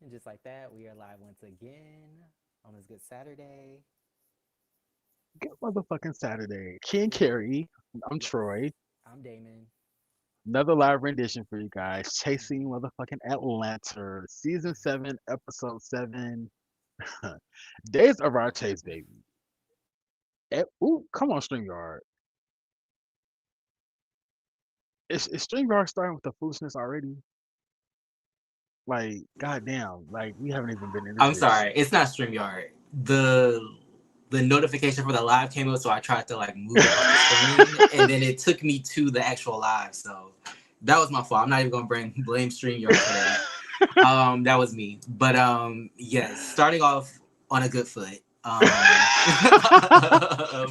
And just like that, we are live once again on this good Saturday. Good motherfucking Saturday. King Yes. Carey. I'm Yes. Troy. I'm Damon. Another live rendition for you guys. Chasing motherfucking Atlanta. Season 7, episode 7. Days of Our Chase, baby. Ooh, come on, StreamYard. Is StreamYard starting with the foolishness already? Like, goddamn. Like, we haven't even been in this I'm bitch. sorry, it's not StreamYard. The notification for the live came up, so I tried to like move it off the screen, and then it took me to the actual live. So that was my fault. I'm not even gonna blame StreamYard for that. That was me. But yes, starting off on a good foot.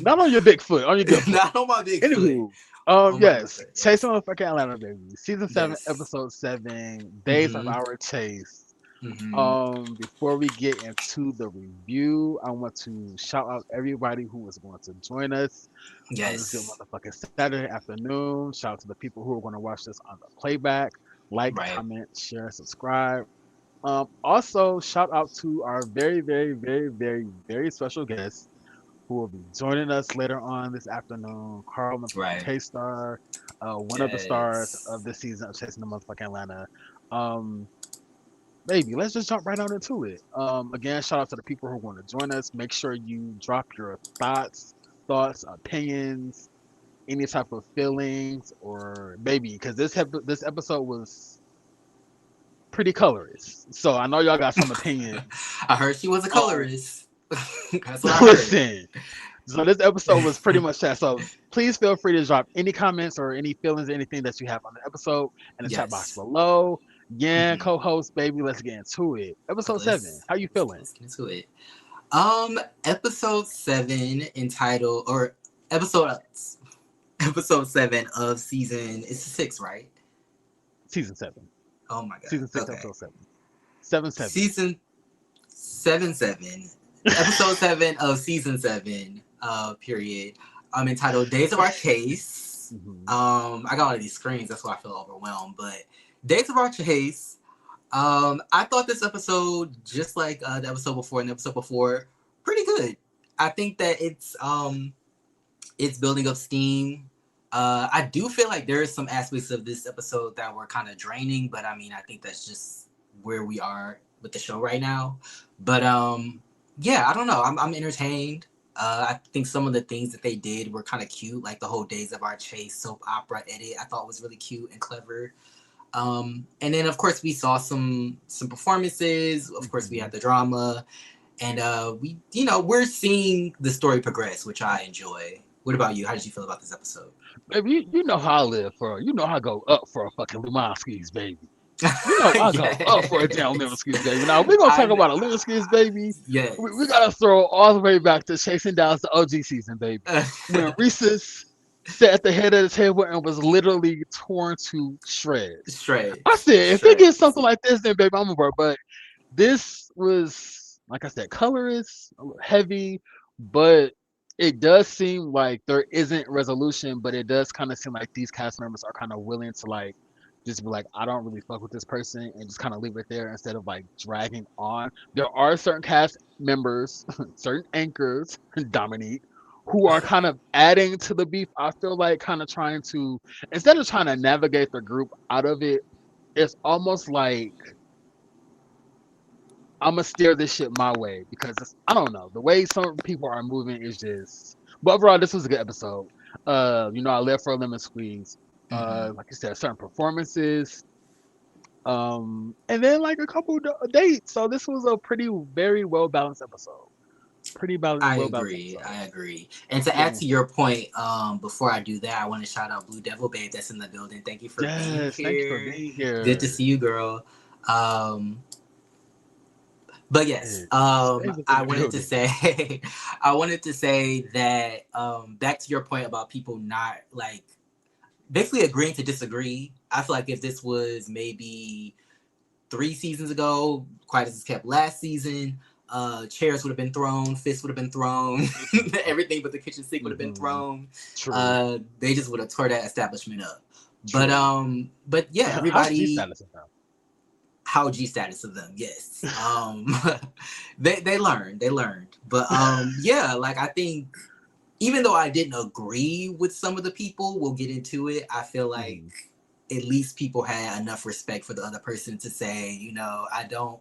Not on your big foot, on your good foot. Not on my big foot. Anywho, On my good yes, foot. Chasing Yes. motherfucking Atlanta, baby. Season 7, Yes. episode 7, Days of Mm-hmm. Our Chase. Mm-hmm. Before we get into the review, I want to shout out everybody who is going to join us on this good Yes. motherfucking Saturday afternoon. Shout out to the people who are going to watch this on the playback. Like, Right. comment, share, subscribe. Also, shout out to our very, very, very, very, very special guest who will be joining us later on this afternoon. Carl motherfucking Right. K Star, one of the stars of Yes. this season of Chasing the Motherfucking Atlanta. Um, Baby, let's just jump right on into it. Again, shout out to the people who are going to join us. Make sure you drop your thoughts, opinions, any type of feelings, or baby, because this episode was pretty colorist. So I know y'all got some opinions. I heard she was a Um, colorist. That's what I heard. listen, so this episode was pretty much that. So please feel free to drop any comments or any feelings, anything that you have on the episode in the chat box Yes. below. Yeah, Mm-hmm. co-host, baby, let's get into it. Episode 7. How you feeling? Let's get into it. Episode 7 entitled or episode episode 7 of season. It's 6, right? Season 7. Oh my god. Season 6, Okay. episode 7. 7 7. Season 7. Episode 7 of season 7. Period. Entitled Days of Our Chase. Mm-hmm. I got all of these screens, that's why I feel overwhelmed. But Days of Our Chase. I thought this episode, just like the episode before and the episode before, pretty good. I think that it's building up steam. I do feel like there is some aspects of this episode that were kind of draining, but I mean, I think that's just where we are with the show right now. But yeah, I don't know. I'm entertained. I think some of the things that they did were kind of cute, like the whole Days of Our Chase soap opera edit. I thought was really cute and clever. And then of course we saw some performances. Of course we had the drama, and we're seeing the story progress, which I enjoy. What about you? How did you feel about this episode? Baby, you know how I live for. You know how I go up for a fucking Lemonskis, baby. You know I go up for a damn Yes. Lemonskis, baby. Now we're gonna talk I about a Lemonskis, baby. We yes. gotta throw all the way back to Chasing Down the OG season, baby. When Reese's sat at the head of the table and was literally torn to shreds. I Shreds. said, if it gets Shreds. something like this, then baby, I'm gonna work. But this was, like I said, colorist, a little heavy, but it does seem like there isn't resolution, but it does kind of seem like these cast members are kind of willing to like just be like, I don't really fuck with this person and just kind of leave it there instead of like dragging on. There are certain cast members, certain anchors, Dominique, who are kind of adding to the beef. I feel like kind of trying to, instead of trying to navigate the group out of it, it's almost like I'm gonna steer this shit my way because I don't know, the way some people are moving is just. But overall, this was a good episode. I live for a lemon squeeze. Mm-hmm. Like you said, certain performances. And then like a couple dates. So this was a pretty very well balanced episode. I Well balanced agree. episode. I agree. And to add Yeah. to your point, before I do that, I want to shout out Blue Devil Babe that's in the building. Thank you for being Yes. Thank you for here. being Good to here. see you, girl. Um, but yes, Yes. David's in I the wanted to building. say, I wanted to say that back to your point about people not like basically agreeing to disagree. I feel like if this was maybe 3 seasons ago, Quiet as Kept last season, chairs would have been thrown, fists would have been thrown, everything but the kitchen sink would have been Hmm. thrown. True. They just would have tore that establishment up. True. But yeah, How's G everybody. status now? how G status of them. Yes. They learned. But yeah, like I think even though I didn't agree with some of the people, we'll get into it. I feel like Mhm. at least people had enough respect for the other person to say, you know, I don't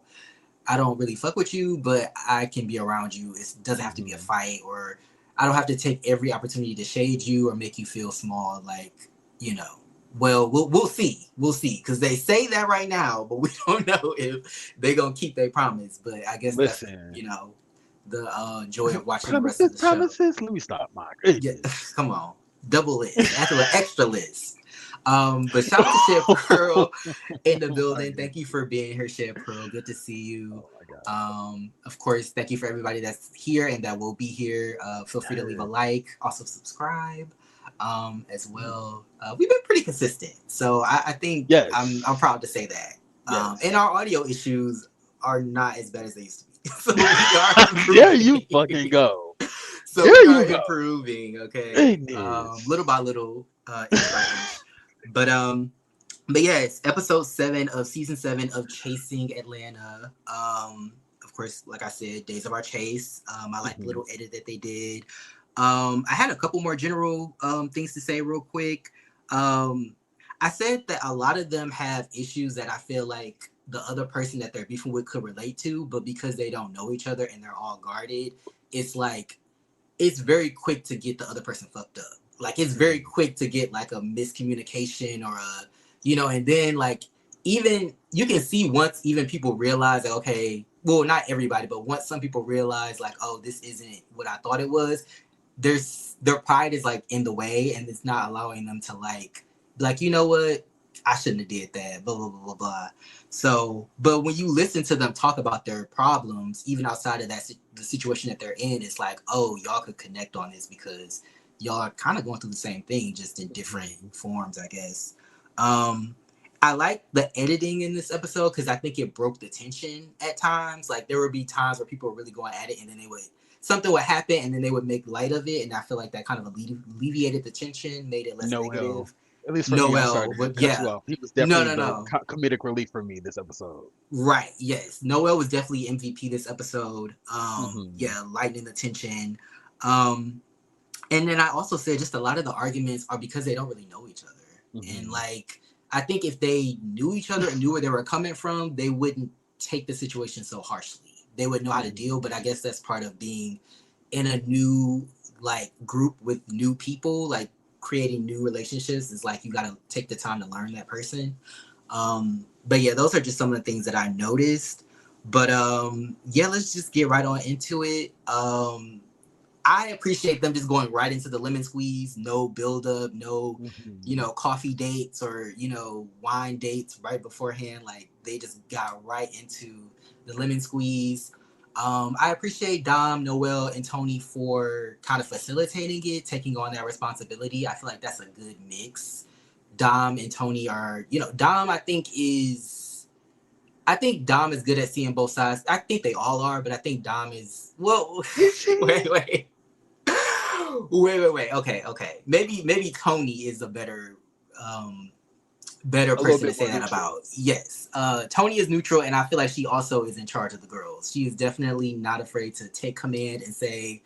really fuck with you, but I can be around you. It doesn't have to be a Mhm. fight, or I don't have to take every opportunity to shade you or make you feel small. Like, you know, well, we'll see, because they say that right now, but we don't know if they gonna keep their promise. But I guess that's Listen, the joy of watching the rest of promises, the show. promises. Let me stop my Yeah, goodness. come on, double list, actually an extra list. But shout out to Chef Pearl in the Oh my building. Thank you goodness. for being here, Chef Pearl. Good to see you. Oh my god. Of course, thank you for everybody that's here and that will be here. Feel free to leave a Yes. like, also subscribe as Mhm. well. We've been pretty consistent, so I think I'm Yes. proud to say that. And Yes. our audio issues are not as bad as they used to be, so we are There you improving. fucking go. So There we are you go. improving, okay, little Goodness. by little, inch by inch. But but yeah, it's episode 7 of season 7 of Chasing Atlanta. Of course, like I said, Days of Our Chase. I like the Mhm. little edit that they did. I had a couple more general things to say real quick. Um, I said that a lot of them have issues that I feel like the other person that they're beefing with could relate to, but because they don't know each other and they're all guarded, it's like it's very quick to get the other person fucked up. Like it's very Mhm. quick to get like a miscommunication or a, you know, and then like even you can see once even people realize that, okay, well, not everybody, but once some people realize like, oh, this isn't what I thought it was, their pride is like in the way and it's not allowing them to like, you know what, I shouldn't have did that, blah blah blah blah blah. So but when you listen to them talk about their problems even outside of that the situation that they're in, it's like, oh, y'all could connect on this because y'all are kind of going through the same thing just in different Mhm. forms, I guess. um I like the editing in this episode because I think it broke the tension at times. Like there would be times where people were really going at it and then they would something would happen and then they would make light of it, and I feel like that kind of alleviated the tension, made it less Noel. negative. At least for me, I'm sorry Noel, to but cut you yeah, off. He was no, definitely no, the no, comedic relief for me this episode. right, yes, Noel was definitely MVP this episode. Mhm. Yeah, lightening the tension. Um, and then I also said just a lot of the arguments are because they don't really know each other, and Mhm. like I think if they knew each other and knew where they were coming from, they wouldn't take the situation so harshly. They would know how to deal, Mhm. but I guess that's part of being in a new like group with new people, like creating new relationships is like you got to take the time to learn that person. But yeah, those are just some of the things that I noticed. But yeah, let's just get right on into it. I appreciate them just going right into the lemon squeeze, no build up, no, you Mhm. know, coffee dates or, you know, wine dates right beforehand. Like they just got right into the lemon squeeze. I appreciate Dom, Noel, and Tony for kind of facilitating it, taking on that responsibility. I feel like that's a good mix. Dom and Tony are, you know, Dom I think Dom is good at seeing both sides. I think they all are, but I think Dom is well Is he? wait. Wait. Okay. Maybe Tony is a better A little person to bit say more that neutral. about. Yes. Tony is neutral and I feel like she also is in charge of the girls. She is definitely not afraid to take command and say,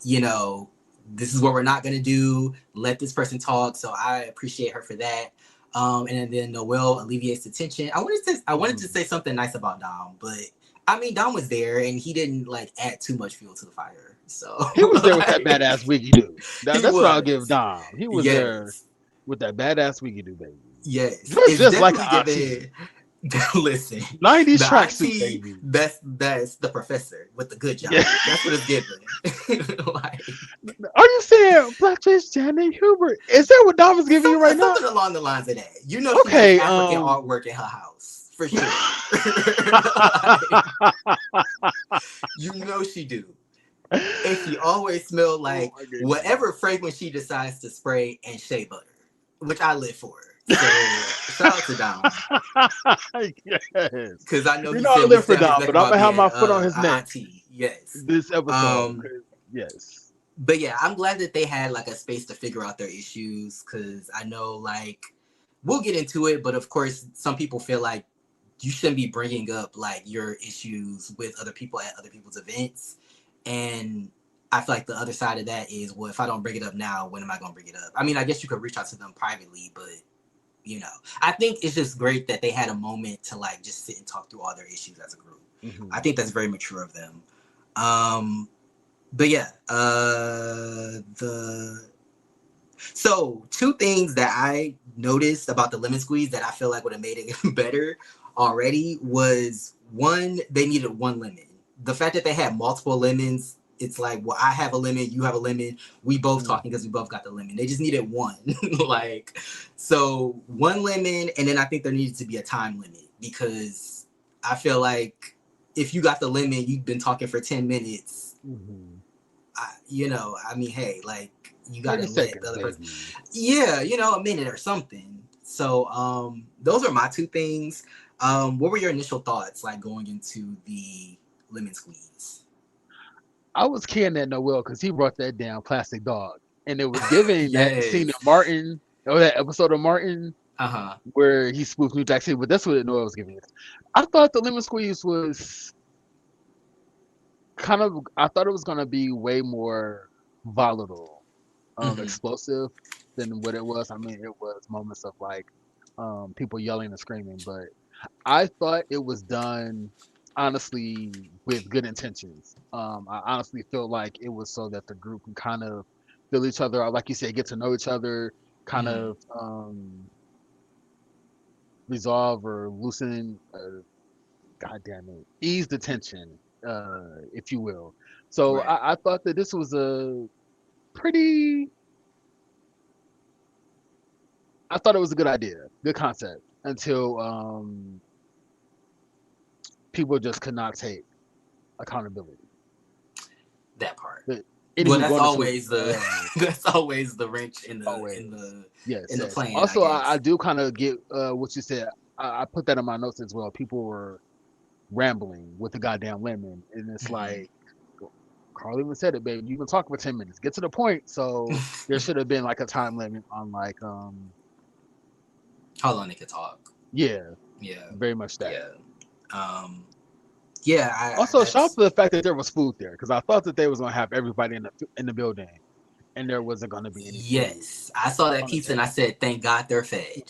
you know, this is what we're not gonna do. Let this person talk. So I appreciate her for that. And then Noel alleviates the tension. I wanted to Mhm. say something nice about Dom, but I mean Dom was there and he didn't like add too much fuel to the fire. So He was there with that like, badass wiggy do. he That's what I'll give was. Dom. He was there Yes. with that badass wiggy do, baby. Yes. Dressed It's just like an definitely auntie. given. Listen, 90s the tracksuit, auntie, baby. that's the professor with the good Yeah. job. That's what it's given. Like Are you saying Blackface Janet Hubert? Is that what Dom is giving you right now? something along the lines of that. You know, she has Okay. African artwork in her house for sure. Like, you know she do, and she always smelled Oh like my goodness. whatever fragrance she decides to spray and shea butter, which I live for. So shout out to Dom Yes. because I know You he know I said we live for stay on his Dom, neck but I'm about gonna have being my foot on his a neck auntie. Yes. this episode. Um, 'Cause yes. but yeah, I'm glad that they had like a space to figure out their issues because I know like we'll get into it, but of course some people feel like you shouldn't be bringing up like your issues with other people at other people's events. And I feel like the other side of that is, well, if I don't bring it up now, when am I going to bring it up? I mean, I guess you could reach out to them privately, but you know, I think it's just great that they had a moment to like just sit and talk through all their issues as a group. Mhm. I think that's very mature of them. But yeah, so two things that I noticed about the lemon squeeze that I feel like would have made it better already was one, they needed one lemon. The fact that they had multiple lemons, it's like, well, I have a lemon, you have a lemon, we both talking because we both got the lemon. They just needed one. Like, so one lemon, and then I think there needed to be a time limit because I feel like if you got the lemon, you've been talking for 10 minutes. I mean, hey, like, you gotta let the other person, yeah, a minute or something. So those are my two things. What were your initial thoughts like going into the lemon squeeze? I was keying at Noel because he brought that damn plastic dog, and it was giving that scene Yes. of Martin, or that episode of Martin, Uh-huh. where he spoofed New Jack City. But that's what Noel was giving us. I thought the lemon squeeze was I thought it was gonna be way more volatile, explosive than what it was. I mean, it was moments of like people yelling and screaming, but I thought it was done honestly with good intentions. I honestly feel like it was so that the group can kind of feel each other out, like you said, get to know each other, kind of resolve or loosen, God damn it, ease the tension, if you will. So Right. I thought that this was a pretty. I thought it was a good idea, good concept, until people just could not take accountability. That part. But Well, anywho, that's going into always the that's always the wrench in the always, yes, in the yes. plan, I Also, I guess. do kind of get what you said. I put that in my notes as well. People were rambling with the goddamn lemon, and it's like Carl even said it, baby. You've been talking for 10 minutes. Get to the point. So there should have been like a time limit on like How long they could talk. yeah, Yeah. very much that. Yeah. Yeah, Also, shout out that's to the fact that there was food there because I thought that they was gonna have everybody in the building, and there wasn't gonna be any food yes. I saw that on the pizza and I table. said, thank God they're fed.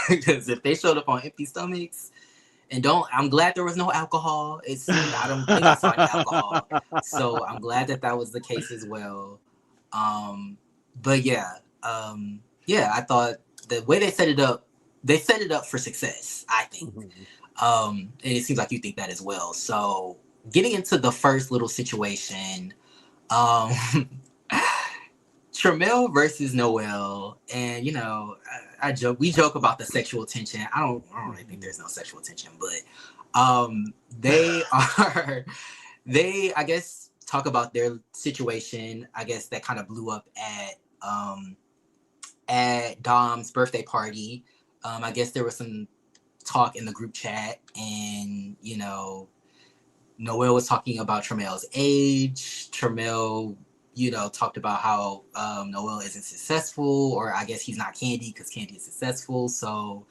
Because if they showed up on empty stomachs and I'm glad there was no alcohol. It seemed, I don't think I saw any alcohol. So I'm glad that that was the case as well. But yeah, yeah, I thought the way they set it up for success, I think. And it seems like you think that as well. So getting into the first little situation, um, Tramel versus Noel, and we joke about the sexual tension. I don't really think there's no sexual tension, but they are they I guess talk about their situation. I guess that kind of blew up at Dom's birthday party. I guess there was some talk in the group chat, and Noel was talking about Tramel's age. Tramel, talked about how Noel isn't successful, or I guess he's not Candy because Candy is successful. So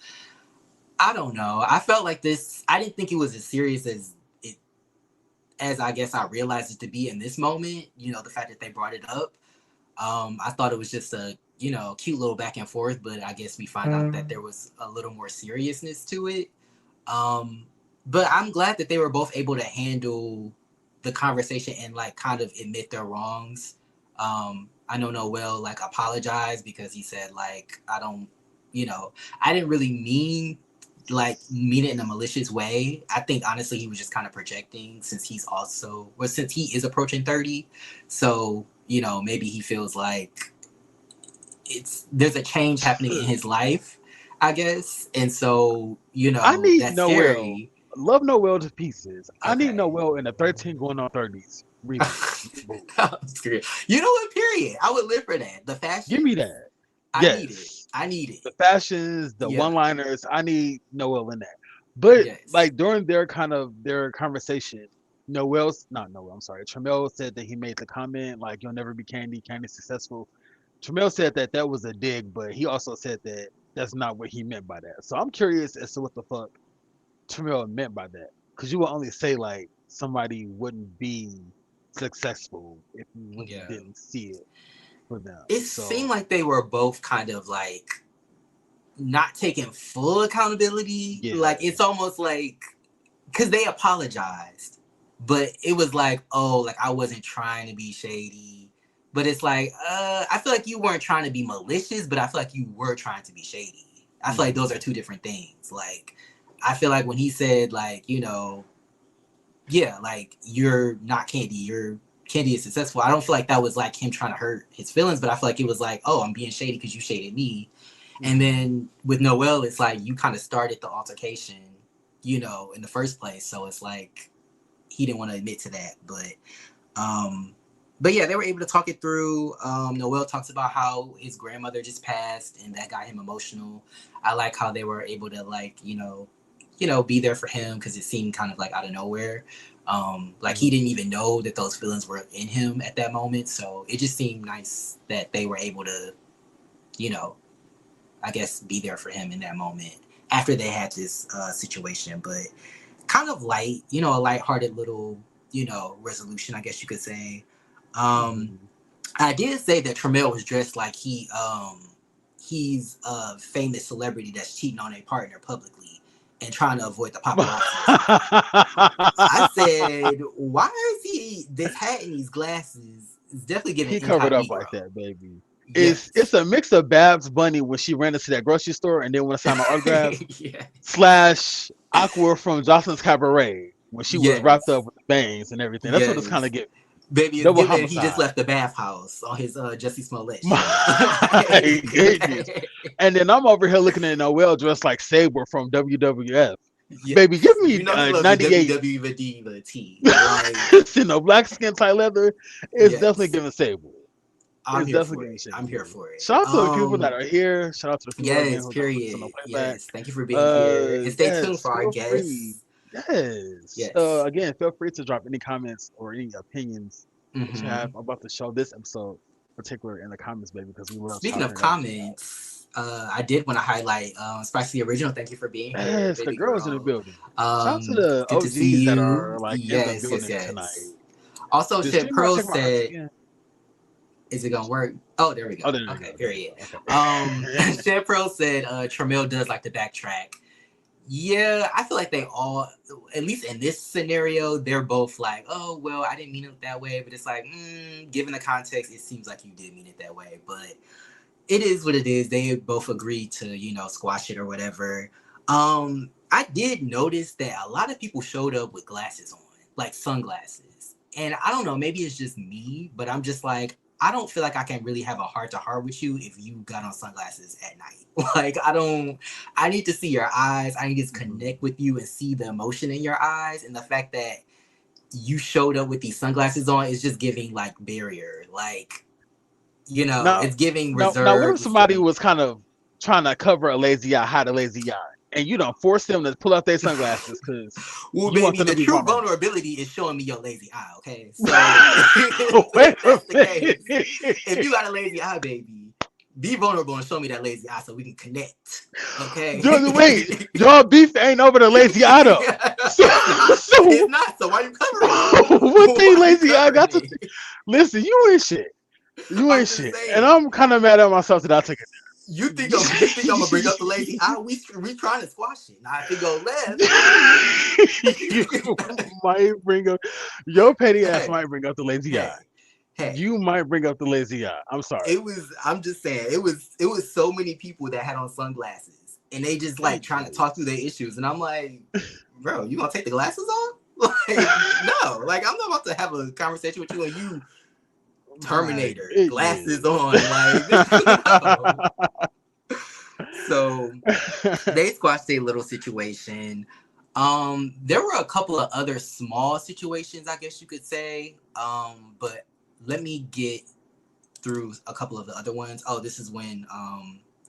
I don't know. I felt like this. I didn't think it was as serious as I guess I realized it to be in this moment. The fact that they brought it up. I thought it was just a cute little back and forth, but I guess we find out that there was a little more seriousness to it. But I'm glad that they were both able to handle the conversation and like kind of admit their wrongs. I know Noel like apologized because he said like I didn't really mean it in a malicious way. I think honestly he was just kind of projecting since since he is approaching 30. So, maybe he feels like there's a change happening in his life, I guess. And so, I need that's Noel. scary. Love Noel to pieces. I need Okay. Noel in a 13 going on 30s reboot. You know what? Period. I would live for that. The Give me fashion. that. I need it. Yes. I need it. The fashions, the Yeah. one-liners. I need Noel in that. But Yes. like during their conversation, not Noel, I'm sorry. Tramel said that he made the comment like you'll never be Candy, Candy's successful. Tramel said that that was a dig, but he also said that that's not what he meant by that. So I'm curious as to what the fuck Tramiel meant by that. Because you would only say like somebody wouldn't be successful if you really Yeah. didn't see it for them. It So seemed like they were both kind of like not taking full accountability. yeah. Like it's almost like because they apologized, but it was like, oh, like I wasn't trying to be shady. But it's like, I feel like you weren't trying to be malicious, but I feel like you were trying to be shady. I feel like those are two different things. Like, I feel like when he said, like, you know, yeah, like you're not Candy, Candy is successful. I don't feel like that was like him trying to hurt his feelings, but I feel like it was like, oh, I'm being shady because you shaded me. And then with Noel, it's like you kind of started the altercation, you know, in the first place. So it's like he didn't want to admit to that, but yeah, they were able to talk it through. Noel talks about how his grandmother just passed, and that got him emotional. I like how they were able to like, be there for him because it seemed kind of like out of nowhere. Like he didn't even know that those feelings were in him at that moment. So it just seemed nice that they were able to, you know, I guess be there for him in that moment after they had this situation. But kind of light, a lighthearted little, resolution, I guess you could say. I did say that Tramiel was dressed like he's a famous celebrity that's cheating on a partner publicly and trying to avoid the paparazzi. I said, why is he this hat and these glasses? It's definitely giving he covered up incognito. like that, baby. Yes. It's a mix of Babs Bunny when she ran into that grocery store and didn't want to sign an autograph, Yeah. slash Aqua from Jocelyn's Cabaret when she was wrapped up with the bangs and everything. That's what it's kind of getting. Baby, it's Double given homicide. he just left the bathhouse on his Jussie Smollett show. My goodness. And then I'm over here looking at Noel dressed like Saber from WWF. Yeah. Baby, give me he loves 98. The WWE Diva tee. Black skin tight leather. It's definitely giving Sable. I'm here for it. Shout out to the people that are here. Shout out to the people again who period. on the playback. Yes, thank you for being here. And stay tuned for our guests. Free. Yes. Again, feel free to drop any comments or any opinions that you have about the show. This episode, particular in the comments, baby, because we love. Speaking of comments, I did want to highlight Spicy Original. Thank you for being here. Yes, the girls in the building. Shout out to the OGs that are like in the building tonight. Also, Shed Pearl said, "Is it gonna work?" Oh, there we go. Okay, period. Okay. Shed Pearl said, "Tramiel does like to backtrack." Yeah, I feel like they all, at least in this scenario, they're both like, oh, well, I didn't mean it that way. But it's like, given the context, it seems like you did mean it that way. But it is what it is. They both agreed to, squash it or whatever. I did notice that a lot of people showed up with glasses on, like sunglasses. And I don't know, maybe it's just me, but I'm just like, I don't feel like I can really have a heart-to-heart with you if you got on sunglasses at night. Like, I need to see your eyes. I need to connect with you and see the emotion in your eyes. And the fact that you showed up with these sunglasses on is just giving, like, barrier. Like, it's giving reserve. Now, what if somebody was kind of trying to cover a lazy eye, hide a lazy eye? And you don't force them to pull out their sunglasses because baby, the true vulnerability is showing me your lazy eye. Okay, so if you got a lazy eye, baby, be vulnerable and show me that lazy eye so we can connect. Okay. Wait, your beef ain't over the lazy eye though. So it's not. So why you covering it? What thing lazy eye got to? Listen, you ain't shit. You ain't shit, and I'm kind of mad at myself that I took it. You think I'm gonna bring up the lazy eye? We trying to squash it. Now if it go left, you might bring up your petty ass might bring up the lazy eye. Hey, you might bring up the lazy eye. I'm sorry. I'm just saying it was so many people that had on sunglasses and they just like trying to talk through their issues, and I'm like, bro, you gonna take the glasses off? Like, no, like I'm not about to have a conversation with you and you. Terminator glasses on, like so they squashed a little situation. There were a couple of other small situations, I guess you could say, but let me get through a couple of the other ones. Oh, this is when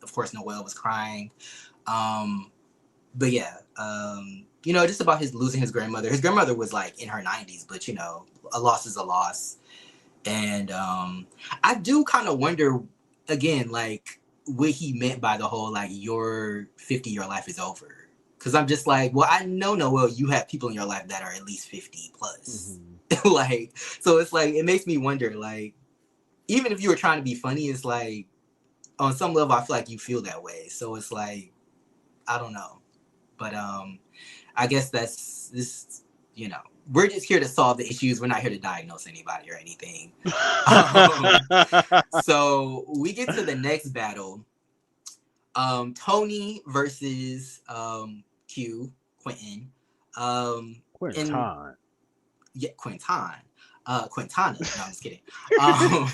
of course Noel was crying, but yeah, just about his losing his grandmother. His grandmother was like in her 90s, but a loss is a loss. And I do kind of wonder, again, like, what he meant by the whole, like, your 50-year life is over. Because I'm just like, well, I know, Noel, you have people in your life that are at least 50 plus. Mm-hmm. Like, so it's like, it makes me wonder, like, even if you were trying to be funny, it's like, on some level, I feel like you feel that way. So it's like, I don't know. But I guess that's this, you know, we're just here to solve the issues. We're not here to diagnose anybody or anything. So we get to the next battle. Tony versus Q, Quentin. And Quinton. yeah, Quintana. No, I'm just kidding. Um,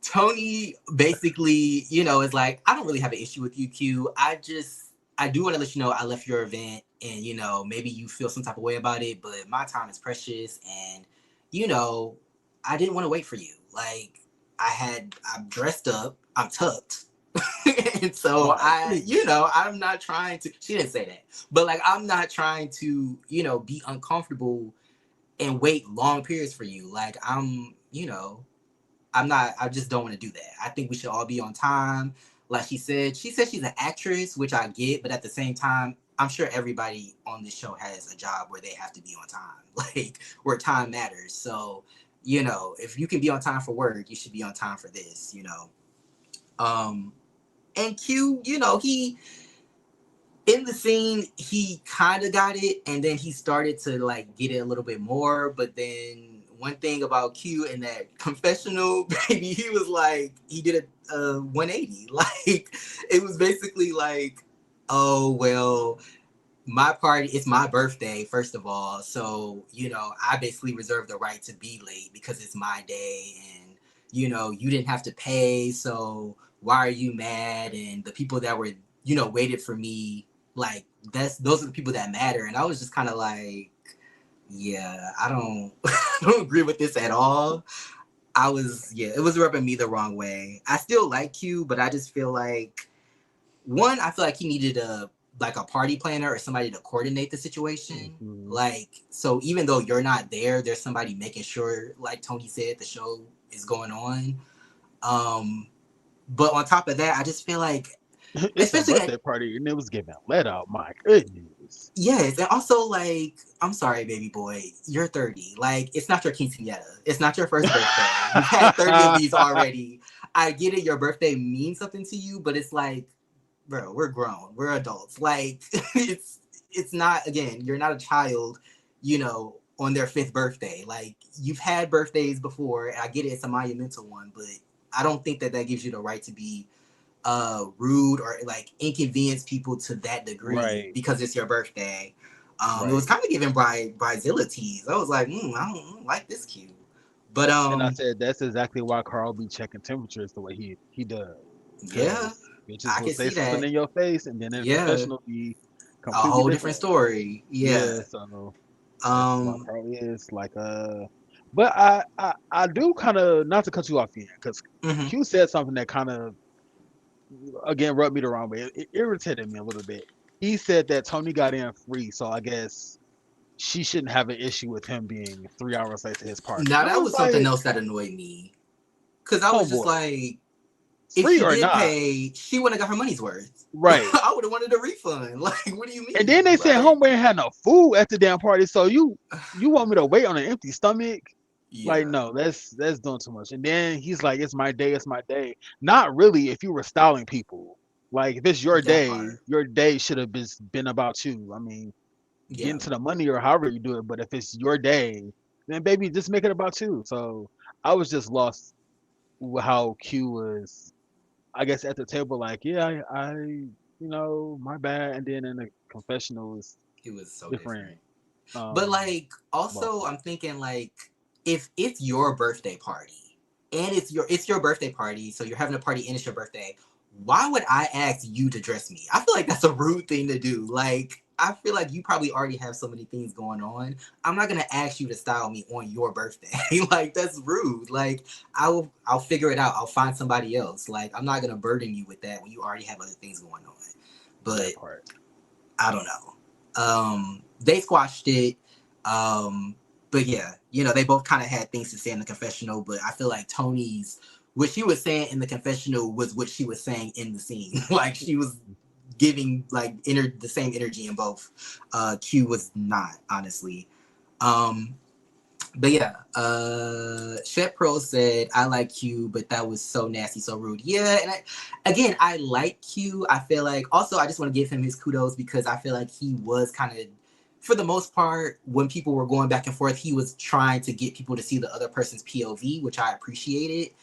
Tony basically, you know, is like, I don't really have an issue with you, Q. I do want to let you know I left your event, and you know, maybe you feel some type of way about it, but my time is precious, and you know, I didn't want to wait for you. Like, I'm dressed up, I'm tucked. And so Right. you know, I'm not trying to, she didn't say that, but like, I'm not trying to, you know, be uncomfortable and wait long periods for you. Like, you know, I just don't want to do that. I think we should all be on time. Like she said she's an actress, which I get, but at the same time, I'm sure everybody on this show has a job where they have to be on time, like where time matters. So, you know, if you can be on time for work, you should be on time for this, you know. Um, and Q, you know, he in the scene, he kind of got it, and then he started to like get it a little bit more. But then one thing about Q in that confessional, baby, he was like, he did a 180. Like, it was basically like, oh well, my party, it's my birthday, first of all, so you know, I basically reserve the right to be late because it's my day, and you know, you didn't have to pay, so why are you mad? And the people that were, you know, waited for me, like, those are the people that matter. And I was just kind of like, yeah, I don't I don't agree with this at all. Yeah, it was rubbing me the wrong way. I still like Q, but I just feel like, one, I feel like he needed a party planner or somebody to coordinate the situation. Mm-hmm. Like, so even though you're not there, there's somebody making sure, like Tony said, the show is going on. But on top of that, I just feel like, It's a especially at, birthday party and it was giving let out. My goodness. yes, and also, like, I'm sorry, baby boy, you're 30. Like, it's not your quinceanera. It's not your first birthday. You've had 30 of these already. I get it, your birthday means something to you, but it's like, bro, we're grown, we're adults. Like, it's not, again, you're not a child, you know, on their fifth birthday. Like, you've had birthdays before, and I get it, it's a monumental one, but I don't think that gives you the right to be rude or like inconvenience people to that degree Right. because it's your birthday. It was Right. kind of giving Bryzilla tease. I was like, I don't like this cue. But And I said that's exactly why Carl be checking temperatures the way he does. yeah, Because bitches I will can say see something that. in your face and then in a Yeah, confessional be a completely whole different different. story. Yeah. Yeah, so that's why Um, Carl is like but I do kind of, not to cut you off here, because mhm. Q said something that kind of again rubbed me the wrong way. It irritated me a little bit. He said that Tony got in free, so I guess she shouldn't have an issue with him being 3 hours late to his party. Now And I that was was something like, else that annoyed me because I was just homeboy, like, if free she or did not, pay, she wouldn't have got her money's worth. right? I would have wanted a refund. Like, what do you And then mean? they said Like, homeboy ain't had no food at the damn party, so you want me to wait on an empty stomach? Like, yeah, no, that's doing too much. And then he's like, it's my day, it's my day. Not really if you were styling people. Like, if it's that part. your day should have been about you. I mean, Yeah, getting to the money or however you do it. But if it's your day, then baby, just make it about you. So I was just lost with how Q was, I guess, at the table, like, yeah, my bad. And then in the confessional is it was so different. different. But Um, like, also, ballpark. I'm thinking like, if it's your birthday party and it's your birthday party, so you're having a party and it's your birthday, why would I ask you to dress me? I feel like that's a rude thing to do. Like, I feel like you probably already have so many things going on. I'm not gonna ask you to style me on your birthday. Like, that's rude. Like, I'll figure it out. I'll find somebody else. Like, I'm not gonna burden you with that when you already have other things going on. But That part. I don't know. They squashed it. But yeah, you know, they both kind of had things to say in the confessional, but I feel like Tony's, what she was saying in the confessional was what she was saying in the scene. Like, she was giving like the same energy in both. Q was not, honestly. But yeah, Shet Pro said, I like Q, but that was so nasty, so rude. Yeah, and I like Q. I feel like, also, I just want to give him his kudos because I feel like he was kind of, for the most part, when people were going back and forth, he was trying to get people to see the other person's POV, which I appreciated.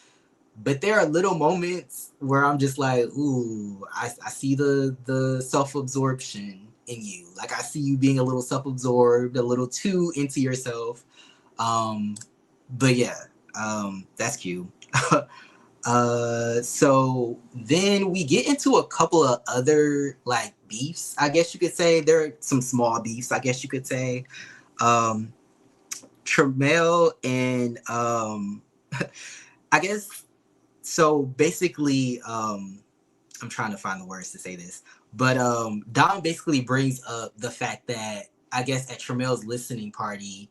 But there are little moments where I'm just like, ooh, I see the self-absorption in you. Like, I see you being a little self-absorbed, a little too into yourself. But yeah, that's cute. So then we get into a couple of other like beefs, I guess you could say. There are some small beefs, I guess you could say. Tremel and I guess so basically, I'm trying to find the words to say this, but Dom basically brings up the fact that I guess at Tremel's listening party,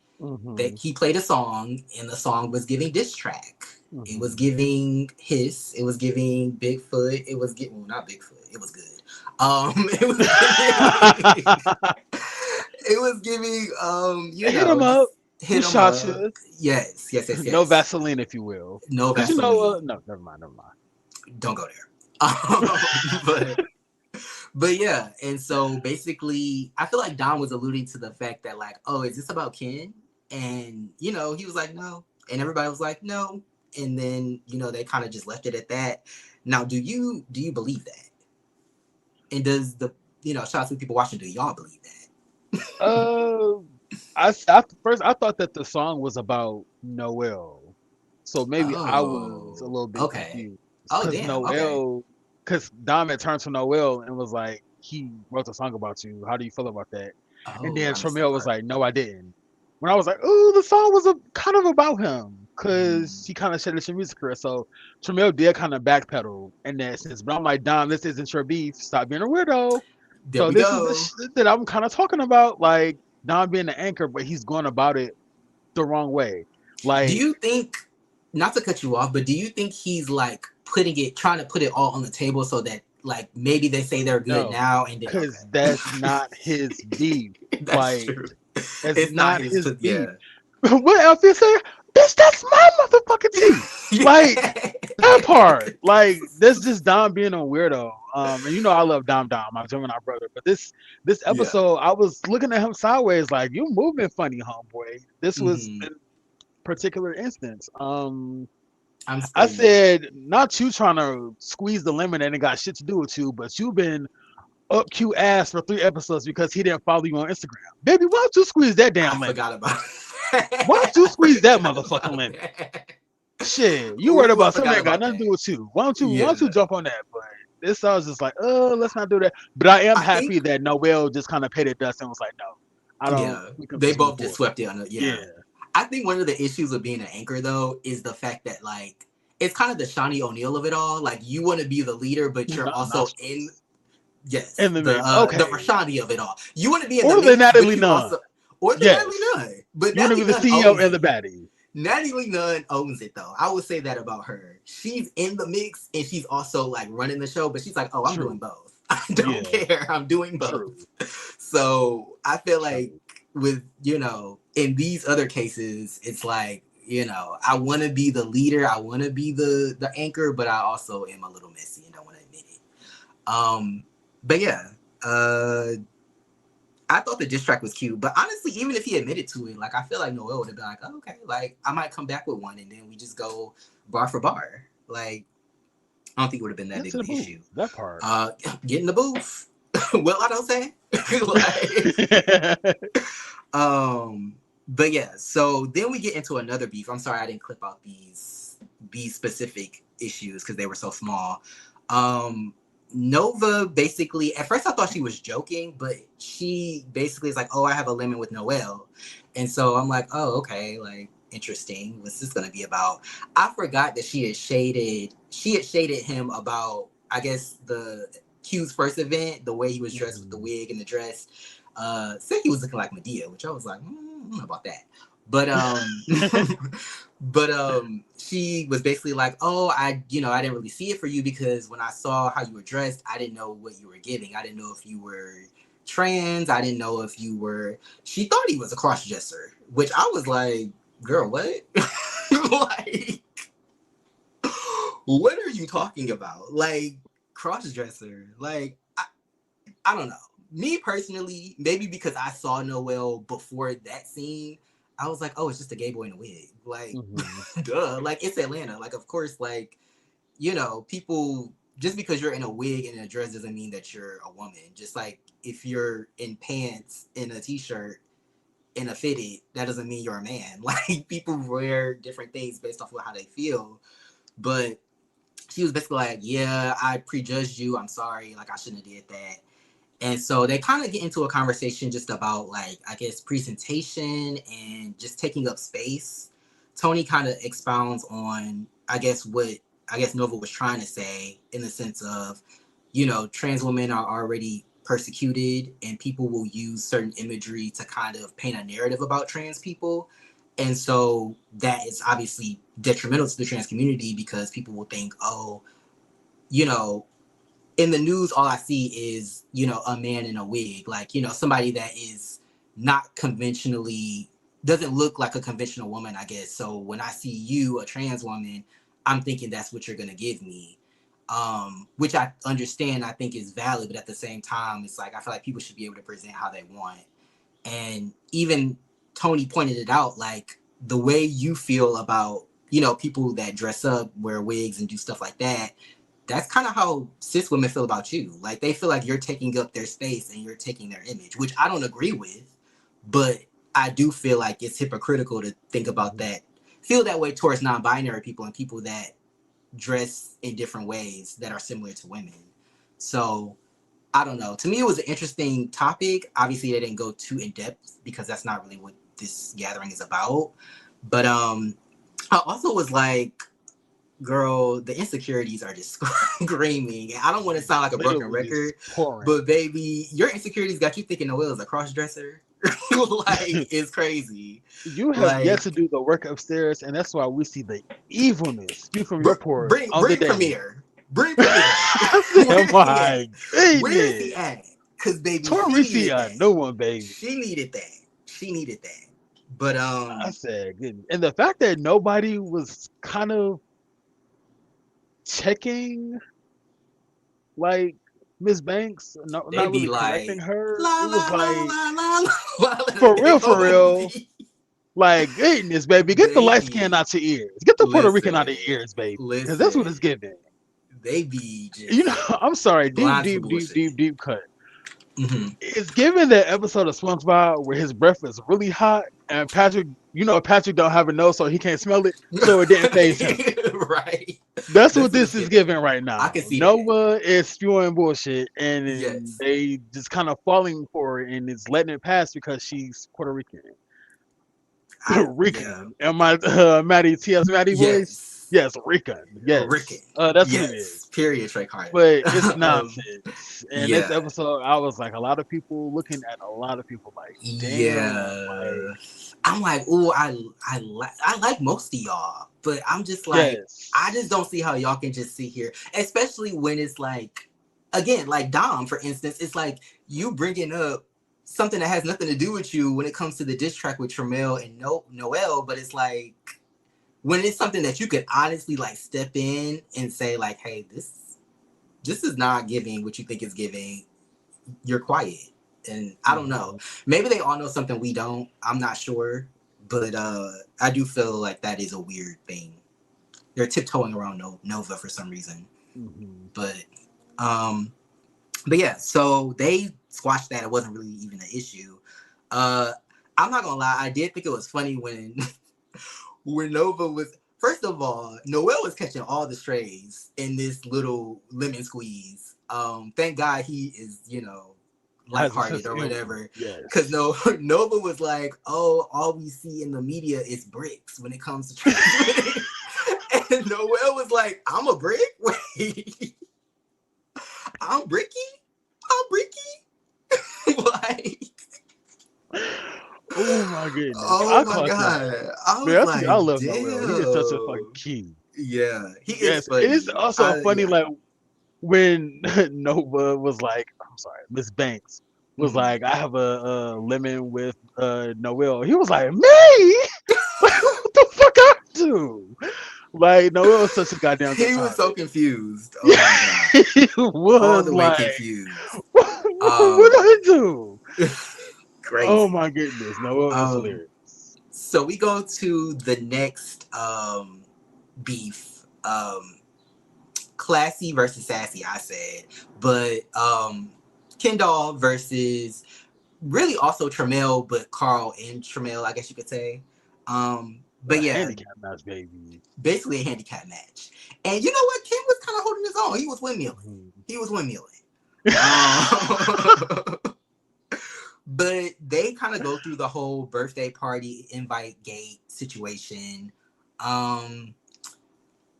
that he played a song and the song was giving diss track. It was giving Hiss. It was giving Bigfoot. It was well, not Bigfoot. It was good. It was it was giving you Hit know, him up. hit him Shot up. you. Yes. No Vaseline, if you will. No Because Vaseline. no, never mind. Don't go there. But yeah, and so basically, I feel like Don was alluding to the fact that like, oh, is this about Ken? And he was like, no, and everybody was like, no, and then they kind of just left it at that. Now, do you believe that? And does the shout out to people watching, do y'all believe that? First I thought that the song was about Noel, so maybe I was a Oh, little bit okay. confused Oh, because damn. Okay. Dom had turned to Noel and was like, he wrote a song about you. How do you feel about that? And Oh, then I missed that Tramiel was part. like, no, I didn't. When I was like, oh, the song was kind of about him because Mm. he kind of shut his music career. So Tramiel did kind of backpedal in that sense. But I'm like, Dom, this isn't your beef. Stop being a weirdo. There So we this is the go. shit that I'm kind of talking about, like Don being the anchor, but he's going about it the wrong way. Do Like, you think, not to cut you off, but do you think he's like trying to put it all on the table so that like maybe they say they're good no, now and then because that's not his beef. that's Like, true. that's It's not not his, his but beef. yeah. What else you say? Bitch, that's my motherfucking teeth. Like that part. Like that's just Dom being a weirdo. And I love Dom, my Gemini brother. But this Yeah. episode, I was looking at him sideways, like you moving funny, homeboy. This was Hmm. a particular instance. I'm I screaming. said, not you trying to squeeze the lemon and it got shit to do with you, but you've been up Q ass for 3 episodes because he didn't follow you on Instagram. Baby, why don't you squeeze that I damn lemon? forgot about Why don't you I squeeze that forgot motherfucking about lemon? that. Shit, you worried Ooh, I about something forgot that got about nothing to that. do with you. Why don't you Yeah. jump on that? But this I was just like, let's not do that. But I am I happy think, that Noel just kind of paid it dust and was like, no, I don't. yeah, We can they just move both just forward. swept it on it. Yeah, Yeah. I think one of the issues with being an anchor though is the fact that like it's kind of the Shawnee O'Neal of it all. Like you want to be the leader, but you're not also in, nostrils yes, in the mix. the Okay, Rashadi of it all. You want to be in the or the mix, Natalie but you Nunn. also, or the Natalie Yes, Nunn. But you want to be Natalie the Nunn CEO owns and the it. baddie. Natalie Nunn owns it though. I would say that about her. She's in the mix and she's also like running the show, but she's like, oh, I'm doing True. both. I don't Yeah. care. I'm doing both. True. So I feel like True. with, in these other cases, it's like, I want to be the leader. I want to be the anchor, but I also am a little messy and don't want to admit it. But yeah, I thought the diss track was cute, but honestly, even if he admitted to it, like I feel like Noel would have been like, oh, okay, like I might come back with one, and then we just go bar for bar. Like I don't think it would have been that Get big to of the an booth. issue. That part. Get in the booth. Well, I don't say. Like, but yeah. So then we get into another beef. I'm sorry I didn't clip out these specific issues because they were so small. Nova basically, at first I thought she was joking, but she basically is like, oh, I have a lemon with Noel. And so I'm like, oh, okay, like interesting. What's this gonna be about? I forgot that she had shaded him about, I guess, the Q's first event, the way he was dressed with the wig and the dress. Said he was looking like Medea, which I was like, I don't know about that. But but she was basically like, oh, I didn't really see it for you because when I saw how you were dressed, I didn't know what you were giving. I didn't know if you were trans. I didn't know if you were. She thought he was a cross dresser, which I was like, girl, what? Like, what are you talking about? Like, cross dresser? Like, I don't know. Me personally, maybe because I saw Noel before that scene, I was like, oh, it's just a gay boy in a wig. Like, duh. Like, it's Atlanta. Like, of course, like, people, just because you're in a wig and a dress doesn't mean that you're a woman. Just like if you're in pants and a t-shirt and a fitted, that doesn't mean you're a man. Like, people wear different things based off of how they feel. But she was basically like, yeah, I prejudged you. I'm sorry. Like, I shouldn't have did that. And so they kind of get into a conversation just about, like, I guess, presentation and just taking up space. Tony kind of expounds on, I guess, what Nova was trying to say, in the sense of, trans women are already persecuted and people will use certain imagery to kind of paint a narrative about trans people. And so that is obviously detrimental to the trans community because people will think, oh, you know, in the news, all I see is, a man in a wig, like, somebody that is not conventionally, doesn't look like a conventional woman, I guess. So when I see you, a trans woman, I'm thinking that's what you're going to give me. Which I understand, I think is valid, but at the same time, it's like, I feel like people should be able to present how they want. And even Tony pointed it out, like, the way you feel about, people that dress up, wear wigs and do stuff like that, that's kind of how cis women feel about you. Like, they feel like you're taking up their space and you're taking their image, which I don't agree with, but I do feel like it's hypocritical to think about that, feel that way towards non-binary people and people that dress in different ways that are similar to women. So I don't know. To me, it was an interesting topic. Obviously, they didn't go too in depth because that's not really what this gathering is about. But I also was like, girl, the insecurities are just screaming. I don't want to sound like a broken Literally record, just pouring. but baby, your insecurities got you thinking Noel is a cross dresser. Like, it's crazy. You have yet Like, to do the work upstairs, and that's why we see the evilness spew from your pores on the bring day. Premiere. Bring Premiere. Oh my Where's goodness. he at? Because baby, she needed Toricia, that. no one, baby. She needed that. She needed that. But I said, goodness. And the fact that nobody was kind of checking, like, Miss Banks, they not be really correcting like, her, la it was la la like, la la la, for the real, for whole real. movie. Like, goodness, baby, get the light skin Baby, out your ears. Get the Puerto Rican out listen, of your ears, baby. Because that's what it's listen. giving. They be You know, just I'm sorry, blind to the bullshit. deep cut. Mm-hmm. It's given that episode of SpongeBob where his breath is really hot and Patrick, Patrick don't have a nose so he can't smell it, so it didn't phase him. Right. That's what That's what this it's is giving. giving right I now. can see that. Nova is spewing bullshit and then Yes. they just kind of falling for it and it's letting it pass because she's Puerto Rican. Yeah. Rican. Am I Maddie T.S. Maddie voice? Yes. Yes, Rican. Ricken. Yes. That's what it is. Yes. Period, Trey Carter. But it's um, nonsense. And this yeah. episode, I was like, a lot of people looking at a lot of people like, damn, Yeah. like, I'm like, oh, I like most of y'all, but I'm just like, I just yes. don't see how y'all can just sit here, especially when it's like, again, like Dom, for instance, it's like you bringing up something that has nothing to do with you when it comes to the diss track with Tramiel and Noel, but it's like when it's something that you could honestly like step in and say like, hey, this is not giving what you think is giving. You're quiet. And I don't know. Maybe they all know something we don't. I'm not sure. But I do feel like that is a weird thing. They're tiptoeing around Nova for some reason. Mm-hmm. But yeah, so they squashed that. It wasn't really even an issue. I'm not gonna lie, I did think it was funny when when Nova was, first of all, Noel was catching all the strays in this little lemon squeeze. Thank God he is, Has a sense lighthearted of or humor. whatever. Because Yes. Nova was like, oh, all we see in the media is bricks when it comes to trans. And Noel was like, I'm a brick? Wait. I'm bricky? I'm bricky? Like, Oh my goodness. Oh I my caught that. god. I Man, was I like, love Noel. He is such a fucking damn. king. Yeah, he is Yes. It is funny. also funny, Yeah. like when Nova was like, I'm sorry, Miss Banks was Mhm. like, I have a lemon with Noel. He was like, me? Like, what the fuck I do? Like, Noel is such a goddamn He was so retarded. confused. Oh my god. Yeah, he All was the way like, confused. what did Um I do? Oh crazy. my goodness, Noel is Um hilarious. so we go to the next beef. Classy versus sassy, I said. But Kendall versus really also Tramiel, but Carl and Tramiel, I guess you could say. A But yeah, handicap match, baby. basically a handicap match. And you know what? Ken was kind of holding his own. He was windmilling. Mhm. He was windmilling. Um, but they kind of go through the whole birthday party invite gate situation. Um,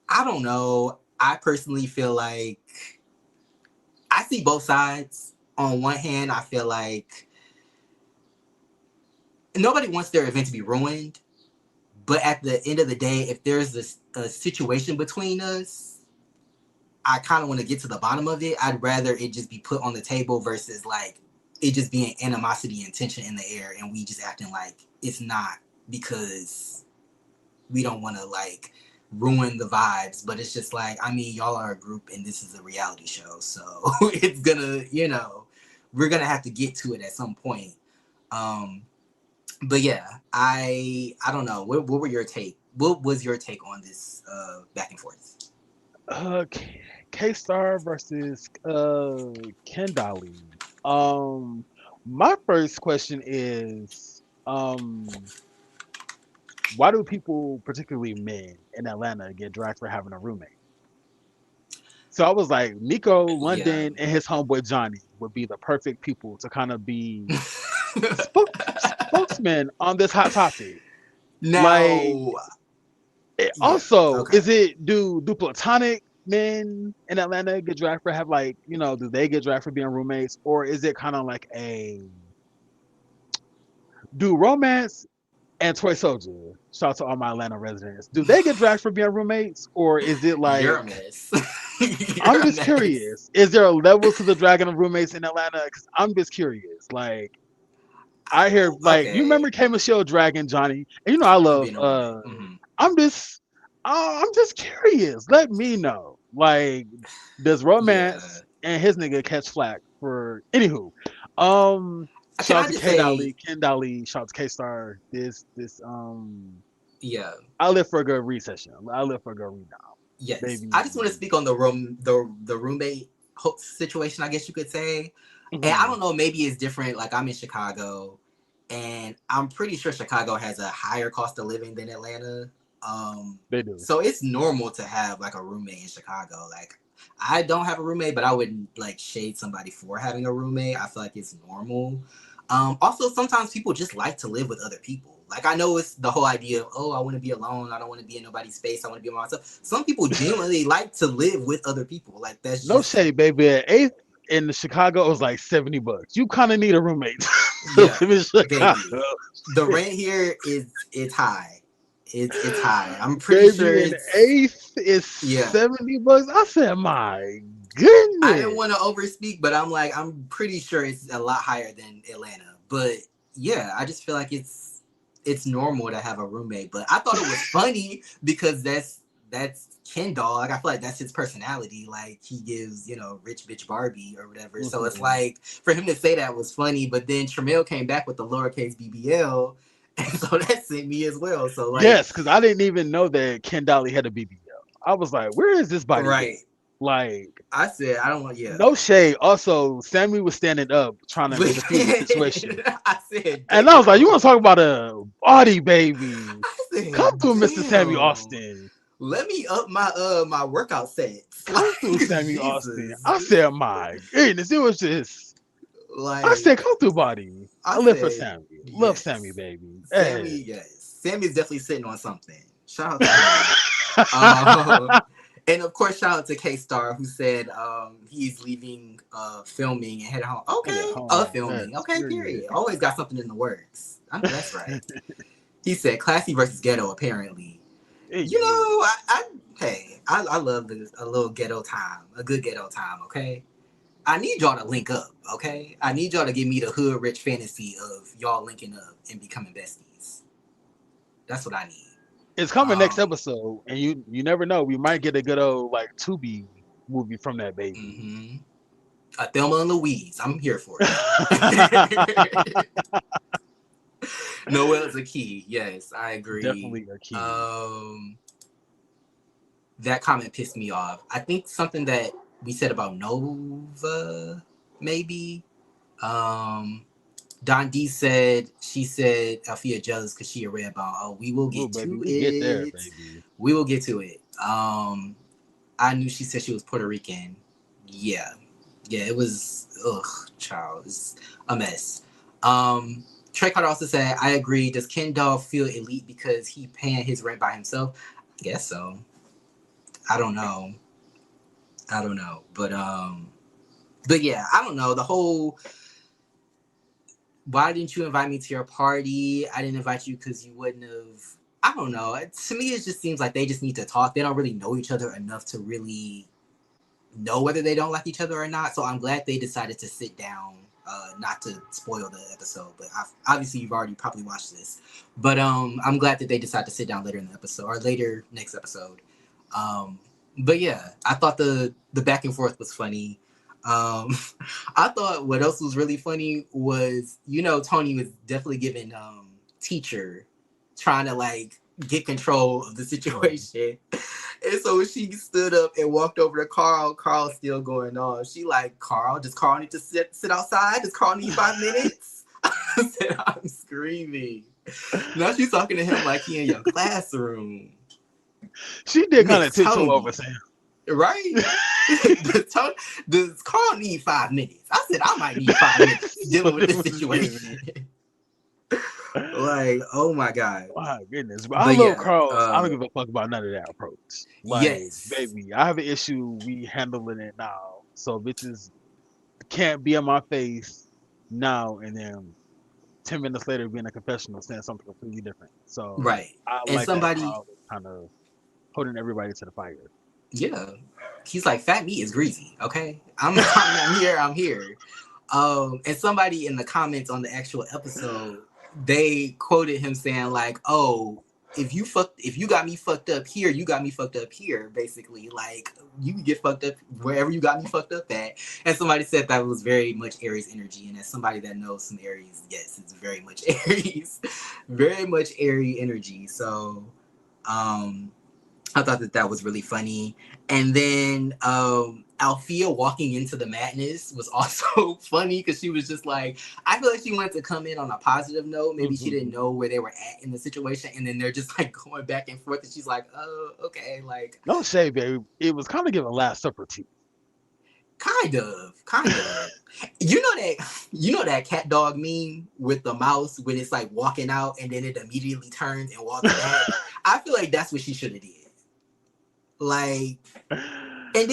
I don't know. I personally feel like I see both sides. On one hand, I feel like nobody wants their event to be ruined. But at the end of the day, if there's a situation between us, I kind of want to get to the bottom of it. I'd rather it just be put on the table versus like it just being animosity and tension in the air and we just acting like it's not because we don't want to like ruin the vibes. But it's just like, I mean, y'all are a group and this is a reality show. So it's gonna, we're gonna have to get to it at some point. Um, but yeah, I don't know. What were your take? What was your take on this back and forth? K-Star versus Kendali. Um, my first question is, why do people, particularly men in Atlanta, get dragged for having a roommate? So I was like, Nico Yeah. London and his homeboy Johnny would be the perfect people to kind of be spokesman on this hot topic. Like, Now, yeah, also, okay. is it do platonic men in Atlanta get dragged for have like do they get dragged for being roommates, or is it kind of like a do romance and toy soldier? Shout out to all my Atlanta residents. Do they get dragged for being roommates, or is it You're a like mess. I'm You're a just mess. curious? Is there a level to the dragging of roommates in Atlanta? Because I'm just curious. Like I hear like you Okay. remember K Michelle dragging Johnny, and I For love being a roommate. Mm-hmm. I'm just I'm just curious. Let me know. Like, does Yeah. romance and his nigga catch flack for anywho? Can Shout out I to just K say, Dolly, Ken Dolly, shout out to K Star. This yeah, I live for a good recession. I live for a good rebound. yes. Baby. I just want to speak on the roommate situation, I guess you could say. And I Mhm. don't know, maybe it's different. Like I'm in Chicago, and I'm pretty sure Chicago has a higher cost of living than Atlanta. They do. So it's normal to have like a roommate in Chicago. Like I don't have a roommate, but I wouldn't like shade somebody for having a roommate. I feel like it's normal. Also, sometimes people just like to live with other people. Like I know it's the whole idea of, oh, I want to be alone. I don't want to be in nobody's space. I want to be by myself. Some people genuinely like to live with other people. Like that's No just shade, baby. At eighth in Chicago, it was like $70. You kind of need a roommate to yeah, live in Chicago. baby. The rent here is it's high. It's high. I'm pretty sure Baby, in it's eighth is yeah. $70. I said, my I didn't goodness. want to overspeak, but I'm like, I'm pretty sure it's a lot higher than Atlanta. But yeah, I just feel like it's normal to have a roommate. But I thought it was funny because that's Kendall. Like I feel like that's his personality. Like he gives, rich bitch Barbie or whatever. So it's Mhm. like for him to say that was funny. But then Tramiel came back with the lowercase BBL, and so that sent me as well. So like, Yes, because I didn't even know that Ken Dolly had a BBL. I was like, where is this body been? right. Like, I said I don't want yeah. no shade. Also, Sammy was standing up trying to defuse the situation. I said, And I was like, you want damn. to talk about a body, baby? I Come said, through, Mr. Sammy damn. Austin. Let me up my workout sets. Like Come through, Sammy Austin. Jesus. I said, my goodness, it was just. I said, Like come through, body. I I live for said, Sammy. Love Sammy, yes. baby. Hey. Sammy, yes. Sammy's definitely sitting on something. Shout out to him. Um, And of course, shout out to K Star who said he's leaving filming and headed home. Head at Okay, home. filming. Yes, Okay, period. period. Always got something in the works. I know that's right. He said classy versus ghetto. Apparently, you Yeah. know, I love a little ghetto time, a good ghetto time. Okay, I need y'all to link up. Okay, I need y'all to give me the hood rich fantasy of y'all linking up and becoming besties. That's what I need. It's coming next Um, episode, and you never know. We might get a good old like Tubi movie from that baby. mm-hmm. Thelma and Louise. I'm here for it. Noel is a key. Yes, I agree. Definitely a key. That comment pissed me off. I think something that we said about Nova, maybe. Don D said, she said Althea jealous because she read about, oh, we will Oh, get baby, to we get there, it. baby. We will get to it. I knew she said she was Puerto Rican. Yeah. Yeah, it was, child. It's a mess. Trey Carter also said, I agree. Does Ken Doll feel elite because he paying his rent by himself? I guess so. I don't know. But yeah, I don't know. The whole why didn't you invite me to your party? I didn't invite you because you wouldn't have. I don't know. To me, it just seems like they just need to talk. They don't really know each other enough to really know whether they don't like each other or not. So I'm glad they decided to sit down. Not to spoil the episode, but obviously you've already probably watched this. But I'm glad that they decided to sit down later in the episode or later next episode. But yeah, I thought the back and forth was funny. I thought what else was really funny was, Tony was definitely giving teacher trying to like get control of the situation. And so when she stood up and walked over to Carl's still going on. She like, Carl, does Carl need to sit outside? Does Carl need 5 minutes? I said, I'm screaming. Now she's talking to him like he in your classroom. She did kind of Miss tiptoe Tony. over Sam. Right? Does Carl need 5 minutes? I said I might need 5 minutes dealing with this situation. Like, oh my God. My goodness. But I love yeah, Carl. I don't give a fuck about none of that approach. Like, yes. baby, I have an issue. We handling it now. So bitches can't be on my face now and then 10 minutes later be in a confessional saying something completely different. So Right. I And like that somebody, Carl is kind of holding everybody to the fire. yeah. He's like, fat meat is greasy, okay? I'm here. And somebody in the comments on the actual episode, they quoted him saying like, "Oh, if you got me fucked up here, you got me fucked up here." Basically, like you can get fucked up wherever you got me fucked up at. And somebody said that was very much Aries energy, and as somebody that knows some Aries, yes, it's very much Aries, very much Aries energy. So, I thought that was really funny. And then Althea walking into the madness was also funny because she was just like, I feel like she wanted to come in on a positive note. Maybe she didn't know where they were at in the situation. And then they're just like going back and forth. And she's like, oh, okay. Like, No shade, baby. It was kind of giving Last Supper tea. kind of. You know that cat dog meme with the mouse when it's like walking out and then it immediately turns and walks back? I feel like that's what she should have did. Like, and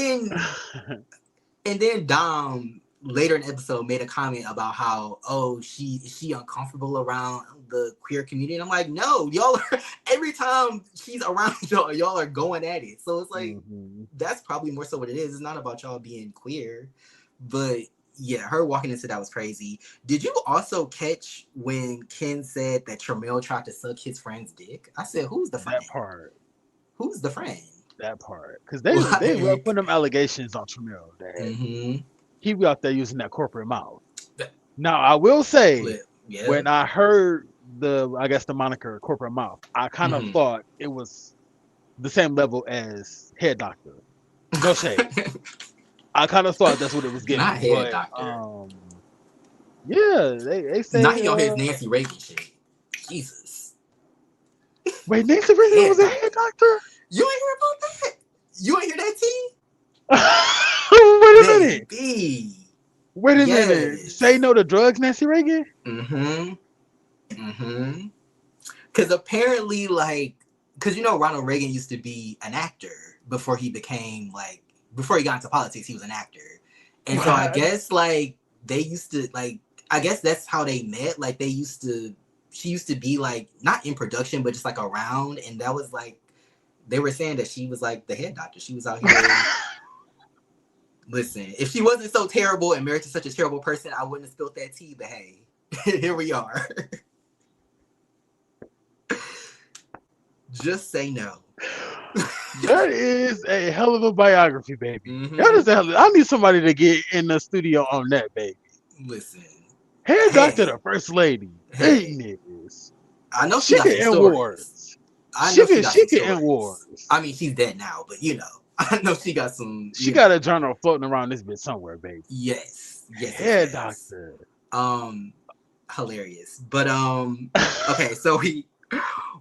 then Dom later in the episode made a comment about how, she uncomfortable around the queer community. And I'm like, no, y'all are, every time she's around y'all are going at it. So it's like, that's probably more so what it is. It's not about y'all being queer. But yeah, her walking into that was crazy. Did you also catch when Ken said that Tramiel tried to suck his friend's dick? I said, who's the friend? That part. Who's the friend? That part. Because they were putting them allegations on Tramiel that he be out there using that corporate mouth. Now, I will say, when I heard the moniker corporate mouth, I kind of thought it was the same level as head doctor. No shade. I kind of thought that's what it was getting. Not head doctor. Yeah, they say. Not he on his Nancy Reagan shit. Jesus. Wait, Nancy Reagan was a head doctor? You ain't hear about that? You ain't hear that, T? Wait a minute. Wait a minute. Say no to drugs, Nancy Reagan? Because apparently, like, because you know Ronald Reagan used to be an actor before he became like before he got into politics, he was an actor. And so I Right. guess like they used to like I guess that's how they met. Like they used to she used to be like not in production but just like around, and that was like they were saying that she was like the head doctor. She was out here. Listen, if she wasn't so terrible and married to such a terrible person, I wouldn't have spilled that tea. But hey, here we are. Just say no. That is a hell of a biography, baby. That Mm-hmm. is a hell I need somebody to get in the studio on that, baby. Listen, Head doctor, hey, the first lady. hey. Goodness. I know she She got can some end stories. wars. I know she got She some can end stories. I wars. mean, she's dead now, but you know, I know she got some. She You know, got a journal floating around this bitch somewhere, baby. yes, yes, yes, Head yes. doctor. Um, hilarious. But okay, so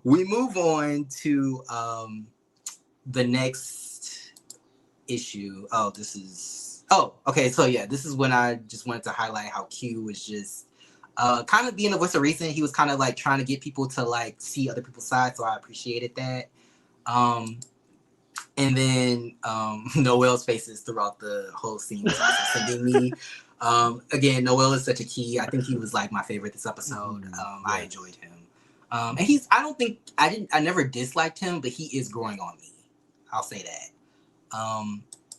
we move on to the next issue. Oh, this is okay. So yeah, this is when I just wanted to highlight how Q was just kind of being the voice of reason. He was kind of like trying to get people to like see other people's sides, so I appreciated that. Um, and then Noel's faces throughout the whole scene was also sending me. Again, Noel is such a key. I think he was like my favorite this episode. I Yes. enjoyed him. And he's I don't think I never disliked him, but he is growing on me. I'll say that.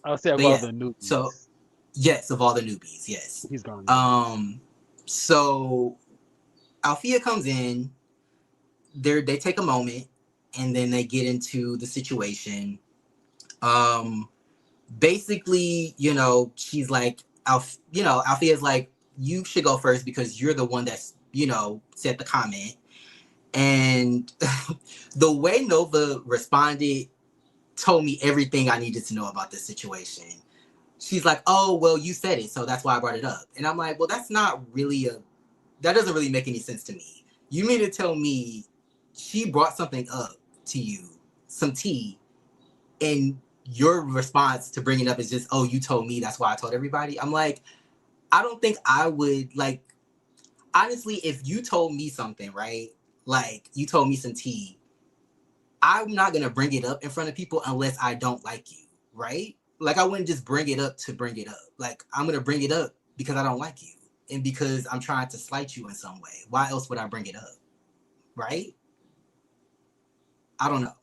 I'll say of But all yeah, the so newbies, yes, of all the newbies, yes. he's gonna get me. So Althea comes in, they take a moment and then they get into the situation. Um Basically, you know, she's like Althea's like, you should go first because you're the one that's, you know, said the comment. And the way Nova responded told me everything I needed to know about this situation. She's like, oh, well, you said it, so that's why I brought it up. And I'm like, well, that doesn't really make any sense to me. You mean to tell me she brought something up to you, some tea, and your response to bring it up is just, oh, you told me, that's why I told everybody? I'm like, I don't think I would, like, honestly, if you told me something, right? Like, you told me some tea, I'm not going to bring it up in front of people unless I don't like you, right? Like, I wouldn't just bring it up to bring it up. Like, I'm going to bring it up because I don't like you and because I'm trying to slight you in some way. Why else would I bring it up, right? I don't know.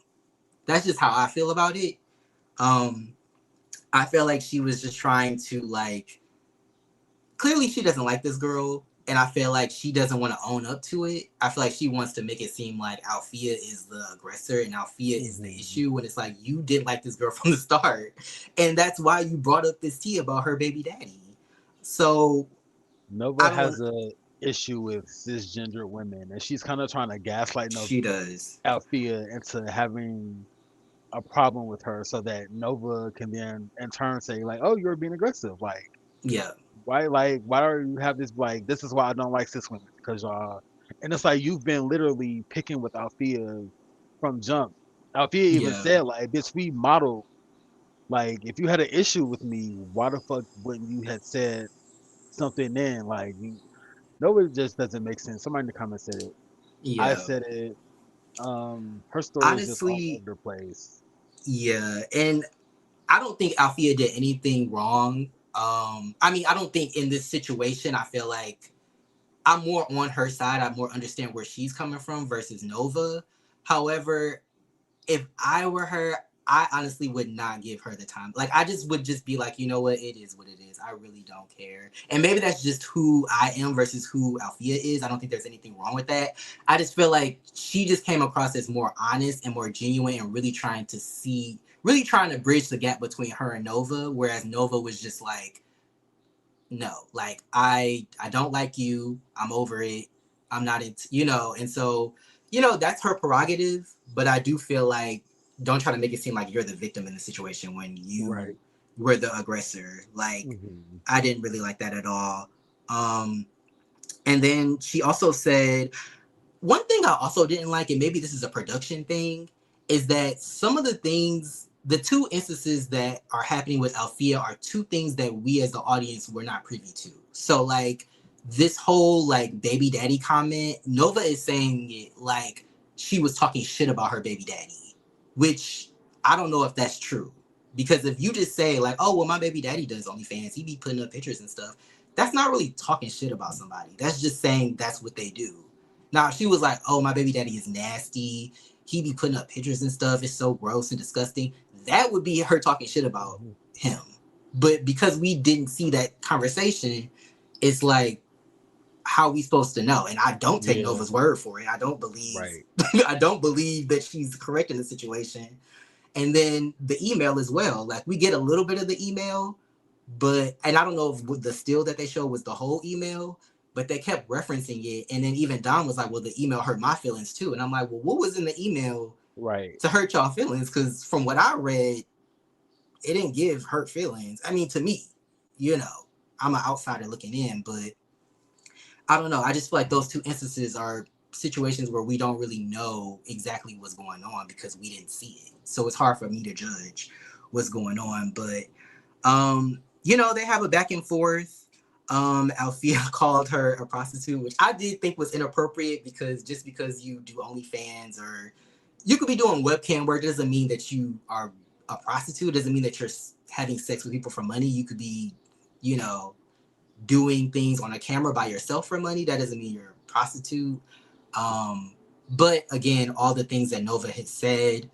That's just how I feel about it. Um, I feel like she was just trying to like clearly she doesn't like this girl, and I feel like she doesn't want to own up to it. I feel like she wants to make it seem like Althea is the aggressor and Althea is the issue when it's like you didn't like this girl from the start. And that's why you brought up this tea about her baby daddy. So Nova I don't has a issue with cisgender women, and she's kind of trying to gaslight Nova, she does. Althea into having a problem with her, so that Nova can then in turn say like, "Oh, you're being aggressive. Yeah. Why do you have this like? This is why I don't like cis women because and it's like you've been literally picking with Althea from jump. Althea even Yeah. said like, "Bitch, we modeled like if you had an issue with me, why the fuck wouldn't you had said something then like you?" No, it just doesn't make sense. Somebody in the comments said it. I Yeah. said it. Her story is just all over Honestly, the place. yeah. And I don't think Althea did anything wrong. I mean, I don't think in this situation I feel like I'm more on her side. I more understand where she's coming from versus Nova. However, if I were her, I honestly would not give her the time. Like I just would just be like, you know what, it is what it is. I really don't care. And maybe that's just who I am versus who Althea is. I don't think there's anything wrong with that. I just feel like she just came across as more honest and more genuine and really trying to bridge the gap between her and Nova, whereas Nova was just like, no, like I don't like you. I'm over it. I'm not into, you know. And so, you know, that's her prerogative, but I do feel like don't try to make it seem like you're the victim in the situation when you Right. were the aggressor. Like Hmm. I didn't really like that at all. um and then she also said one thing I also didn't like, and maybe this is a production thing, is that some of the things, the two instances that are happening with Althea are two things that we as the audience were not privy to. So, like, this whole, like, baby daddy comment, Nova is saying it like she was talking shit about her baby daddy, which I don't know if that's true. Because if you just say like, oh, well, my baby daddy does OnlyFans, he be putting up pictures and stuff, that's not really talking shit about somebody. That's just saying that's what they do. Now, if she was like, oh, my baby daddy is nasty, he be putting up pictures and stuff, it's so gross and disgusting, that would be her talking shit about him. But because we didn't see that conversation, it's like, how we supposed to know? And I don't take Nova's word for it. I don't believe I don't believe that she's correct in the situation. And then the email as well. Like we get a little bit of the email, and I don't know if the still that they showed was the whole email, but they kept referencing it. And then even Don was like, well, the email hurt my feelings too. And I'm like, well, what was in the email to hurt y'all feelings? Because from what I read, it didn't give hurt feelings. I mean, to me, I'm an outsider looking in, but I don't know. I just feel like those two instances are situations where we don't really know exactly what's going on because we didn't see it. So it's hard for me to judge what's going on. But, they have a back and forth. Althea called her a prostitute, which I did think was inappropriate because just because you do OnlyFans or you could be doing webcam work doesn't mean that you are a prostitute. Doesn't mean that you're having sex with people for money. You could be, doing things on a camera by yourself for money. That doesn't mean you're a prostitute. But again, all the things that Nova had said,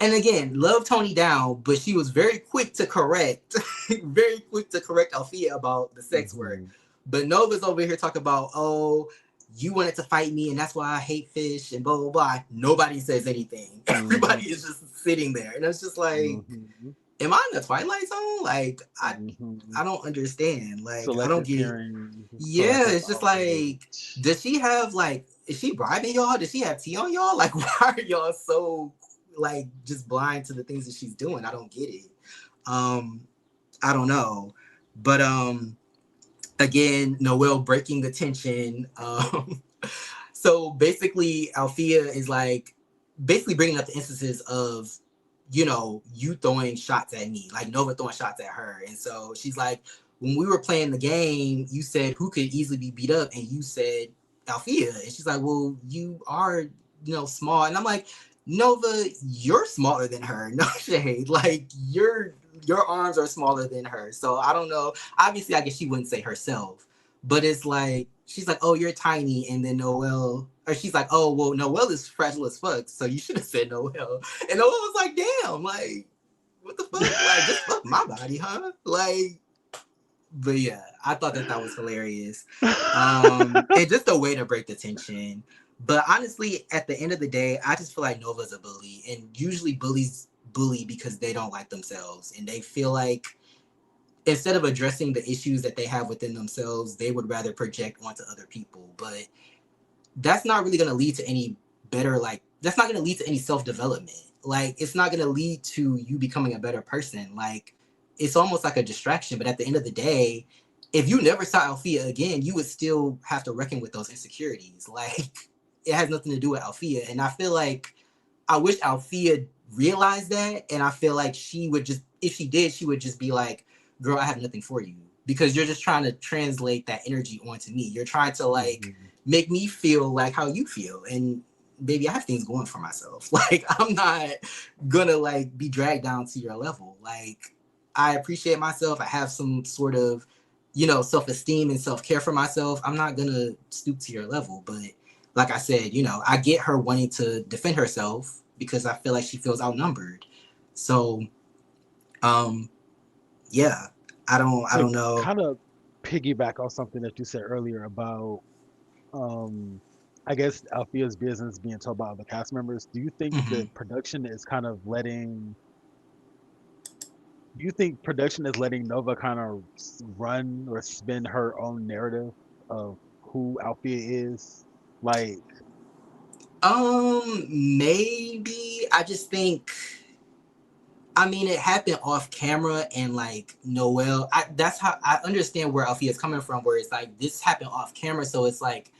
and again, love Tony down, but she was very quick to correct Althea about the sex work. But Nova's over here talking about, oh, you wanted to fight me and that's why I hate fish and blah, blah, blah. Nobody says anything. Everybody is just sitting there. And it's just like, am I in the Twilight Zone? Like, I don't understand. Like, selective I don't get. Yeah, it's just like, does she have like? Is she bribing y'all? Does she have tea on y'all? Like, why are y'all so like just blind to the things that she's doing? I don't get it. I don't know, but again, Noel breaking the tension. So basically, Althea is like basically bringing up the instances of you throwing shots at me, like Nova throwing shots at her. And so she's like, when we were playing the game, you said who could easily be beat up, and you said Althea. And she's like, well, you are, small. And I'm like, Nova, you're smaller than her. No shade. Like your arms are smaller than her. So I don't know. Obviously, I guess she wouldn't say herself, but it's like, she's like, oh, you're tiny. And then she's like, oh, well, Noel is fragile as fuck. So you should have said Noel. And Noel was like, damn, like, what the fuck? Like, just fuck my body, huh? Like, but yeah, I thought that was hilarious. And just a way to break the tension. But honestly, at the end of the day, I just feel like Nova's a bully. And usually bullies bully because they don't like themselves. And they feel like instead of addressing the issues that they have within themselves, they would rather project onto other people. But that's not really going to lead to any better, that's not going to lead to any self-development. Like, it's not going to lead to you becoming a better person. Like, it's almost like a distraction. But at the end of the day, if you never saw Althea again, you would still have to reckon with those insecurities. Like, it has nothing to do with Althea. And I feel like I wish Althea realized that. And I feel like she would just, if she did, she would just be like, girl, I have nothing for you, because you're just trying to translate that energy onto me. You're trying to make me feel like how you feel. And baby, I have things going for myself. Like, I'm not gonna be dragged down to your level. Like, I appreciate myself. I have some sort of, self-esteem and self-care for myself. I'm not gonna stoop to your level. But like I said, I get her wanting to defend herself because I feel like she feels outnumbered. So, yeah, I don't know. Kind of piggyback on something that you said earlier about, I guess Althea's business being told by other cast members. Do you think that production is kind of letting? Do you think production is letting Nova kind of run or spin her own narrative of who Althea is? Like, Maybe. I just think, I mean, it happened off camera, and Noel, that's how I understand where Althea is coming from, where it's like this happened off camera. So it's like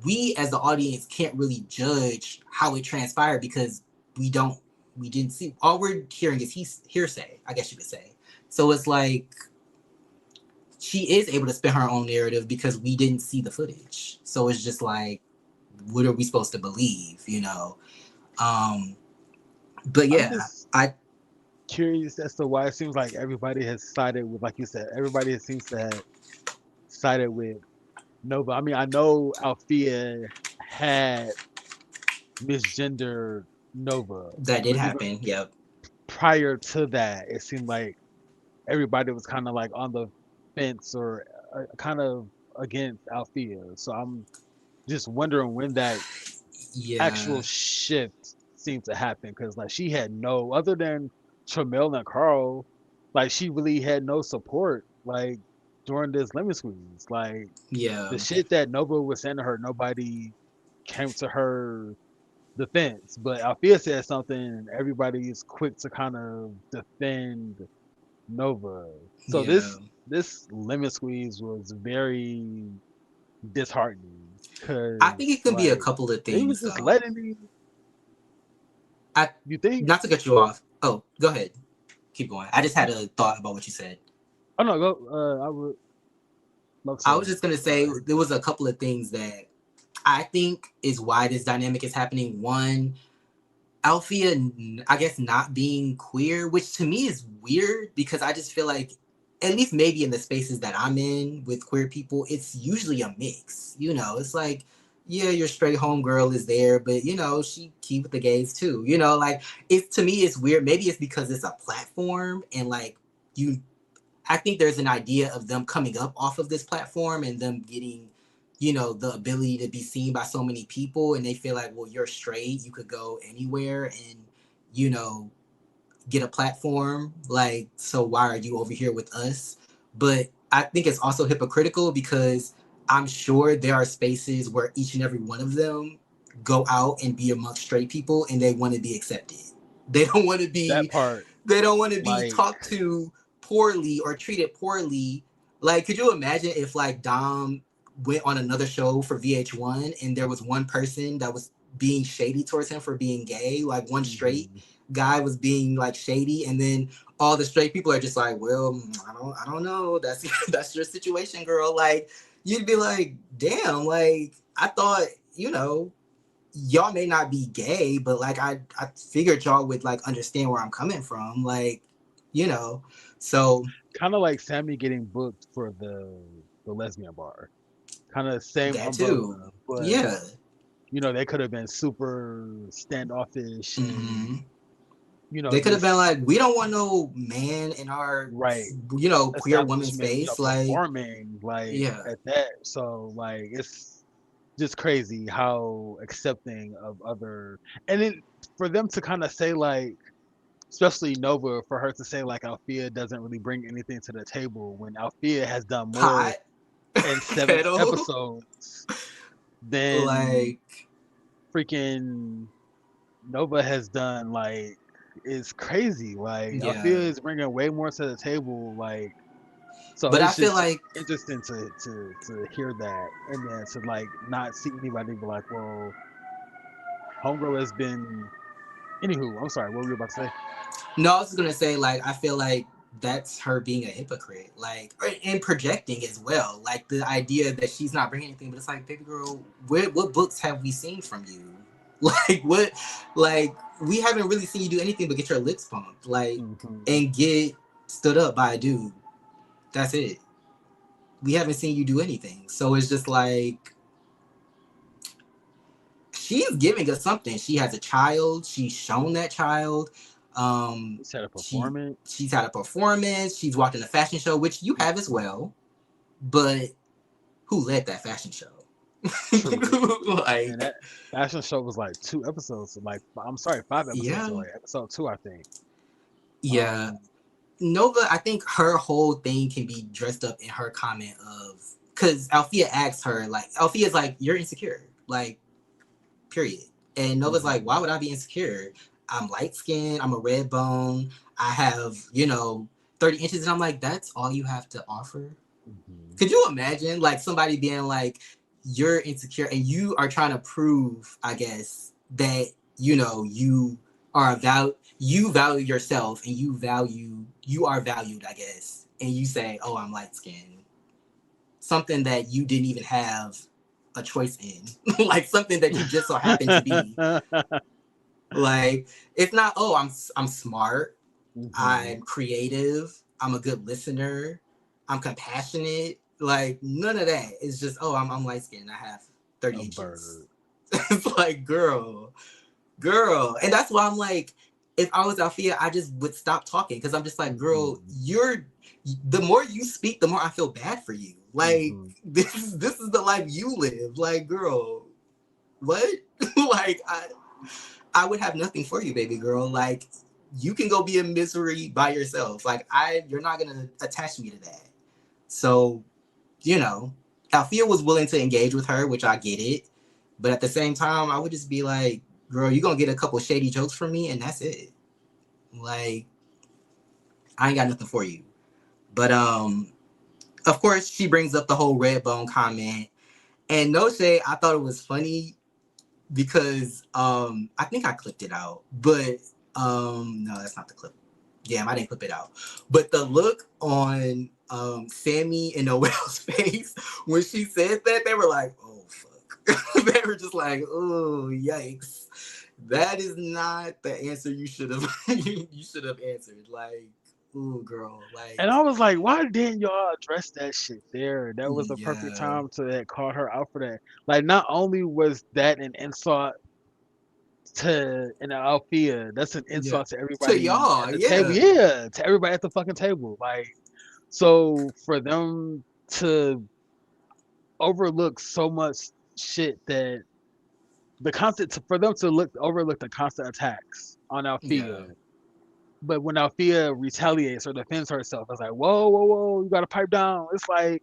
we as the audience can't really judge how it transpired because we didn't see. All we're hearing is hearsay, I guess you could say. So it's like she is able to spin her own narrative because we didn't see the footage. So it's just like, what are we supposed to believe, But I'm yeah, just I curious as to why it seems like everybody has sided with, like you said, everybody seems to have sided with Nova. I mean, I know Althea had misgendered Nova, that did but even happen. Yep. prior to that, it seemed like everybody was kind of like on the fence or kind of against Althea. So I'm just wondering when that Yeah. actual shift seemed to happen because like she had no other than Tramel and Carl, like she really had no support like during this lemon squeeze. Like Yeah. the shit that Nova was saying to her, nobody came to her defense. But Althea said something and everybody is quick to kind of defend Nova. So Yeah. this lemon squeeze was very disheartening I think because it could be a like couple of they was things just though. letting me. I You think? Not to cut you off. Oh, go ahead. Keep going. I just had a thought about what you said. Oh no, go. I would love I was to just gonna say hear. there was a couple of things that I think is why this dynamic is happening. One, Althea, I guess, not being queer, which to me is weird because I just feel like, at least maybe in the spaces that I'm in with queer people, it's usually a mix. It's like, yeah, your straight homegirl is there, but she keep with the gays too. Like it's to me, it's weird. Maybe it's because it's a platform and like you I think there's an idea of them coming up off of this platform and them getting, the ability to be seen by so many people. And they feel like, well, you're straight. You could go anywhere and, you know, get a platform. Like, so why are you over here with us? But I think it's also hypocritical because I'm sure there are spaces where each and every one of them go out and be amongst straight people and they want to be accepted. They don't want to That be part. they don't want to be Like talked to poorly or treated poorly. Like, could you imagine if like Dom went on another show for VH1 and there was one person that was being shady towards him for being gay, like one straight mhm, guy was being like shady, and then all the straight people are just like, well, I don't know. That's that's your situation, girl. Like, you'd be like, damn, like I thought, y'all may not be gay, but like I figured y'all would like understand where I'm coming from, like, you know. So kind of like Sammy getting booked for the lesbian bar. Kind of same that too. umbrella, but Yeah. they could have been super standoffish and Hmm. They could have been just like, we don't want no man in our, right queer woman's establishment, face. Like, performing like yeah. at that. So like it's just crazy how accepting of other and then for them to kind of say like especially Nova for her to say like Althea doesn't really bring anything to the table when Althea has done more Pot in 7 pedal. episodes than Like, freaking Nova has done. Like it's crazy. Like Althea yeah. is bringing way more to the table. Like so But I it's feel just like, interesting to hear that and then to like not see anybody be like, well, homegirl has been. Anywho, I'm sorry. What were you about to say? no, I was just gonna say, like, I feel like that's her being a hypocrite, like, and projecting as well. Like the idea that she's not bringing anything, but it's like, baby girl, what books have we seen from you? Like, what, like, we haven't really seen you do anything but get your lips pumped, like, Hmm. and get stood up by a dude. That's it. We haven't seen you do anything, so it's just like she's giving us something. She has a child. She's shown that child. Um, It's had a she performance. she's had a performance. She's walked in a fashion show, which you have as well. But who led that fashion show? True. And Like, that fashion show was like 2 episodes. So like I'm sorry, 5 episodes yeah, away. Episode 2, I think. yeah. Um, Nova, I think her whole thing can be dressed up in her comment of, because Althea asks her, like, Althea's like, you're insecure, like, period. And Nova's like, why mhm, would I be insecure? I'm light skinned, I'm a red bone, I have, 30 inches. And I'm like, that's all you have to offer? mhm. Could you imagine like somebody being like, you're insecure and you are trying to prove, I guess, that, you are you value yourself and you are valued, I guess. And you say, oh, I'm light skinned. Something that you didn't even have a choice in, like something that you just so happen to be. Like, it's not, oh, I'm smart, I'm creative, I'm a good listener, I'm compassionate. Like, none of that. It's just, oh, I'm light skinned, I have 30 A inches. bird. It's like, girl. And that's why I'm like, if I was Althea, I just would stop talking, because I'm just like, girl, the more you speak, the more I feel bad for you. Like, this is the life you live. Like, girl, what? Like, I would have nothing for you, baby girl. Like, you can go be in misery by yourself. Like, you're not gonna attach me to that. So, Althea was willing to engage with her, which I get it. But at the same time, I would just be like, girl, you're gonna get a couple shady jokes from me, and that's it. Like, I ain't got nothing for you. But of course, she brings up the whole red bone comment. And no shade, I thought it was funny because I think I clipped it out. But no, that's not the clip. Damn, I didn't clip it out. But the look on Sammy and Noel's face when she said that, they were like, oh fuck. They were just like, oh yikes. That is not the answer you should have you should have answered. Like, ooh girl, like, And I was like, why didn't y'all address that shit there? That was the perfect yeah. time to call her out for that. Like, not only was that an insult to an Althea, that's an Yeah. insult to To everybody y'all, at the table. yeah. Yeah, to everybody at the fucking table. Like, so for them to overlook so much shit that the constant for them to overlook the constant attacks on Yeah. Althea. But when Althea retaliates or defends herself, it's like, whoa, whoa, whoa, you gotta pipe down. It's like,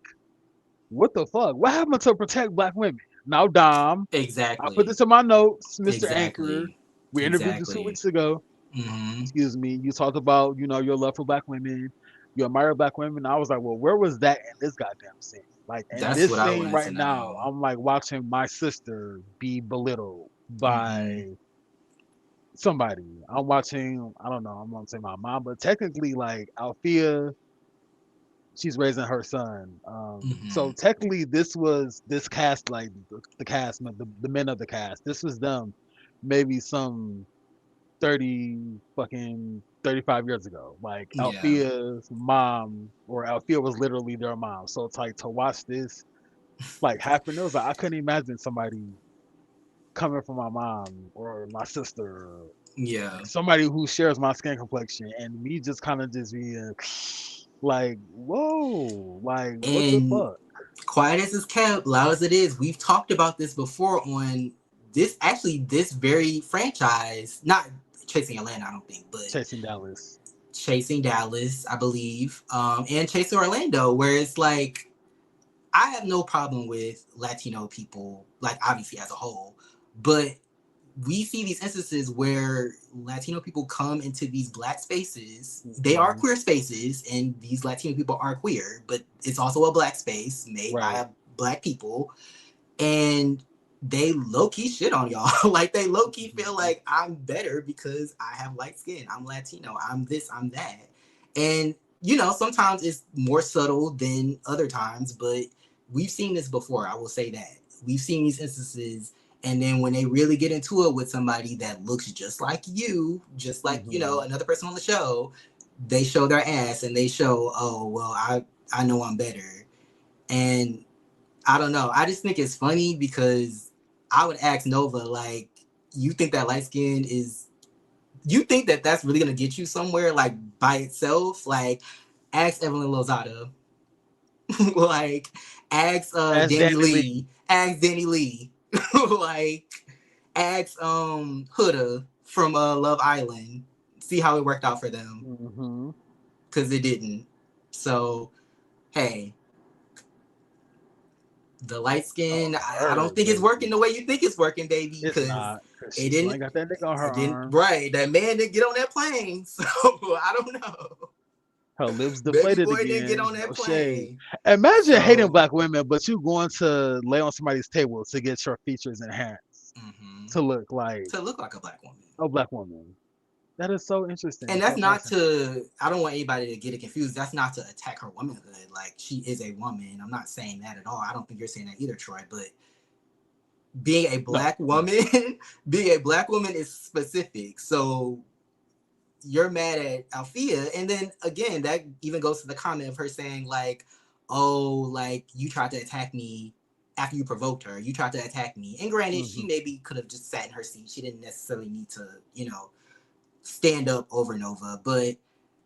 what the fuck? What happened to protect black women? Now, Dom, I put Exactly. this in my notes, Mr. Anchor. Exactly. We interviewed you 2 Exactly. weeks ago. Mm-hmm. Excuse me. You talked about, your love for black women. You admire black women. I was like, well, where was that in this goddamn scene? Like, in That's this what I scene wanted right to now, know. I'm like watching my sister be belittled Mm-hmm. by somebody. I'm watching, I don't know, I'm gonna say my mom, but technically, like, Althea, she's raising her son. Mm-hmm. So technically, this cast, like the cast, the men of the cast. This was them, maybe some 35 years ago. Like Yeah. Althea's mom, or Althea was literally their mom. So it's like to watch this like happen. It was like I couldn't imagine somebody coming from my mom or my sister, or Yeah. somebody who shares my skin complexion, and me just kind of just being like, whoa, like what the And fuck? quiet as it's kept, loud as it is, we've talked about this before on this very franchise. Not Chasing Atlanta, I don't think, but Chasing Dallas. Chasing Dallas, I believe, and Chasing Orlando, where it's like, I have no problem with Latino people, like obviously as a whole, but we see these instances where Latino people come into these black spaces. They are Hmm. queer spaces, and these Latino people are queer, but it's also a black space made Right. by black people, and they low key shit on y'all. Like, they low key feel Mhm. like I'm better because I have light skin. I'm Latino. I'm this. I'm that. And sometimes it's more subtle than other times, but we've seen this before. I will say that we've seen these instances. And then when they really get into it with somebody that looks just like you, just like Mhm. another person on the show, they show their ass and they show, oh well, I know I'm better. And I don't know. I just think it's funny because I would ask Nova, like, you think that light skin is, you think that that's really gonna get you somewhere, like, by itself? Like, ask Evelyn Lozada. Like, ask As Danny Danny Lee. Lee. Ask Danny Lee. Like, ask Huda from Love Island. See how it worked out for them. Hmm. Because it didn't. So, hey, the light skin, Oh, I don't her think it's working baby. the way you think it's working, baby, It's because not, cause she it still didn't, ain't got that nigga on her arm. right. That man didn't get on that plane. So I don't know. Her lips Baby deflated boy didn't get again. on No that shade. plane. Imagine hating So, black women, but you going to lay on somebody's table to get your features enhanced mhm. to look like To look like a black woman. a black woman. That is so interesting. And So that's not fascinating. to, I don't want anybody to get it confused. That's not to attack her womanhood. Like, she is a woman. I'm not saying that at all. I don't think you're saying that either, Troy. But being a No, black woman, being a black woman is specific. So you're mad at Althea, and then again, that even goes to the comment of her saying like, "Oh, like you tried to attack me after you provoked her. You tried to attack me." And granted, she maybe could have just sat in her seat. She didn't necessarily need to, stand up over Nova, but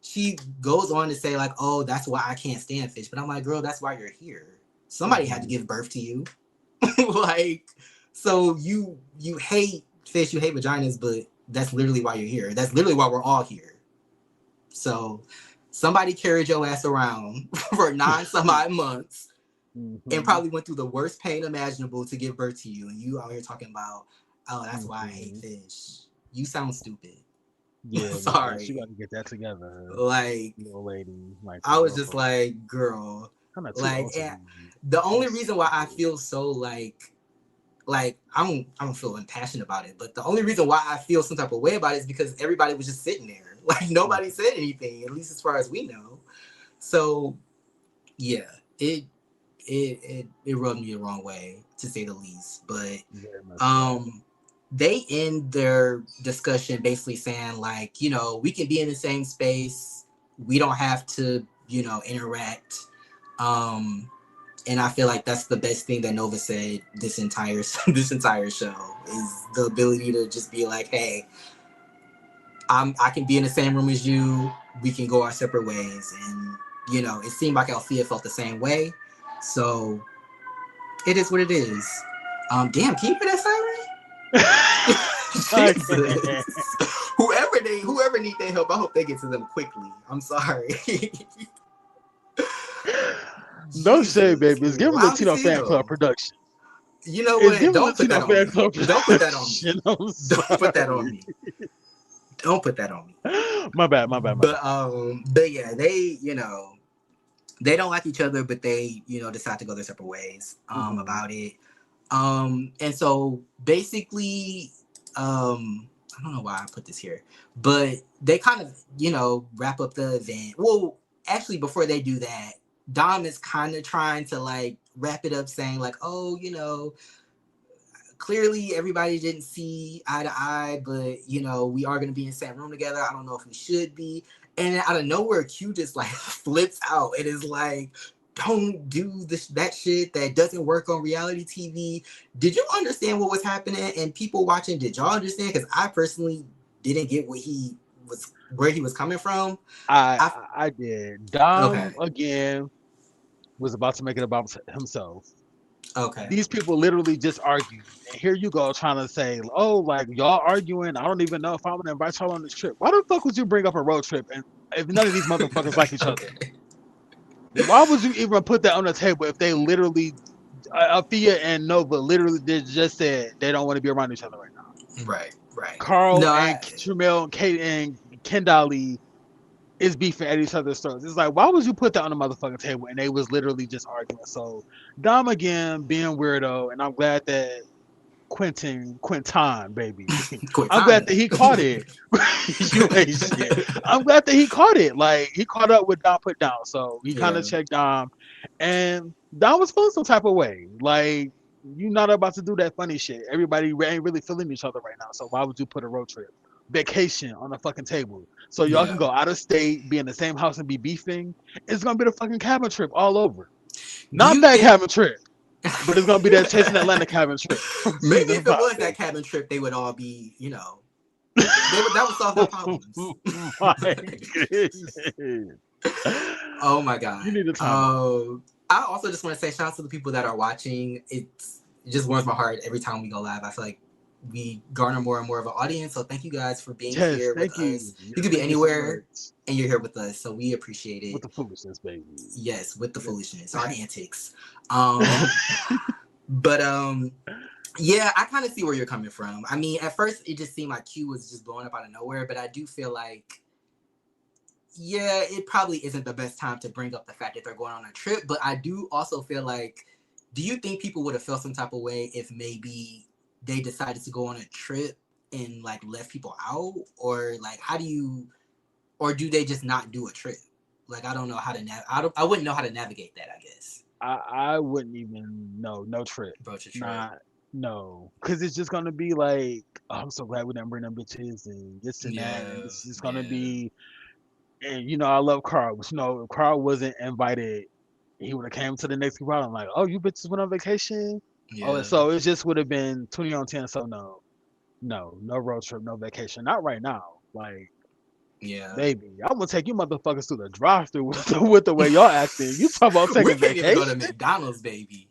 she goes on to say like, "Oh, that's why I can't stand fish." But I'm like, girl, that's why you're here. Somebody had to give birth to you. Like, so you hate fish, you hate vaginas, but that's literally why you're here. That's literally why we're all here. So somebody carried your ass around for 9 some odd months and probably went through the worst pain imaginable to give birth to you, and you out here talking about, oh, that's why I hate fish. You sound stupid. Yeah, Sorry. she got to get that together. Like, little lady. Like, I was just like, girl. Like, the only reason why I feel so like I don't feel impassioned about it, but the only reason why I feel some type of way about it is because everybody was just sitting there. Like nobody said anything, at least as far as we know. So yeah, it rubbed me the wrong way, to say the least. But they end their discussion basically saying like, we can be in the same space, we don't have to, interact. And I feel like that's the best thing that Nova said this entire show is the ability to just be like, hey, I can be in the same room as you. We can go our separate ways. And it seemed like Althea felt the same way. So it is what it is. Damn, can you hear that siren? Jesus. Whoever need their help, I hope they get to them quickly. I'm sorry. No shade, baby. It's giving Latino Fan Club production. You know what? Don't put that on me. Don't put that on me. Don't put that on me. Don't put that on me. My bad. But yeah, they they don't like each other, but they decide to go their separate ways about it. And so basically, I don't know why I put this here, but they kind of wrap up the event. Well, actually, before they do that, Dom is kind of trying to like wrap it up, saying like, oh, clearly everybody didn't see eye to eye, but we are going to be in the same room together. I don't know if we should be. And then out of nowhere, Q just like flips out and is like, don't do that shit that doesn't work on reality TV. Did you understand what was happening? And people watching, did y'all understand? Because I personally didn't get where he was coming from. I did. Dom again was about to make it about himself. Okay. These people literally just argued. And here you go trying to say, oh, like y'all arguing. I don't even know if I'm gonna invite y'all on this trip. Why the fuck would you bring up a road trip and if none of these motherfuckers like each other? Why would you even put that on the table if they literally Althea and Nova literally just said they don't want to be around each other right now. Right. Carl and Tramel and Kate and Kendali is beefing at each other's throats. It's like, why would you put that on the motherfucking table? And they was literally just arguing. So Dom again being weirdo, and I'm glad that Quentin, baby. I'm glad that he caught it. You ain't shit. I'm glad that he caught it. Like he caught up with Dom put down. So he kind of checked Dom, and Dom was feeling some type of way. Like you're not about to do that funny shit. Everybody ain't really feeling each other right now. So why would you put a road trip, vacation on the fucking table? So y'all can go out of state, be in the same house, and be beefing. It's gonna be the fucking cabin trip all over. Not that cabin trip. But it's gonna be that Chasing Atlanta cabin trip. Maybe if it was that cabin trip, they would all be, that would solve their problems. My goodness. Oh my god. You need a time. I also just want to say shout out to the people that are watching. It just warms my heart every time we go live. I feel like we garner more and more of an audience. So thank you guys for being here with us. You could be anywhere and you're here with us. So we appreciate it. With the foolishness, baby. Yes, with the foolishness. Our antics. But yeah, I kind of see where you're coming from. I mean, at first it just seemed like Q was just blowing up out of nowhere, but I do feel like it probably isn't the best time to bring up the fact that they're going on a trip. But I do also feel like, do you think people would have felt some type of way if maybe they decided to go on a trip and like left people out? Or like, or do they just not do a trip? Like, I don't know how to I wouldn't know how to navigate that, I guess. I wouldn't even know. No trip. Broach a trip. No, because it's just gonna be like, oh, I'm so glad we didn't bring them bitches and this and that, and Yeah, it's just gonna yeah, be. And I love Carl, but if Carl wasn't invited, he would have came to the next group. I'm like, oh, you bitches went on vacation. Oh, and yeah, so it just would have been 20 on 10. So no road trip, no vacation, not right now. Like, yeah. baby, I'm gonna take you motherfuckers through the drive-through with the way y'all acting. You talk about We taking can't even go to vacation? McDonald's, baby.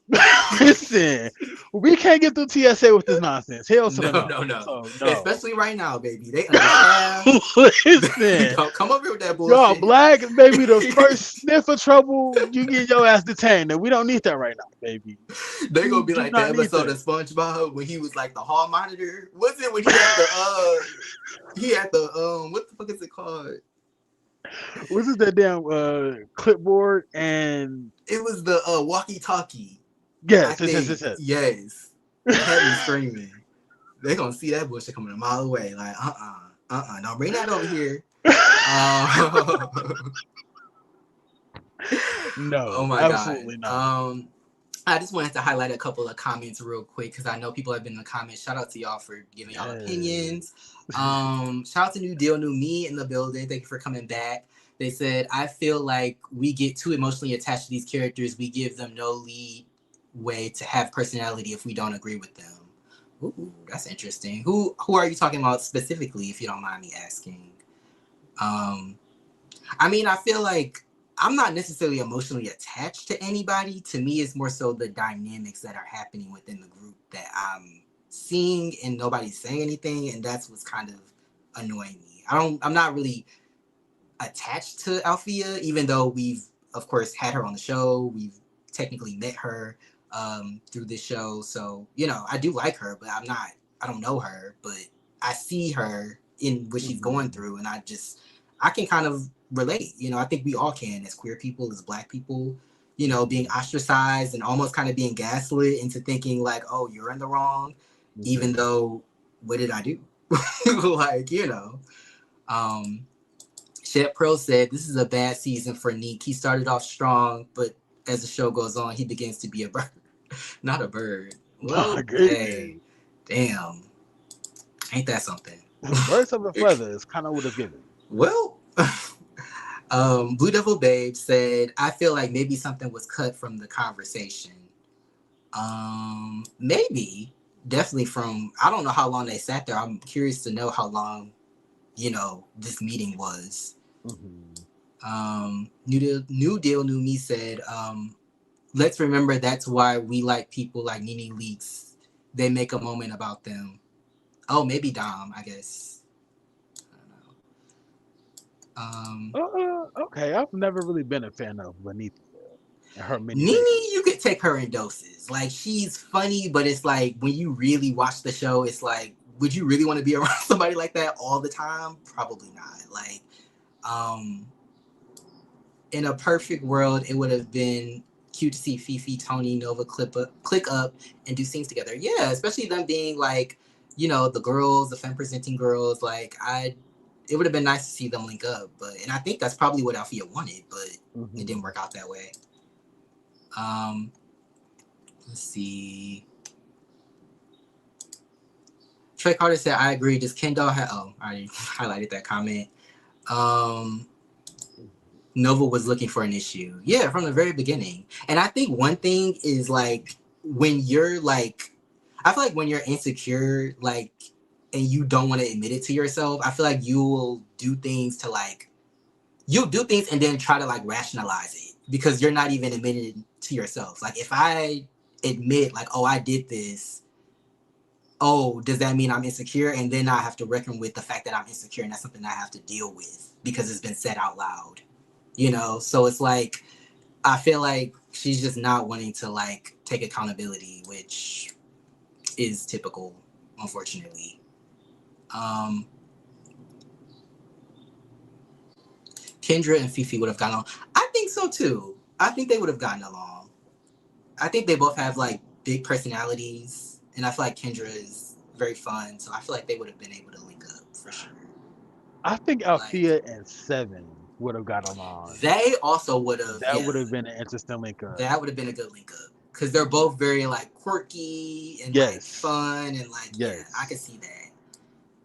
Listen, we can't get through TSA with this nonsense. Hell to the No, no. no, no. So no. Especially right now, baby. They understaffed. Listen, Don't come over here with that y'all bullshit. black, baby. The first sniff of trouble, you get your ass detained, and we don't need that right now, baby. They We gonna be do like the not need episode of that. SpongeBob when he was like the hall monitor. Was it when he had the what the fuck is it called? What's this that damn clipboard and It was the walkie talkie. I yes, yes, yes, yes, think yes. yes. Had me screaming. They gonna see that bullshit coming a mile away. Like don't bring that over here. Um, oh No, my god. absolutely not. I just wanted to highlight a couple of comments real quick because I know people have been in the comments. Shout out to y'all for giving y'all Yes. opinions. Shout out to New Deal, New Me in the building. Thank you for coming back. They said, I feel like we get too emotionally attached to these characters. We give them no lead way to have personality if we don't agree with them. Ooh, that's interesting. Who are you talking about specifically, if you don't mind me asking? Um, I mean, I feel like I'm not necessarily emotionally attached to anybody. To me, it's more so the dynamics that are happening within the group that I'm seeing and nobody's saying anything, and that's what's kind of annoying me. I'm not really attached to Althea, even though we've of course had her on the show. We've technically met her through this show, so I do like her, but I don't know her, but I see her in what she's going Mhm. through, and I can kind of relate. I think we all can as queer people, as Black people. Being Mhm. ostracized and almost kind of being gaslit into thinking like, oh, you're in the wrong, even Mhm. though what did I do? like. Um, Shed Pro said, this is a bad season for Neek. He started off strong, but as the show goes on, he begins to be a bird. Not a bird. My Well, goodness. hey, damn. Ain't that something? Birds of a feather is kind of what it's giving. Well, Blue Devil Babe said, I feel like maybe something was cut from the conversation. Maybe. Definitely from, I don't know how long they sat there. I'm curious to know how long, this meeting was. Mhm. New Deal, New Me said, let's remember that's why we like people like Nene Leaks. They make a moment about them. Oh, maybe Dom, I guess. I don't know. Okay, I've never really been a fan of Benita and her many Nene, faces. you could take her in doses. Like, she's funny, but it's like when you really watch the show, it's like, would you really want to be around somebody like that all the time? Probably not. Like, um, in a perfect world, it would have been cute to see Fifi, Tony, Nova click up and do scenes together. Yeah, especially them being like, the girls, the femme presenting girls. Like, it would have been nice to see them link up. And I think that's probably what Althea wanted, but it didn't Mhm. work out that way. Um, let's see. Trey Carter said, I agree. Does Kendall have, oh, I already highlighted that comment. Um, Nova was looking for an issue. Yeah, from the very beginning. And I think one thing is like when you're like, I feel like when you're insecure, like, and you don't want to admit it to yourself, I feel like you'll do things and then try to like rationalize it because you're not even admitting it to yourself. Like if I admit like, oh, I did this, oh, does that mean I'm insecure? And then I have to reckon with the fact that I'm insecure and that's something I have to deal with because it's been said out loud. So it's like I feel like she's just not wanting to like take accountability, which is typical, unfortunately. um Kendra and Fifi would have gotten along. I think so too. I think they would have gotten along. I think they both have like big personalities and I feel like Kendra is very fun, so I feel like they would have been able to link up for sure. I think Like Althea and Seven would have got along. they also would have, That yeah, would have been an interesting link up. that would have been a good link up because they're both very like quirky and like Yes. fun and like yeah, Yes. I can see that.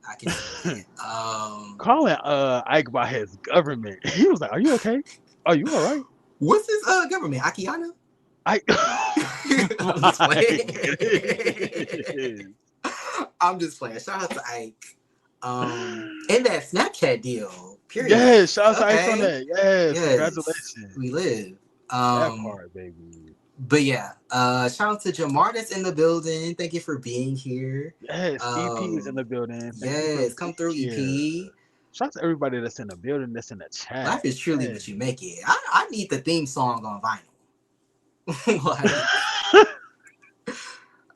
I can see that. Calling Ike by his government. He was like, "Are you okay? Are you all right?" What's his government? Akiana? I I'm just my playing. goodness. I'm just playing. Shout out to Ike. And that Snapchat deal. Period. Yes, shout out to Ike on Okay. that. Yes, Yes. congratulations. We live. That part, baby. But yeah, shout out to Jamar that's in the building. Thank you for being here. Yes, EP is in the building. Thank you for Yes, come being through, here. EP. Shout out to everybody that's in the building, that's in the Life chat. is truly Yes. what you make it. I need the theme song on vinyl. Like,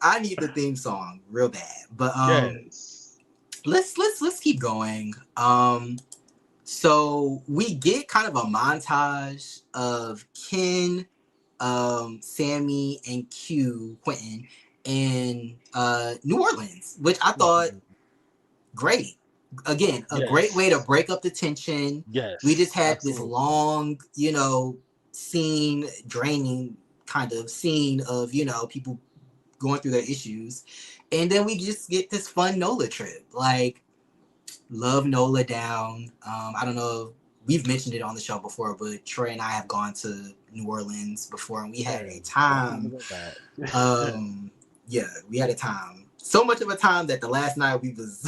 I need the theme song real bad. But Yes. let's keep going. So we get kind of a montage of Ken, Sammy, and Quentin in New Orleans, which I thought great. Again, a great way to Yes. break up the tension. Yes. We just had this Absolutely. long, scene, draining kind of scene of, people going through their issues. And then we just get this fun Nola trip. Like, love Nola down. I don't know if we've mentioned it on the show before, but Troy and I have gone to New Orleans before and we had a time. Yeah, we had a time. So much of a time that the last night we was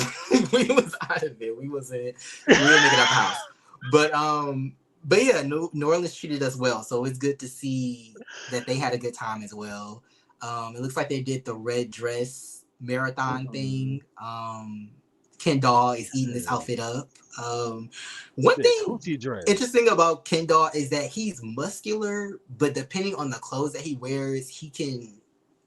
we was out of it. We were making out the house. But yeah, New Orleans treated us well. So it's good to see that they had a good time as well. It looks like they did the red dress marathon thing. Kendall is eating this outfit up. One thing interesting about Kendall is that he's muscular, but depending on the clothes that he wears, he can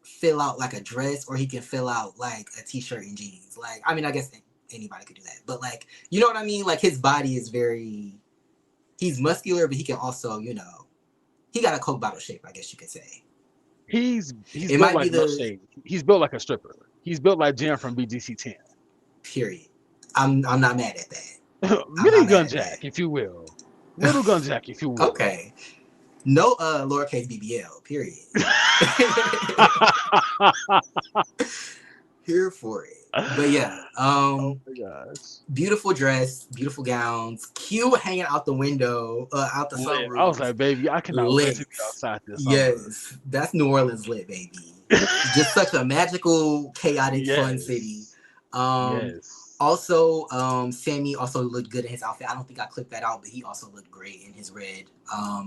fill out like a dress or he can fill out like a t-shirt and jeans. Like, I mean, I guess anybody could do that, but like, you know what I mean? Like his body is he's muscular, but he can also, he got a Coke bottle shape, I guess you could say. He's built like shape. He's built like a stripper. He's built like Jim from BGC 10. Period. I'm not mad at that. Mini gun jack, if you will. Little gun jack, if you will. Okay. No lowercase BBL, period. Here for it. But yeah. Oh my gosh. Beautiful dress, beautiful gowns, Q hanging out the window, out the sunroof. I was like, baby, I cannot wait to be outside this summer. Yes, that's New Orleans lit, baby. Just such a magical, chaotic, fun city. Also, Sammy also looked good in his outfit. I don't think I clipped that out, but he also looked great in his red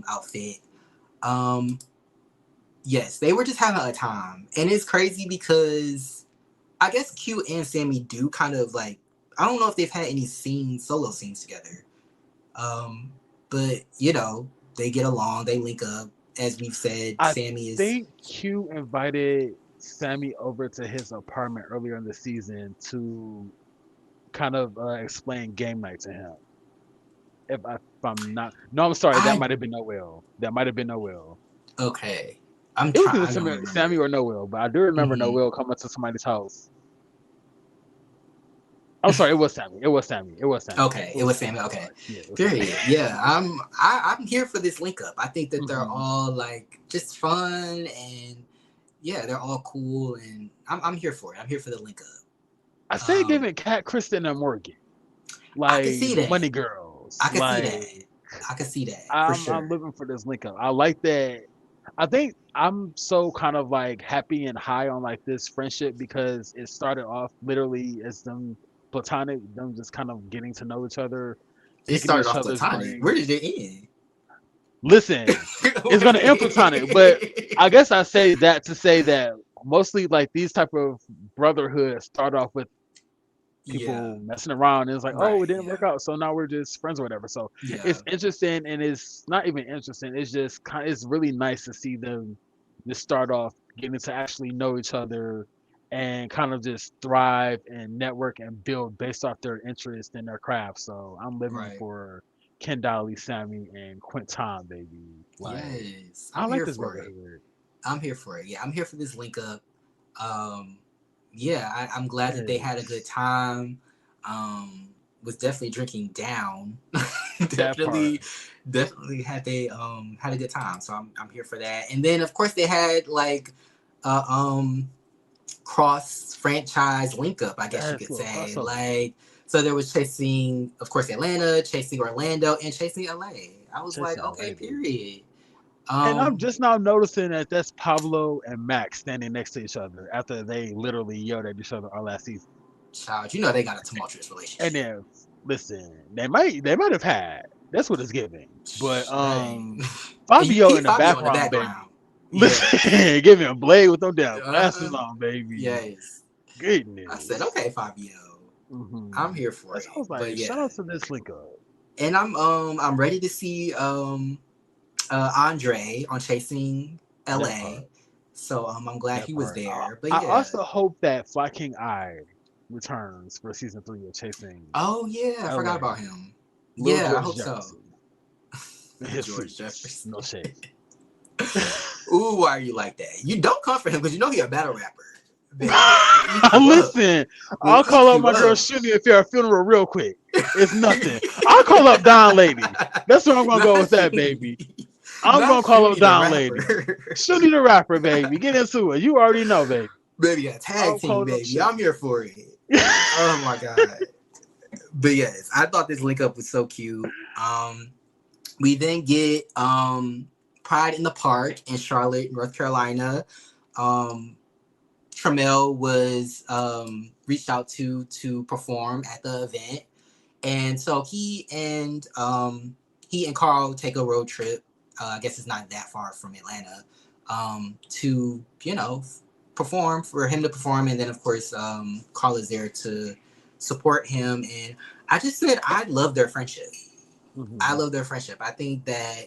outfit. Yes, they were just having a time. And it's crazy because I guess Q and Sammy do kind of like, I don't know if they've had any solo scenes together. But, they get along, they link up. As we've said, Sammy is... I think Q invited Sammy over to his apartment earlier in the season to kind of explain game night to him. If I'm not... No, I'm sorry. That might have been Noel. Okay. It was either Sammy or Noel, but I do remember Noel coming to somebody's house. I'm sorry, it was Sammy. Okay, it was Sammy. Okay. Yeah, period. Yeah, I'm here for this link up. I think that they're all like just fun and yeah, they're all cool and I'm here for it. I'm here for the link up. I say giving Kat, Kristen, and Morgan. Like I can see that. Money Girls. I can see that. I'm living for this link up. I like that. I think I'm so kind of like happy and high on like this friendship because it started off literally as them platonic, them just kind of getting to know each other. It started off platonic. Where did it end? Listen, it's gonna end platonic, but I guess I say that to say that mostly like these type of brotherhoods start off with people messing around and it's like, oh, it didn't work out, so now we're just friends or whatever. So it's interesting, and it's not even interesting. It's just it's really nice to see them just start off getting to actually know each other and kind of just thrive and network and build based off their interest in their craft. So I'm living for Ken Dolly, Sammy, and Quinton, baby. Like, yes, I like this brotherhood. I'm here for it. Yeah, I'm here for this link up. Yeah, I'm glad that they had a good time. was definitely drinking down. That part. Definitely had a good time. So I'm here for that. And then of course they had like uh um cross franchise link up, I guess you That's could little say. crossover. Like, so there was chasing, of course, Atlanta, chasing Orlando, and chasing LA. I was like, Chasing okay, LA, baby. period. And I'm Um, just now noticing that that's Pablo and Max standing next to each other after they literally yelled at each other all last season. child, you know they got a tumultuous And relationship. then listen, they might have had. That's what it's giving. But Dang. And you Fabio keep in the Fabio in the background, baby. background. Yes. Listen, give me a blade with them damn glasses Uh-huh. on, baby. Yes. I said, Goodness. okay, Fabio. I'm here for That's it. I was But like, yeah. shout out to this link up. And I'm ready to see Andre on Chasing That part. LA. So I'm glad That he was part. there. But I yeah. also hope that Fly King I returns for season 3 of Chasing Oh yeah, I forgot LA. about him. Little Yeah, I George hope so. Jefferson. His George freaks. Jefferson. No shade. Ooh, why are you like that? You don't come for him because you know he a battle rapper. Baby, we'll eat you up. Listen, We'll I'll call eat up you my girl up. Shuni if you're a funeral real quick. It's nothing. I'll call up Don Lady. That's where I'm gonna Not go with that, Shuni. baby. I'm Not gonna call up Shuni the Don Lady. rapper. Shuni the rapper, baby. Get into it. You already know, baby. Baby, a tag I'm team, calling up baby. I'm Shuni. here for it. Oh my god. But yes, I thought this link up was so cute. We then get Pride in the Park in Charlotte, North Carolina. Um, Tramel was reached out to perform at the event, and so he and Carl take a road trip. I guess it's not that far from Atlanta, to perform for him to perform, and then of course Carl is there to support him. And I just said I love their friendship. I Hmm. love their friendship. I think that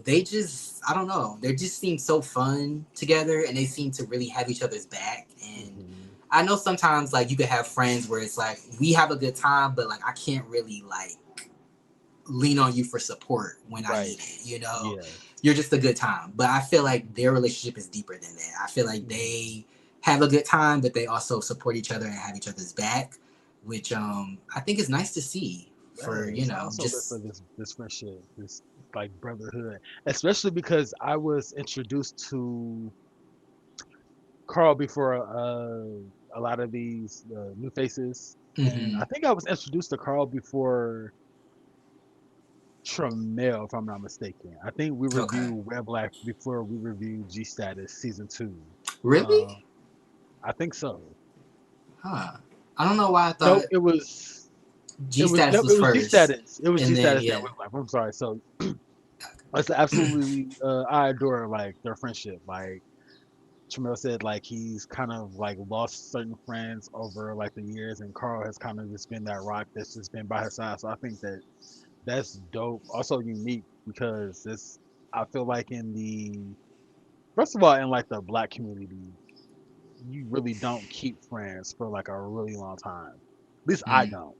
they just, I don't know, they just seem so fun together, and they seem to really have each other's back. And Hmm. I know sometimes like you could have friends where it's like we have a good time, but like I can't really like lean on you for support when I Right. need it. Yeah. You're just a good time. But I feel like their relationship is deeper than that. I feel like Hmm. they have a good time, but they also support each other and have each other's back, which I think is nice to see for, Yes. I also live for just this friendship, this like brotherhood, especially because I was introduced to Carl before a lot of these new faces, and I mhm. think I was introduced to Carl before Tramel, if I'm not mistaken. I think we Okay. reviewed Red Black before we reviewed G Status season 2. Uh, Really? I think so. Huh. I don't know why I Nope, thought it was G status was It was G first. Status. It was G And then Status that yeah. Red Black. I'm sorry. So it's absolutely I adore like their friendship. Like Tramel said, like he's kind of like lost certain friends over like the years, and Carl has kind of just been that rock that's just been by his side. So I think that that's dope. Also unique because it's I feel like in the first of all in like the black community, you really don't keep friends for like a really long time. At least I Mm-hmm. don't.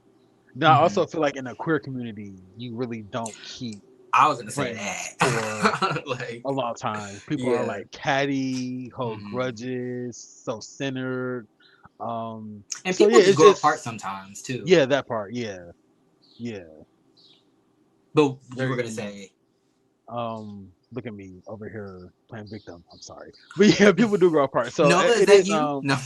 Now I Mm-hmm. also feel like in the queer community, you really don't keep I was gonna say friends for that. Like, a long time. People are yeah. like catty, hold Mm-hmm. grudges, self-centered. And So people yeah, just it's grow apart just sometimes too. yeah, that part. Yeah, yeah, But you were very gonna unique. say Look at me over here playing victim. I'm sorry, but yeah, people do grow apart. So Nola, is it that is. you? No.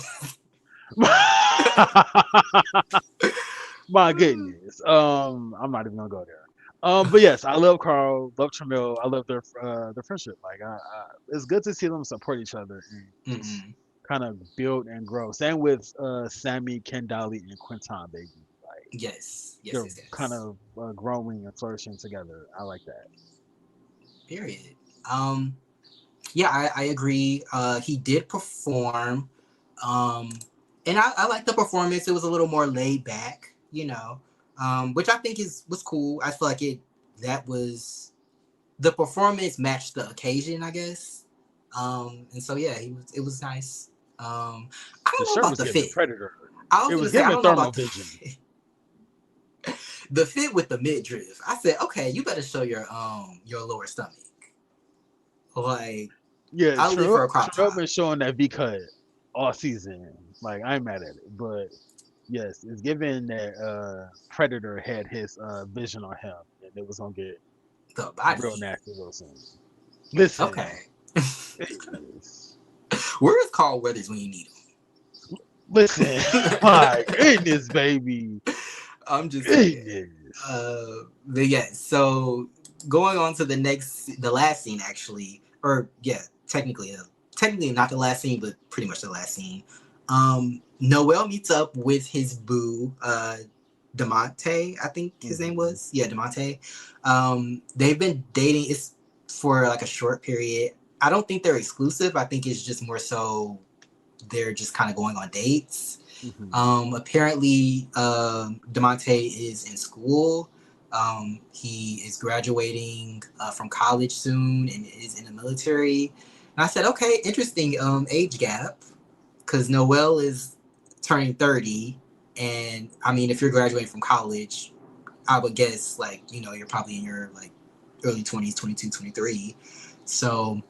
My goodness. I'm not even gonna go there. But yes, I love Carl, love Tramil, I love their friendship. Like, it's good to see them support each other and just Mm-hmm. kind of build and grow. Same with Sammy, Kendali, and Quinton, baby. Like, Yes. Yes. they're Yes. kind Yes. of growing and flourishing together. I like that. Period. Um. Yeah, I agree. He did perform, um, and I liked the performance. It was a little more laid back, which I think is was cool. I feel like that was the performance matched the occasion, I guess. And so yeah, it was nice. I The don't know shirt about was the giving fit. Predator. I was It gonna was say I giving don't know Thermal about the Vision. fit. The fit with the midriff. I said, okay, you better show your lower stomach. Like Yeah, I'll live for a crop Tramil top. been showing that V cut all season. Like, I ain't mad at it, but Yes, it's given that Predator had his vision on him, and it was gonna get The real body. nasty real soon. Listen, Okay. goodness. Where is Carl Weathers when you need Listen, him? my goodness, baby, I'm just saying. goodness. But yeah, so going on to the last scene actually, or yeah, technically not the last scene, but pretty much the last scene. Noel meets up with his boo, Demonte, I think his name Mhm, was. Yeah, Demonte. They've been dating. It's for like a short period. I don't think they're exclusive. I think it's just more so they're just kind of going on dates. mhm. Apparently, Demonte is in school. He is graduating from college soon and is in the military. And I said, okay, interesting age gap because Noel is turning 30. And I mean, if you're graduating from college, I would guess like, you're probably in your like early 20s, 22, 23. So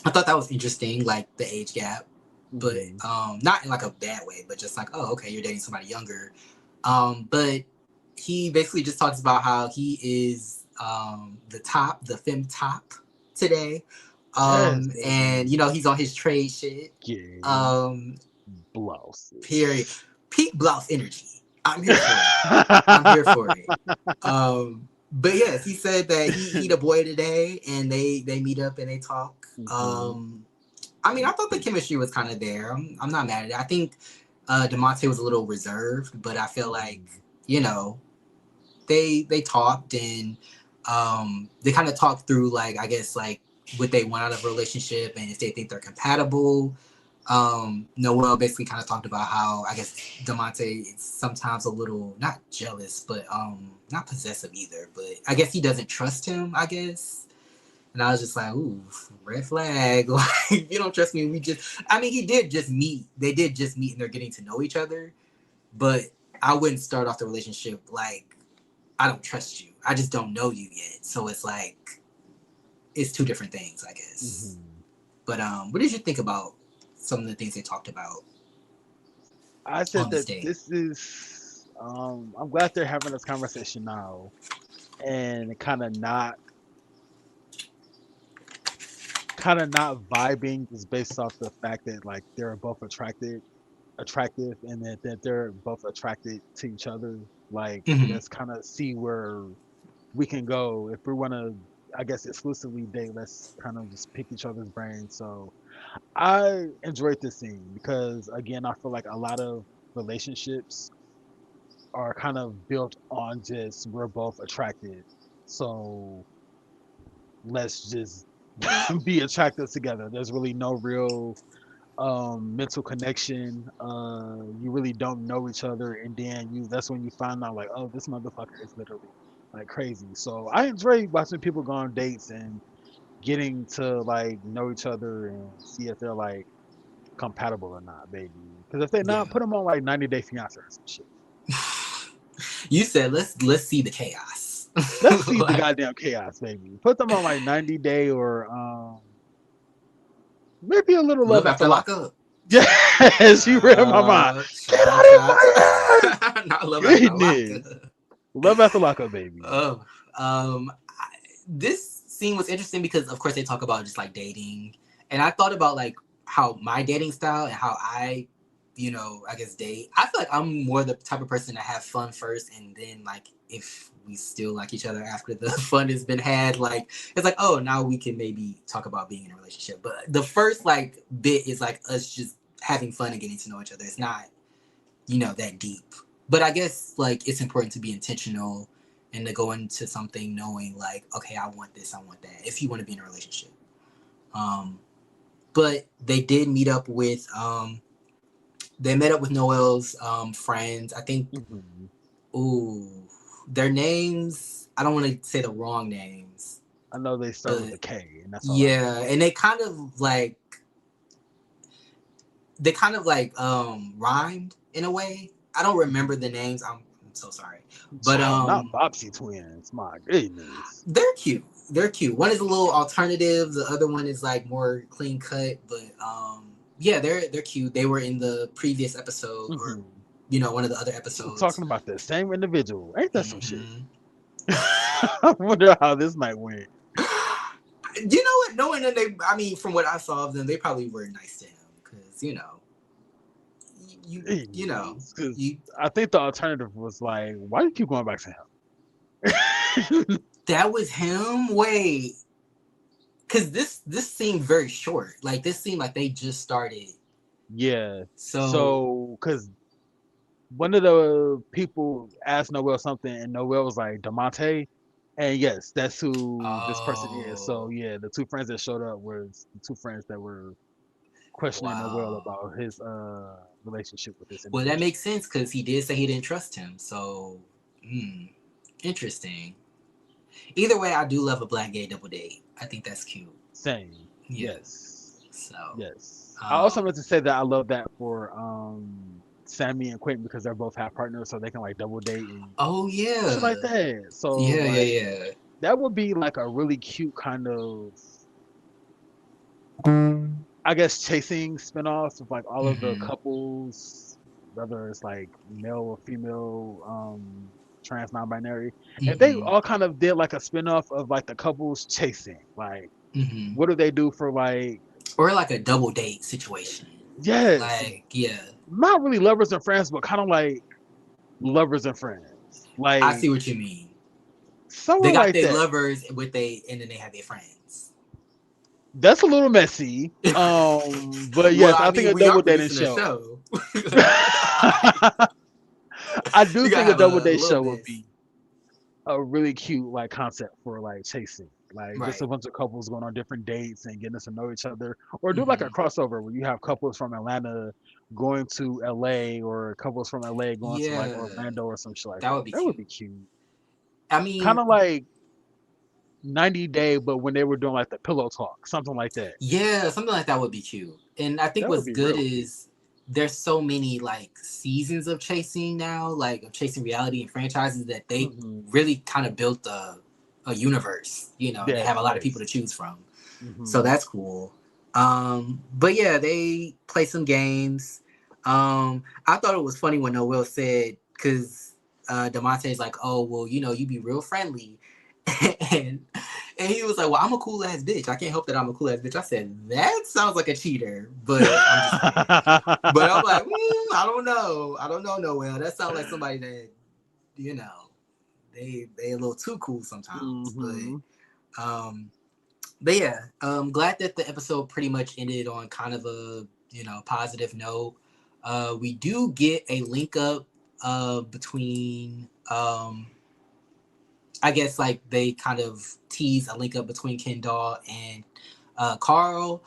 I thought that was interesting, like the age gap, but Mhm. not in like a bad way, but just like, oh, okay, you're dating somebody younger. But he basically just talks about how he is the fem top today, Yes, and baby. he's on his trade shit. Gay Um, period. blouses. Peak blouse energy. I'm here for it. I'm here for it. But yes, he said that he the boy today, and they meet up and they talk. Mhm, I mean, I thought the chemistry was kind of there. I'm not mad at it. I think Demonte was a little reserved, but I feel like mhm. you know they talked and they kind of talked through like I guess like what they want out of a relationship and if they think they're compatible. Noel basically kind of talked about how I guess Demonte is sometimes a little not jealous, but not possessive either. But I guess he doesn't trust him. I guess, and I was just like, ooh, red flag. Like, you don't trust me. I mean, he did just meet. They did just meet and they're getting to know each other. But I wouldn't start off the relationship like, I don't trust you. I just don't know you yet. So it's like, it's two different things, I guess. Mhm. But what did you think about some of the things they talked about I said on this that date? this is I'm glad they're having this conversation now and kind of not vibing just based off the fact that like they're both attractive and that they're both attracted to each other. Like Mm-hmm. let's kind of see where we can go if we want to I guess exclusively date. Let's kind of just pick each other's brains. So I enjoyed this scene because again I feel like a lot of relationships are kind of built on just we're both attracted. So let's just be attractive together. There's really no real mental connection. You really don't know each other and then you that's when you find out like, oh, this motherfucker is literally like crazy. So I enjoy watching people go on dates and getting to like know each other and see if they're like compatible or not, baby. Because if they're Yeah. not, put them on like 90-day fiance or some shit. You said let's see the chaos. Let's see the Like, goddamn chaos, baby. Put them on like 90-day or maybe a little love love after after lockup. lockup. Yes, you read my mind. Get out Child, of child. my head. Not love after lockup. Goodness. Love after lockup, baby. Oh, this scene was interesting because, of course, they talk about just like dating, and I thought about like how my dating style and how I, I guess date. I feel like I'm more the type of person to have fun first, and then like if we still like each other after the fun has been had, like it's like oh now we can maybe talk about being in a relationship. But the first like bit is like us just having fun and getting to know each other. It's not that deep. But I guess like it's important to be intentional and to go into something knowing like, okay, I want this, I want that. If you want to be in a relationship, um, but they met up with Noel's friends. I think. Hmm. Ooh, their names. I don't want to say the wrong names, I know they start with but a K, and that's all I know. yeah, and they kind of like rhymed in a way. I don't remember Hmm. the names. I'm so sorry, but Child, not Bobsy twins. My goodness. they're cute. They're cute. One is a little alternative. The other one is like more clean cut. But yeah, they're cute. They were in the previous episode, or Hmm. one of the other We're episodes. talking about the same individual. Ain't that some shit? Mhm. I wonder how this night went. You know what? Knowing that from what I saw of them, they probably were nice to him because you know, 'Cause you I think the alternative was like, why do you keep going back to him? that was him. Wait, because this seemed very short. Like this seemed like they just started. Yeah. So, So, because one of the people asked Noel something, and Noel was like, Demonte. And yes, that's who this person is. So, oh yeah, the two friends that showed up was the two friends that were questioning Noel wow. about his relationship with this Well, that individual. makes sense because he did say he didn't trust him. So, interesting. Either way, I do love a black gay double date. I think that's cute. Same. Yeah. Yes. So, Yes. I also um, meant to say that I love that for Sammy and Quentin because they're both half partners, so they can like double date and oh shit yeah, like that. So yeah, yeah, like yeah. that would be like a really cute kind of, I guess, chasing spinoffs of like all of the Mm-hmm. couples, whether it's like male or female, trans non-binary. If they Mm-hmm. all kind of did like a spinoff of like the couples chasing, like Mm-hmm. what do they do for like, Or like a double date situation. yes, Like, yeah, not really lovers and friends, but kind of like lovers and friends, I like see what you mean. They somewhere got like their that. lovers and then they have their friends. That's a little messy. But Well, yes, I I think mean, a we are double dating producing a show. show. I do You gotta think a have double a date little show would mess. be a really cute like concept for like chasing. Like just a Right. bunch of couples going on different dates and getting to know each other. Or do like a Mm-hmm. crossover where you have couples from Atlanta going to LA or couples from LA going to like Yeah, Orlando or some shit like that that. would be That would cute. be cute. I Kind mean, of like 90 Day, but when they were doing like the pillow talk, something like that. yeah, something like that would be cute. And I think That would what's be good real cute. is there's so many like seasons of chasing now, like of chasing reality and franchises that they Hmm. really kind of built a universe, and they Yes, have a lot of people to yes. choose from. So Hmm. that's cool. But yeah, they play some games. I thought it was funny when Noel said, because Demonte's like, oh, well, you be real friendly. and and he was like, well, I'm a cool ass bitch. I can't help that I'm a cool ass bitch. I said, that sounds like a cheater, but I'm just playing. But I'm like, I don't know. I don't know, Noel. That sounds like somebody that, you know, they a little too cool sometimes. Hmm. Um, but yeah, glad that the episode pretty much ended on kind of a positive note. We do get a link up between I guess like they kind of tease a link up between Kendall and Carl.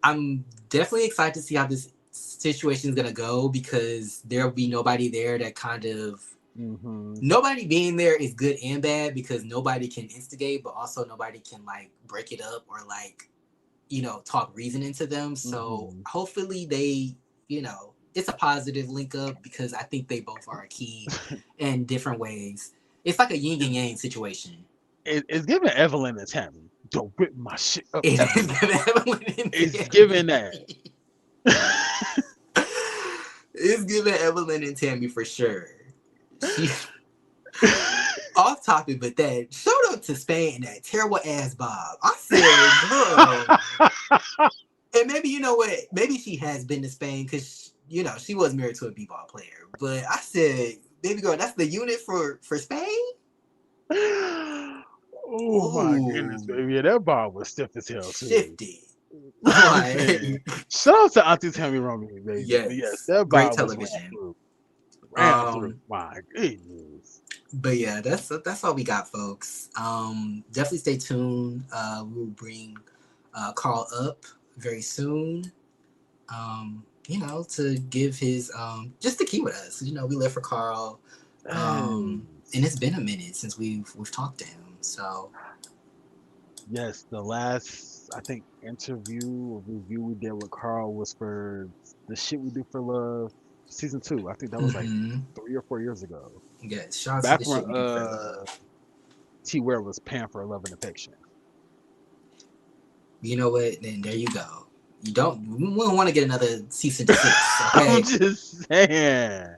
I'm definitely excited to see how this situation is gonna go because there'll be nobody there that kind of Hmm. nobody being there is good and bad because nobody can instigate, but also nobody can like break it up or like talk reason into them. So Hmm. hopefully they it's a positive link up because I think they both are a key in different ways. It's like a yin and yang situation. It's giving Evelyn and Tammy. Don't rip my shit up, It is Tammy. gonna Evelyn and It's giving that. Tammy. It's giving Evelyn and Tammy for sure. She off topic, but that shout out to Spain and that terrible ass Bob. I said, girl, and maybe you know what? Maybe she has been to Spain because she was married to a b-ball player. But I said, baby girl, that's the unit for Spain. Oh my goodness, Ooh, baby. Yeah, that bar was stiff as hell too. shifted. Listen, Like, shout out to Auntie Tammy Romy, baby. But yes, yes, that great bar was ran television. through. Ran through. Um, My goodness. but yeah, that's all we got, folks. Definitely stay tuned. We'll bring Carl up very soon. To give his just to keep with us. We live for Carl. And it's Yes. been a minute since we've talked to him. So Yes, the last I think interview or review we did with Carl was for the shit we do for love season 2. I think that was like mm-hmm. 3 or 4 years ago. Yeah, shout out to Back the when shit we do for love. T Ware was paying for love and affection. You know what? Then there you go. We don't want to get another cease and desist, I'm okay? just saying.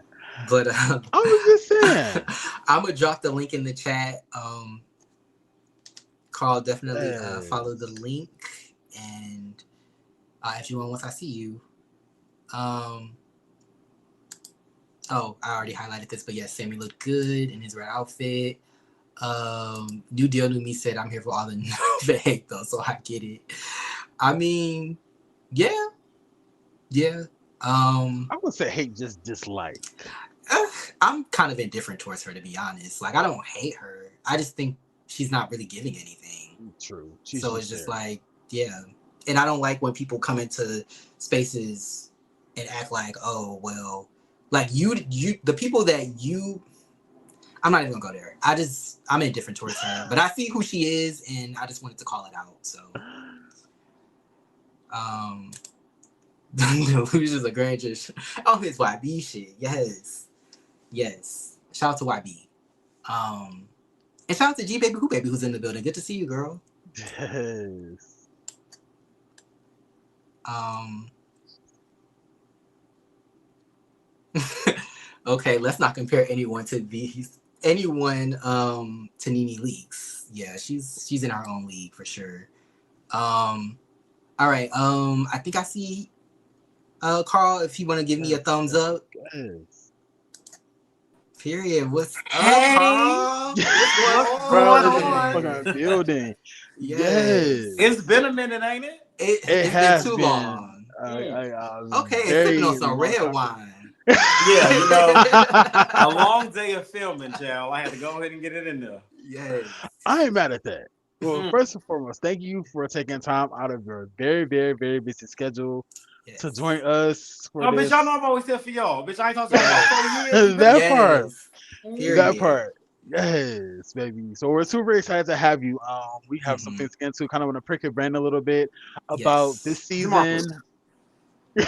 But I was just saying. I'm gonna drop the link in the chat. Carl, definitely follow the Yes. link, and if you want, once I see you. Oh, I already highlighted this, but yes, Sammy looked good in his red outfit. New Deal New Me said, I'm here for all the hate though, so I get it. I mean, yeah. I would say hate, just dislike. I'm kind of indifferent towards her, to be honest. Like, I don't hate her. I just think she's not really giving anything. True. So it's just like, yeah. And I don't like when people come into spaces and act like, oh, well, like you, the people that you, I'm not even gonna go there. I'm indifferent towards her, but I see who she is, and I just wanted to call it out. So, who's just a grand just, oh, his YB shit. Yes. Shout out to YB. And shout out to G Baby Who Baby who's in the building. Good to see you, girl. Yes. Okay, let's not compare anyone to Nene Leakes. Yeah, she's in our own league for sure. All right. I think I see Carl, if you want to give me a thumbs up. Yes. Period. What's up, Hey! Carl? What's going Bro, on? this is fucking building. Yes. It's been a minute, ain't it? It's has been too been. long. Very Okay, it's sipping on some red long. wine. Yeah, you know, a long day of filming, child. I had to go ahead and get it in there. Yes. I ain't mad at that. Well, first and foremost, thank you for taking time out of your very, very, very busy schedule to join us for Oh, this. bitch, y'all know I'm always here for y'all. Bitch, I ain't talking to y'all about 4 years. That part. Period. That part. Yes, baby. So we're super excited to have you. We have some things to get into. Kind of want to prick your brain a little bit about this season. No,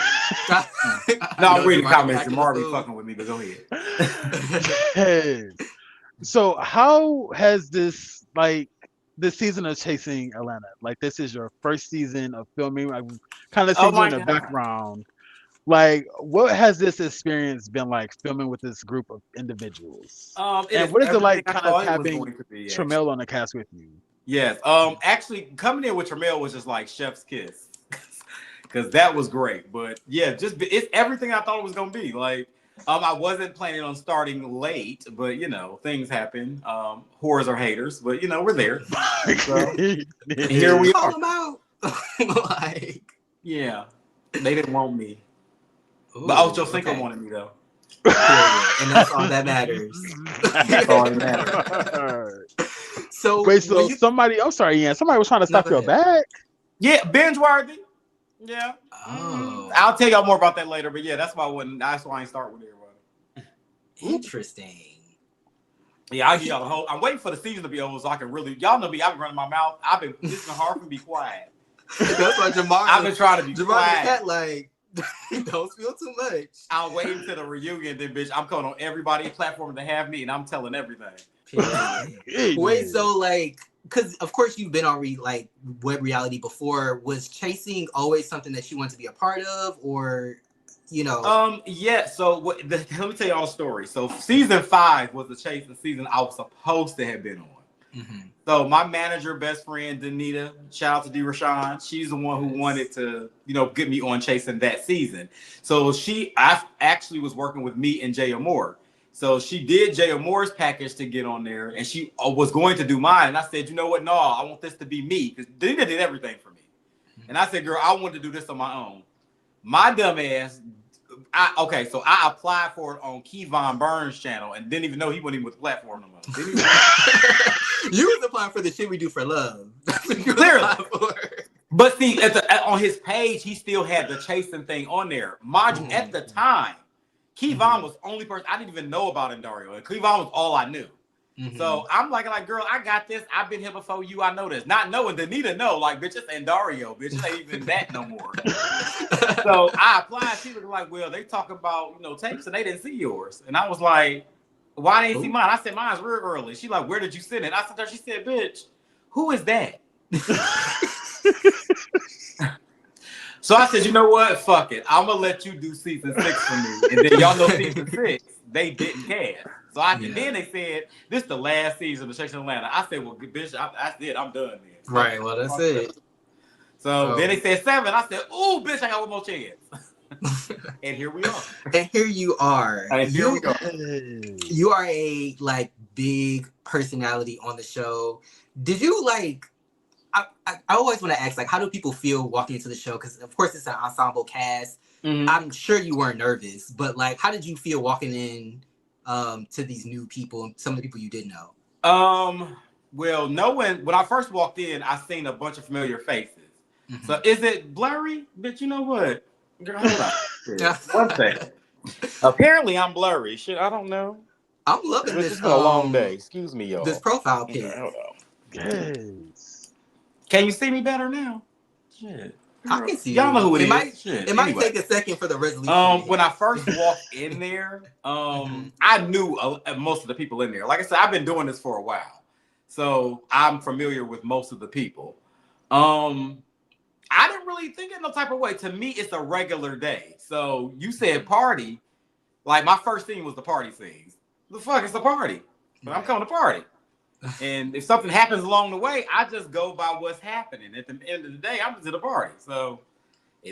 I'm reading comments. Jamar be fucking with me, but go ahead. Yes. So how has this season of Chasing Atlanta? Like, this is your first season of filming. I kind of seen you in the background. Like, what has this experience been like filming with this group of individuals? And what is it like kind of having Tramel on the cast with you? Yes. Actually, coming in with Tramel was just like chef's kiss, because that was great. But yeah, it's everything I thought it was gonna be. Like, I wasn't planning on starting late, but you know, things happen. Whores are haters, but you know, we're there. So, here we are. Call them out. Like, yeah, they didn't want me. But Ocho Cinco wanted me though. And that's all that matters. That's all that matters. So wait, so somebody, I'm sorry, Ian, somebody was trying to stop your back? Yeah, binge worthy. Yeah. Oh. I'll tell y'all more about that later, but yeah, that's why I ain't start with everybody. Interesting. Yeah, I'll give y'all the whole. I'm waiting for the season to be over so I can really. Y'all know me. I've been running my mouth. It's been hard for me to be quiet. That's why Jamar. I've been trying to be quiet. Cat, like, don't spill too much. I'll wait until the reunion, then bitch, I'm calling on everybody platform to have me, and I'm telling everything. Wait, so like, because of course you've been on web reality before. Was chasing always something that you wanted to be a part of, or you know? Yeah. So let me tell y'all a story. So season 5 was the chasing season I was supposed to have been on. So my manager, best friend, Danita, shout out to D. Rashawn. She's the one who wanted to, get me on chasing that season. So I actually was working with me and Jay Moore. So she did Jay Moore's package to get on there, and she was going to do mine. And I said, you know what? No, I want this to be me, because Danita did everything for me. And I said, girl, I want to do this on my own. My dumb ass. So I applied for it on Kevon Burns' channel and didn't even know he wasn't even with the platform no more. You was applying for the shit we do for love. Clearly. But see, on his page, he still had the chasing thing on there. Mind you, at the time, Kevon was the only person I didn't even know about in Dario. And Kevon was all I knew. So I'm like, girl, I got this. I've been here before you. I know this. Not knowing Danita know, like, bitch, it's Dario, bitch. It ain't even that no more. So I applied. She was like, well, they talk about, tapes and they didn't see yours. And I was like, why they didn't see mine? I said, mine's real early. She like, where did you send it? I said, she said, bitch, who is that? So I said, you know what? Fuck it. I'm gonna let you do season 6 for me. And then y'all know season 6, they didn't cast. So then they said, this is the last season of Chase in Atlanta. I said, well, bitch, that's it. I'm done then. So, right. Well, that's it. So then they said 7. I said, oh, bitch, I got one more chance. And here we are. And here you are. And here we go. You are a like big personality on the show. Did you like? I always want to ask, like, how do people feel walking into the show? Because of course it's an ensemble cast. Mm-hmm. I'm sure you weren't nervous, but like, how did you feel walking in to these new people, some of the people you didn't know? Well, when I first walked in, I seen a bunch of familiar faces. Mm-hmm. So is it blurry? But you know what? Girl, hold on. One second. Apparently I'm blurry. Shit, I don't know. I'm loving this. It's been a long day. Excuse me, y'all. This profile pic. Okay, hold on. Yes. Can you see me better now? Shit. I can see y'all you. know who it is. It might take a second for the resolution. When I first walked in there, I knew most of the people in there. Like I said, I've been doing this for a while, so I'm familiar with most of the people. I didn't really think in no type of way. To me, it's a regular day. So you said party. Like my first scene was the party scene. The fuck is the party? But I'm coming to party. And if something happens along the way, I just go by what's happening. At the end of the day, I'm just at a party. So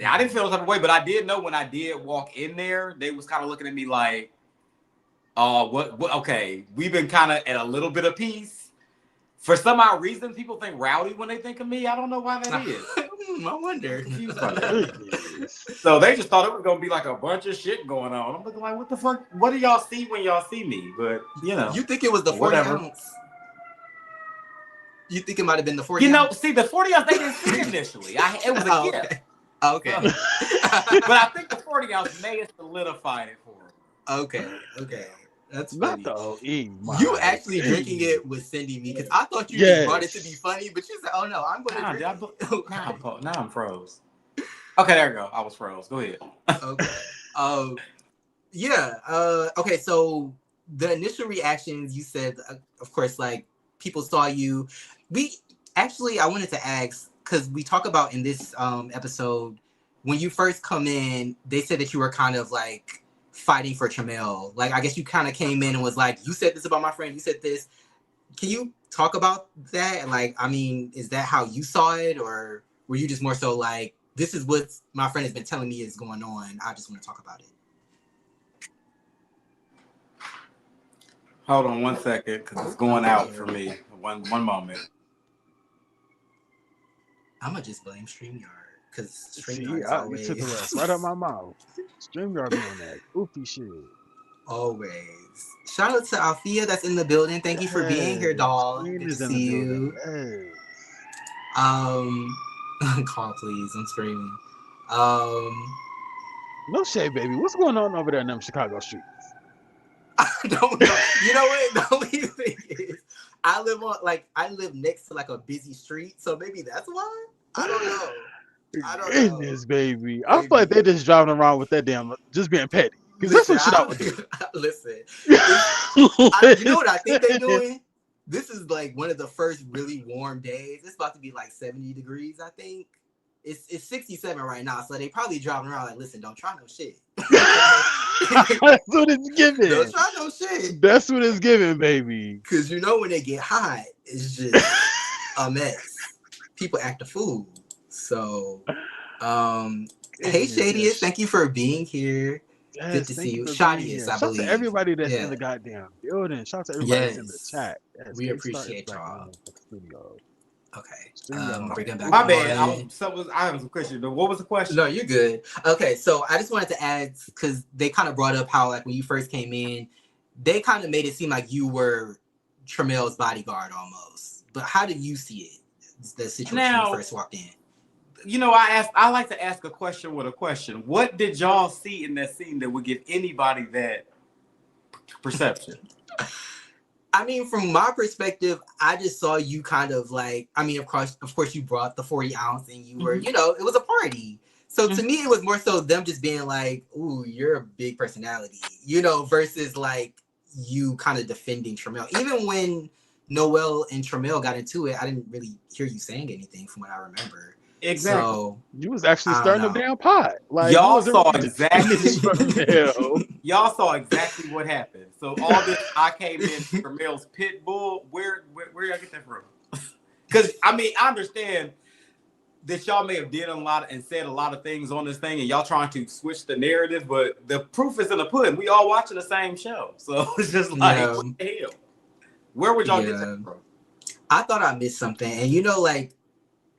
I didn't feel the type of way, but I did know when I did walk in there, they was kind of looking at me like, what okay, we've been kind of at a little bit of peace. For some odd reason, people think rowdy when they think of me. I don't know why that is. I wonder. So they just thought it was going to be like a bunch of shit going on. I'm looking like, what the fuck? What do y'all see when y'all see me? But, you know. You think it was the 40 ounce? You think it might have been the 40 ounce? See, the 40 ounce, they didn't see initially. It was a gift. Okay. But I think the 40 ounce may have solidified it for him. Okay. That's not funny. the OE. You actually drinking it was sending me because I thought you just brought it to be funny, but you said, "Oh no, I'm going to drink it." Now I'm froze. Okay, there we go. I was froze. Go ahead. Okay. Okay. So the initial reactions, you said, of course, like people saw you. I wanted to ask because we talk about in this episode when you first come in, they said that you were kind of like fighting for Tramel. Like, I guess you kind of came in and was like, you said this about my friend, you said this. Can you talk about that? Like, I mean, is that how you saw it? Or were you just more so like, this is what my friend has been telling me is going on. I just want to talk about it. Hold on one second, because it's going out for me. One moment. I'm going to just blame StreamYard. Because StreamYard's always... You took the rest right out my mouth. StreamYard be on that goofy shit. Always. Shout out to Alfia that's in the building. Thank you for being here, doll. Good to see you. Call please. I'm screaming. No shade, baby. What's going on over there in them Chicago streets? I don't know. You know what? The only thing is, I live next to like a busy street, so maybe that's why. I don't know. Goodness, baby. I feel like they're just driving around with that damn, just being petty. Because that's what shit I would do. Listen. You know what I think they're doing? This is like one of the first really warm days. It's about to be like 70 degrees, I think. It's 67 right now, so they probably driving around like, listen, don't try no shit. That's what it's giving. Don't try no shit. That's what it's giving, baby. Because you know when they get hot, it's just a mess. People act a fool. So, hey Shadius, thank you for being here. Yes, good to see you. Shadius, I believe. Shout out to everybody that's in the goddamn building. Shout out to everybody that's in the chat. Yes, we appreciate y'all. Okay. Bring back. My bad. I have some questions. What was the question? No, you're good. Okay, so I just wanted to add, because they kind of brought up how, like, when you first came in, they kind of made it seem like you were Tramel's bodyguard almost. But how did you see it? The situation when you first walked in. You know, I like to ask a question with a question. What did y'all see in that scene that would give anybody that perception? I mean, from my perspective, I just saw you kind of like, I mean, of course, you brought the 40 ounce and you were, you know, it was a party. So to me, it was more so them just being like, ooh, you're a big personality, you know, versus like you kind of defending Tramel. Even when Noel and Tramel got into it, I didn't really hear you saying anything from what I remember. Exactly. So You was actually I don't starting a know. damn pot. Like Y'all you wasn't saw really just exactly. Tramiel. Y'all saw exactly what happened. So all this, I came in Tramel's pit bull. Where y'all get that from? Because I mean, I understand that y'all may have did a lot and said a lot of things on this thing, and y'all trying to switch the narrative, but the proof is in the pudding. We all watching the same show, so it's just like, what the hell? Where would y'all get that from? I thought I missed something, and you know, like,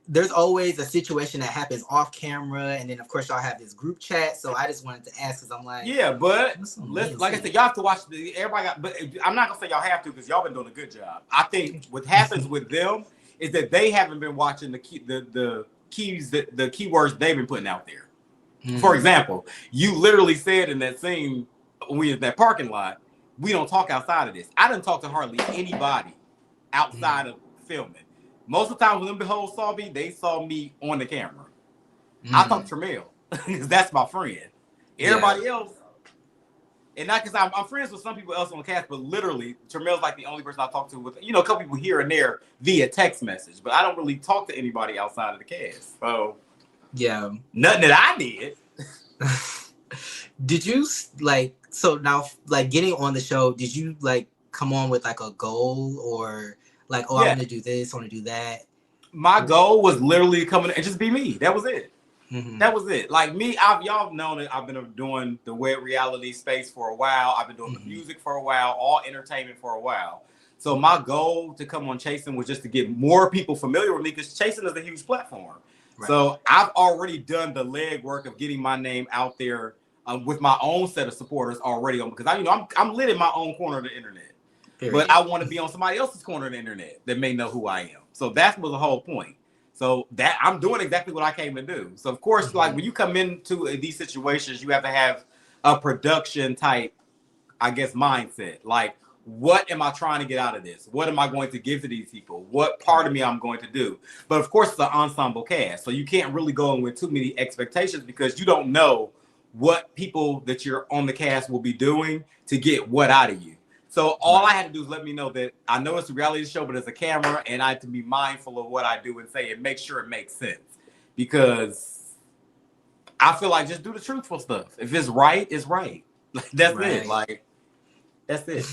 there's always a situation that happens off camera, and then of course y'all have this group chat. So I just wanted to ask, because I'm like, yeah, but like I said, y'all have to watch everybody got, but I'm not gonna say y'all have to because y'all been doing a good job. I think what happens with them is that they haven't been watching the keywords they've been putting out there. For example, you literally said in that scene when we in that parking lot, we don't talk outside of this. I didn't talk to hardly anybody outside of filming. Most of the time when them beholds saw me, they saw me on the camera. I talked to Tramiel because that's my friend. Everybody else, and not because I'm friends with some people else on the cast, but literally Tramel's like the only person I talk to with, you know, a couple people here and there via text message, but I don't really talk to anybody outside of the cast. So yeah, nothing that I did. Did you like, so now, like, getting on the show, did you like come on with like a goal, or like, oh, I want to do this, I want to do that? My goal was literally to come in and just be me. That was it. That was it. Like me, y'all known that I've been doing the web reality space for a while. I've been doing the music for a while, all entertainment for a while. So my goal to come on Chasing was just to get more people familiar with me, because Chasing is a huge platform. Right. So I've already done the legwork of getting my name out there with my own set of supporters already on, because I'm lit in my own corner of the internet. Period. But I want to be on somebody else's corner of the internet that may know who I am. So that was the whole point. So that I'm doing exactly what I came to do. So of course, like when you come into these situations, you have to have a production type, I guess, mindset. Like, what am I trying to get out of this? What am I going to give to these people? What part of me I'm going to do? But of course, it's an ensemble cast. So you can't really go in with too many expectations, because you don't know what people that you're on the cast will be doing to get what out of you. So all I had to do is let me know that I know it's a reality show, but it's a camera, and I have to be mindful of what I do and say and make sure it makes sense. Because I feel like just do the truthful stuff. If it's right, it's right. That's it. Like, that's it.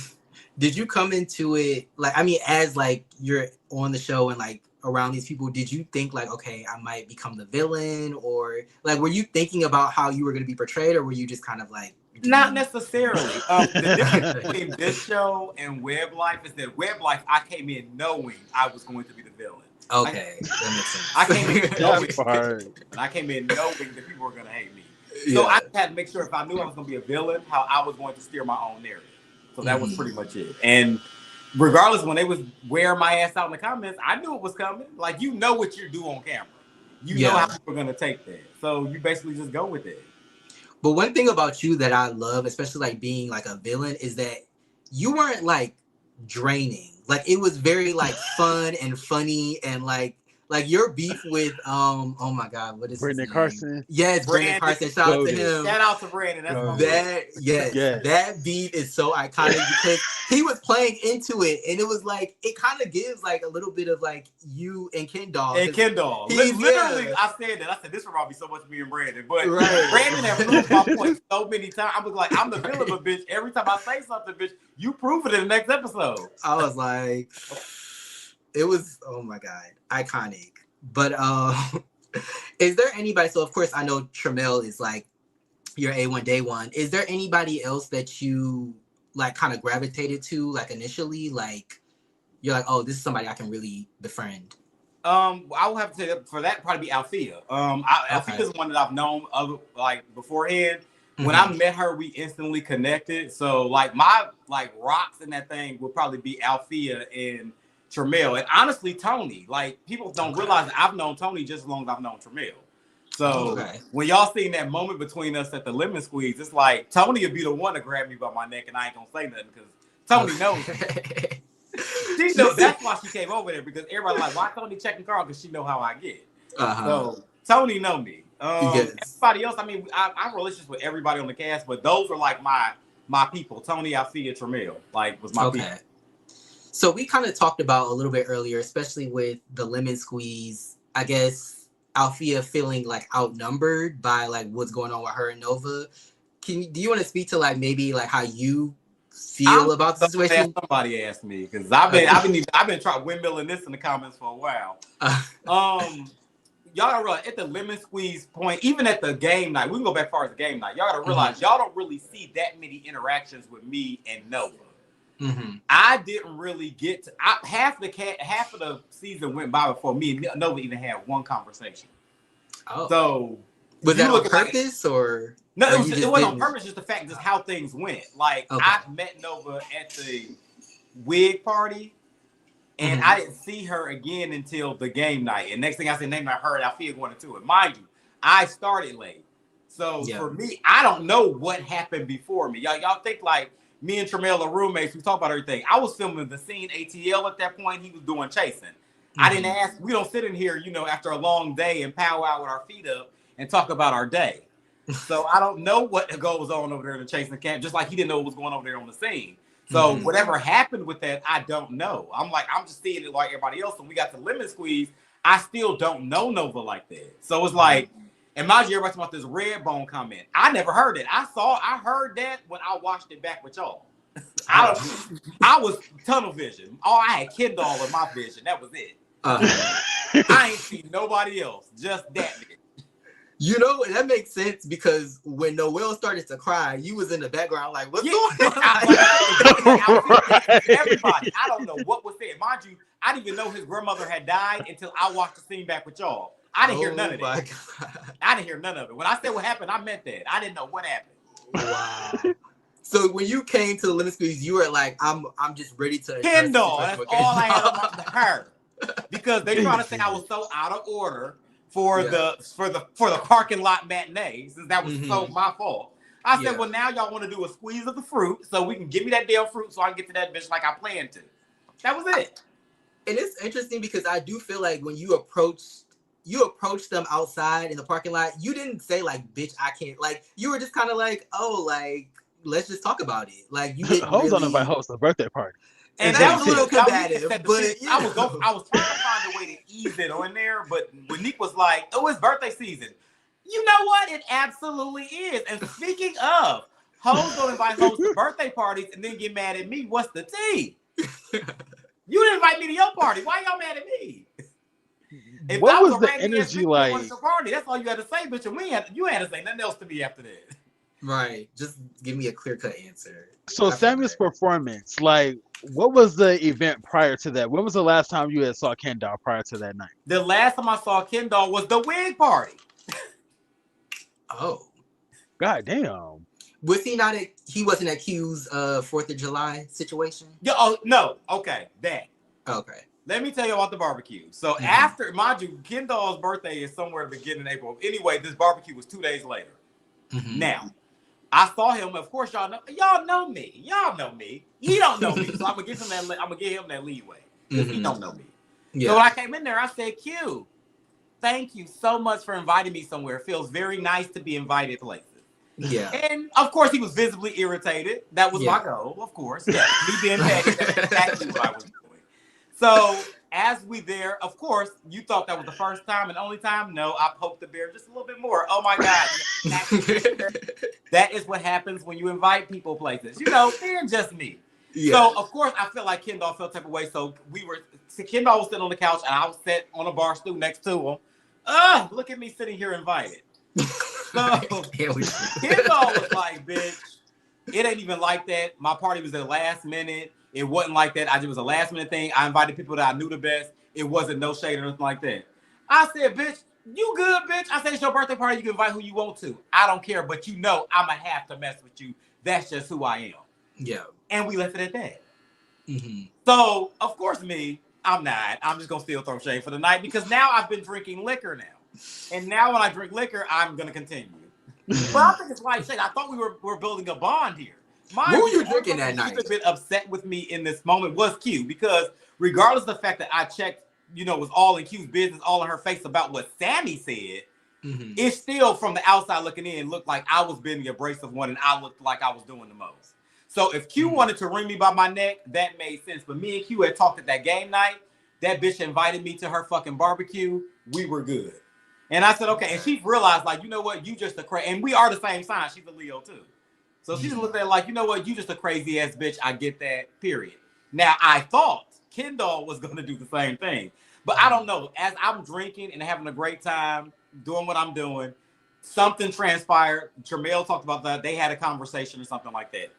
Did you come into it, like, I mean, as like you're on the show and like around these people, did you think like, okay, I might become the villain, or like, were you thinking about how you were going to be portrayed, or were you just kind of like, not necessarily. The difference between this show and Web Life is that Web Life, I came in knowing I was going to be the villain. Okay, that makes sense. I came in knowing, and I came in knowing that people were going to hate me. So I had to make sure if I knew I was going to be a villain, how I was going to steer my own narrative. So that was pretty much it. And regardless, when they was wearing my ass out in the comments, I knew it was coming. Like, you know what you do on camera. You know how people are going to take that. So you basically just go with it. But one thing about you that I love, especially like being like a villain, is that you weren't like draining. Like, it was very like fun and funny, and like your beef with oh my god, what is Brandon his name? Carson? Yes, Brandon Carson. Shout out to him. Shout out to Brandon. That beef is so iconic because he was playing into it, and it was like, it kind of gives like a little bit of like you and Kendall. And Kendall. Literally, I said that. I said this would probably so much me and Brandon, but Brandon had proved my point so many times. I was like, I'm the villain, but bitch, every time I say something, bitch, you prove it in the next episode. I was like, it was, oh my god, iconic. But is there anybody, so of course I know Tramiel is like your A1 day one. Is there anybody else that you like kind of gravitated to, like initially, like you're like, oh, this is somebody I can really befriend? I will have to say that for that probably be Althea. Althea's one that I've known of like beforehand. When I met her, we instantly connected. So like my like rocks in that thing would probably be Althea and Tramiel, and honestly Tony. Like, people don't realize that I've known Tony just as long as I've known Tramiel. So when y'all seen that moment between us at the lemon squeeze, it's like Tony would be the one to grab me by my neck, and I ain't gonna say nothing because Tony knows. She knows. That's why she came over there, because everybody like, why Tony checking Carl? Because she know how I get. So Tony know me. Everybody else, I mean, I have relationships with everybody on the cast, but those are like my people. Tony, Althea, Tramiel, like, was my people. So we kind of talked about a little bit earlier, especially with the lemon squeeze, I guess Althea feeling like outnumbered by like what's going on with her and Nova. Do you want to speak to like maybe like how you feel about the situation? Somebody asked me because I've been trying windmilling this in the comments for a while. Y'all gotta realize at the lemon squeeze point, even at the game night, we can go back far as the game night. Y'all gotta realize y'all don't really see that many interactions with me and Nova. I didn't really get to half of the season went by before me and Nova even had one conversation. Oh, so was that on purpose or no? It wasn't on purpose. Just the fact just how things went. Like I met Nova at the wig party. And I didn't see her again until the game night. And next thing I said, I heard Althea going into it. Mind you, I started late. So for me, I don't know what happened before me. Y'all think like me and Tremel are roommates. We talk about everything. I was filming the scene ATL at that point. He was doing chasing. I didn't ask. We don't sit in here, after a long day and powwow with our feet up and talk about our day. So I don't know what goes on over there in the chasing camp, just like he didn't know what was going on over there on the scene. So whatever happened with that, I don't know. I'm just seeing it like everybody else. When we got the lemon squeeze, I still don't know Nova like that. So it's like, and mind you, everybody's about this red bone comment. I never heard it. I heard that when I watched it back with y'all. I was tunnel vision. I had Kindle in my vision. That was it. I ain't seen nobody else. Just that. That makes sense because when Noel started to cry, you was in the background like, what's going on? Everybody, I don't know what was said. Mind you, I didn't even know his grandmother had died until I watched the scene back with y'all. I didn't hear none of that. I didn't hear none of it. When I said what happened, I meant that. I didn't know what happened. Wow. So when you came to the lemon squeeze, you were like, I'm just ready to Kendall. That's all I had on her. Because they trying to say I was so out of order for the parking lot matinee, since that was so my fault. I said, well, now y'all want to do a squeeze of the fruit so we can give me that damn fruit so I can get to that bitch like I planned to. That was it. And it's interesting because I do feel like when you approached them outside in the parking lot, you didn't say like, bitch, I can't. Like, you were just kind of like, oh, like, let's just talk about it. Like, you didn't hold on, if I host a birthday party. And that was a little combative, but I was trying to find a way to ease it on there, but when Nick was like, "Oh, it's birthday season," you know what? It absolutely is. And speaking of, hoes don't invite hoes to birthday parties and then get mad at me. What's the tea? You didn't invite me to your party. Why y'all mad at me? If what was the energy like? Party, that's all you had to say, bitch. And you had to say nothing else to me after that. Right. Just give me a clear-cut answer. So Sammy's performance, like, what was the event prior to that? When was the last time you had saw Kendall prior to that night? The last time I saw Kendall was the wig party. Oh. God damn. Was he not he wasn't at Q's 4th of July situation? Yeah, oh no. Okay, that. Okay. Let me tell you about the barbecue. So after, mind you, Kendall's birthday is somewhere at the beginning of April. Anyway, this barbecue was 2 days later. Now, I saw him. Of course, y'all know me. Y'all know me. He don't know me, so I'm gonna give him that leeway because he don't know me. Yeah. So when I came in there, I said, "Q, thank you so much for inviting me somewhere. It feels very nice to be invited places." Yeah. And of course, he was visibly irritated. That was my goal, of course. Yeah, me being petty. That's exactly what I was doing. So as we there, of course, you thought that was the first time and only time. No, I poked the bear just a little bit more. Oh my God. That is what happens when you invite people places. Being just me. Yeah. So of course I felt like Kendall felt type of way. So Kendall was sitting on the couch and I was sitting on a bar stool next to him. Look at me sitting here invited. So Kendall was like, bitch, it ain't even like that. My party was at the last minute. It wasn't like that. It was a last minute thing. I invited people that I knew the best. It wasn't no shade or anything like that. I said, bitch, you good, bitch? I said, it's your birthday party. You can invite who you want to. I don't care, but I'm going to have to mess with you. That's just who I am. Yeah. And we left it at that. So, of course, I'm not. I'm just going to still throw shade for the night because now I've been drinking liquor now. And now when I drink liquor, I'm going to continue. But I think it's light shade. I thought we were building a bond here. What were you drinking that night? Who's a bit upset with me in this moment was Q, because regardless of the fact that I checked, it was all in Q's business, all in her face about what Sammy said, it still, from the outside looking in, looked like I was being the abrasive one and I looked like I was doing the most. So if Q wanted to wring me by my neck, that made sense. But me and Q had talked at that game night. That bitch invited me to her fucking barbecue. We were good. And I said, okay. And she realized, like, you know what? You just a crazy. And we are the same sign. She's a Leo too. So she just looked at it like, you know what? You just a crazy ass bitch. I get that. Period. Now I thought Kendall was gonna do the same thing, but I don't know. As I'm drinking and having a great time doing what I'm doing, something transpired. Tramiel talked about that. They had a conversation or something like that.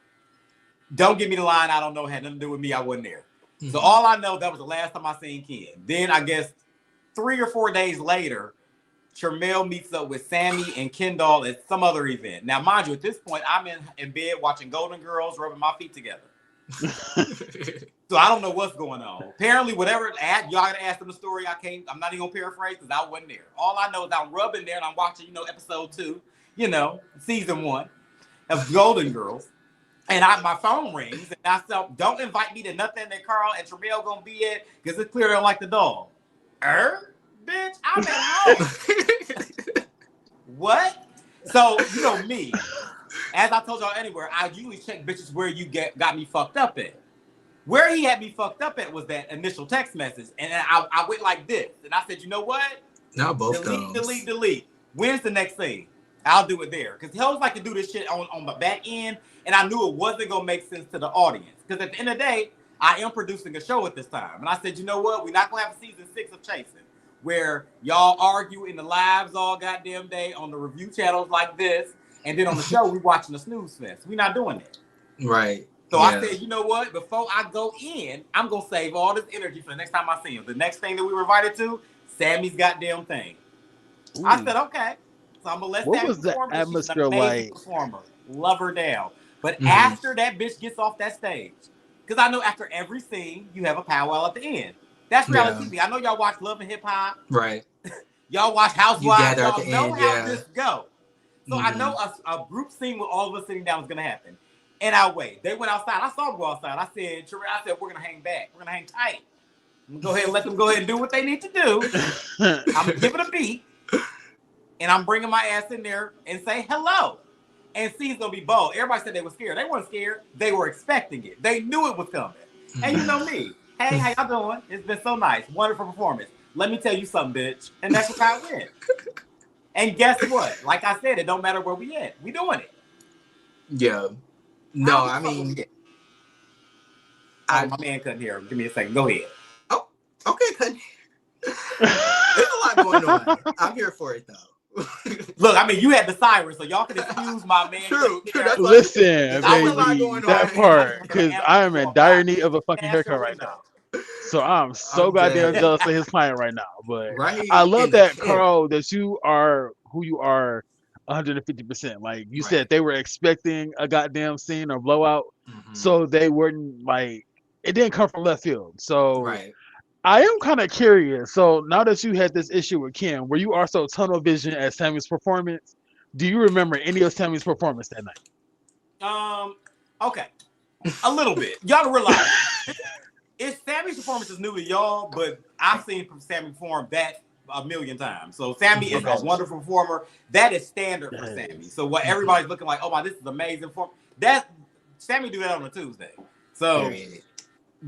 Don't give me the line. I don't know. It had nothing to do with me. I wasn't there. Mm-hmm. So all I know, that was the last time I seen Ken. Then I guess 3 or 4 days later, Tramiel meets up with Sammy and Kendall at some other event. Now, mind you, at this point, I'm in bed watching Golden Girls, rubbing my feet together. So I don't know what's going on. Apparently, whatever, y'all gotta ask them the story. I'm not even gonna paraphrase because I wasn't there. All I know is I'm rubbing there and I'm watching, episode 2, season 1 of Golden Girls. And my phone rings and I said, don't invite me to nothing that Carl and Tramiel gonna be at because it's clear they don't like the dog. Bitch, I'm at home. What? So, me, as I told y'all anywhere, I usually check bitches where you got me fucked up at. Where he had me fucked up at was that initial text message. And then I went like this. And I said, you know what? Now both delete. When's the next thing? I'll do it there. Because he always like to do this shit on the back end. And I knew it wasn't going to make sense to the audience. Because at the end of the day, I am producing a show at this time. And I said, you know what? We're not going to have season 6 of Chasing, where y'all argue in the lives all goddamn day on the review channels like this. And then on the show, we watching the snooze fest. We're not doing that. Right. So I said, you know what? Before I go in, I'm going to save all this energy for the next time I see him. The next thing that we were invited to, Sammy's goddamn thing. Ooh. I said, okay. So I'm going to let Sammy was perform. The atmosphere She's an amazing performer. Love her down. But after that bitch gets off that stage, because I know after every scene, you have a powwow at the end. That's reality TV. I know y'all watch Love and Hip Hop. Right. Y'all watch Housewives. Y'all know end, how this go. So I know a group scene with all of us sitting down is going to happen. And I wait. They went outside. I saw them go outside. I said, we're going to hang back. We're going to hang tight. I'm going to go ahead and let them go ahead and do what they need to do. I'm going to give it a beat. And I'm bringing my ass in there and say hello. And C's going to be bold. Everybody said they were scared. They weren't scared. They were expecting it. They knew it was coming. And you know me. Hey, how y'all doing? It's been so nice. Wonderful performance. Let me tell you something, bitch. And that's what I went. And guess what? Like I said, it don't matter where we at. We doing it. Yeah. No, I mean, my man couldn't hear him. Give me a second. Go ahead. Oh, okay, couldn't. There's a lot going on. I'm here for it though. Look, I mean, you had the siren, so y'all can excuse my man. True. Listen, baby, that part, because I am in dire need of a fucking haircut right now. So I'm so goddamn jealous of his client right now. But I love that, Carl, that you are who you are 150%. Like you said, they were expecting a goddamn scene or blowout. So they weren't like, it didn't come from left field. So I am kind of curious. So now that you had this issue with Kim, were you also tunnel vision at Sammy's performance? Do you remember any of Sammy's performance that night? Okay. A little bit. Y'all realize Sammy's performance is new to y'all, but I've seen Sammy perform that a million times. So Sammy is a wonderful performer. That is standard for Sammy. So what everybody's looking like, oh my, this is amazing. That Sammy do that on a Tuesday. So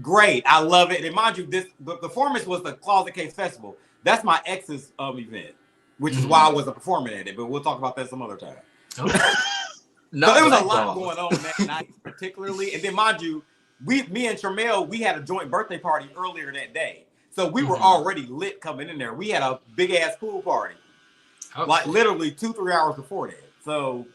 great. I love it. And mind you, the performance was the Closet Case Festival. That's my ex's event, which is why I wasn't performing at it. But we'll talk about that some other time. Okay. So there was a lot going on that night, particularly. And then mind you, me and Tramiel, we had a joint birthday party earlier that day. So we were already lit coming in there. We had a big ass pool party, like literally 2-3 hours before that. So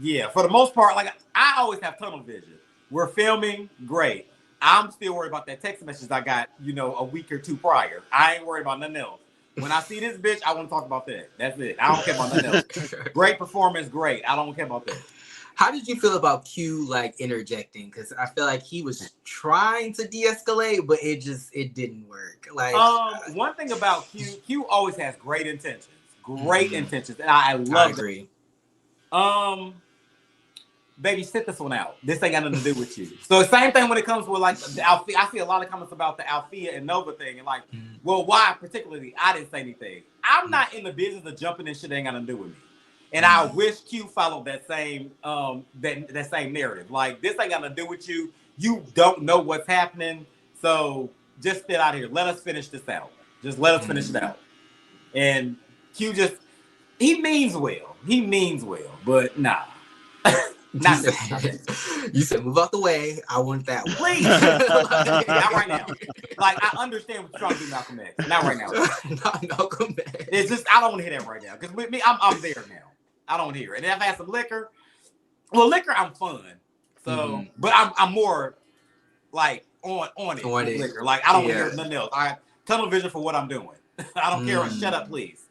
yeah, for the most part, like I always have tunnel vision. We're filming, great. I'm still worried about that text message I got, a week or two prior. I ain't worried about nothing else. When I see this bitch, I want to talk about that. That's it. I don't care about nothing else. Great performance, great. I don't care about that. How did you feel about Q interjecting? Because I feel like he was trying to de-escalate, but it didn't work. Like one thing about Q always has great intentions. Great intentions. And I love agree. It. Baby, sit this one out. This ain't got nothing to do with you. So the same thing when it comes with like the Althea. I see a lot of comments about the Althea and Nova thing, and like, well, why particularly? I didn't say anything. I'm not in the business of jumping in shit that ain't got nothing to do with me. And I wish Q followed that same that same narrative. Like, this ain't got nothing to do with you. You don't know what's happening. So just sit out here. Let us finish this out. Just let us finish it out. And Q just he means well. He means well, but nah. Not You said move out the way. I want that one. Please. Not right now. Like I understand what you're trying to do, Malcolm X. Not right now. Not Malcolm X. It's just I don't want to hear that right now. Because with me, I'm there now. I don't hear it. And if I had some liquor, well, liquor I'm fun. So but I'm more like on it with liquor. Like I don't want to hear nothing else. I tunnel vision for what I'm doing. I don't care. Shut up, please.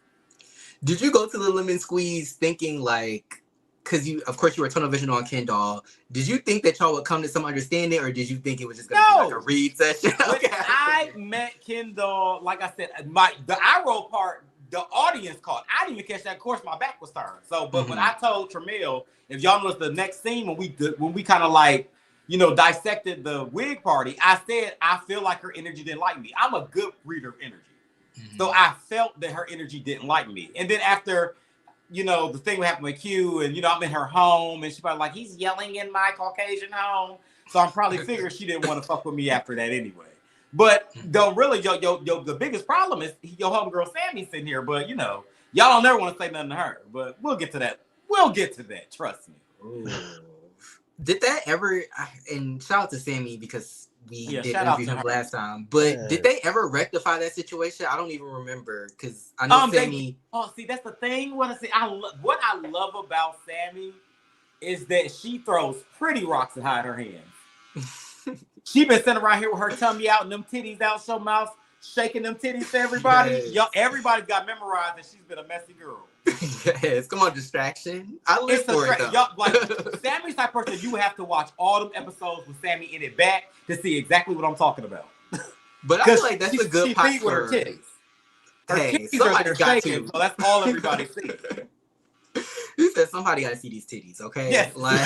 Did you go to the lemon squeeze thinking like, because you, of course, you were tunnel vision on Ken Doll. Did you think that y'all would come to some understanding, or did you think it was just gonna be like a read session? Okay. When I met Ken Doll, like I said, the eye roll part, the audience caught. I didn't even catch that. Of course, my back was turned. So, but when I told Tramiel, if y'all notice the next scene when we kind of like, dissected the wig party, I said I feel like her energy didn't like me. I'm a good reader of energy. So I felt that her energy didn't like me. And then after, the thing happened with Q and, I'm in her home and she's probably like, he's yelling in my Caucasian home. So I'm probably figuring she didn't want to fuck with me after that anyway. But though really, the biggest problem is your homegirl Sammy's sitting here. But, y'all don't never want to say nothing to her. But we'll get to that. We'll get to that. Trust me. Ooh. Did that ever, and shout out to Sammy because we did interview him last time, but did they ever rectify that situation? I don't even remember because I know Sammy. See, that's the thing. What I love about Sammy is that she throws pretty rocks and hide her hands. She been sitting around here with her tummy out and them titties out, so mouth shaking them titties to everybody. Yes. Y'all, everybody got memorized that she's been a messy girl. Yes, come on, distraction. I live for it though. Y'all, like Sammy's type of person, you have to watch all them episodes with Sammy in it back to see exactly what I'm talking about. But I feel like that's a good part for her titties. Her hey, titties somebody got shaking, to. so that's all everybody sees. You said somebody got to see these titties, okay? Yes. Like...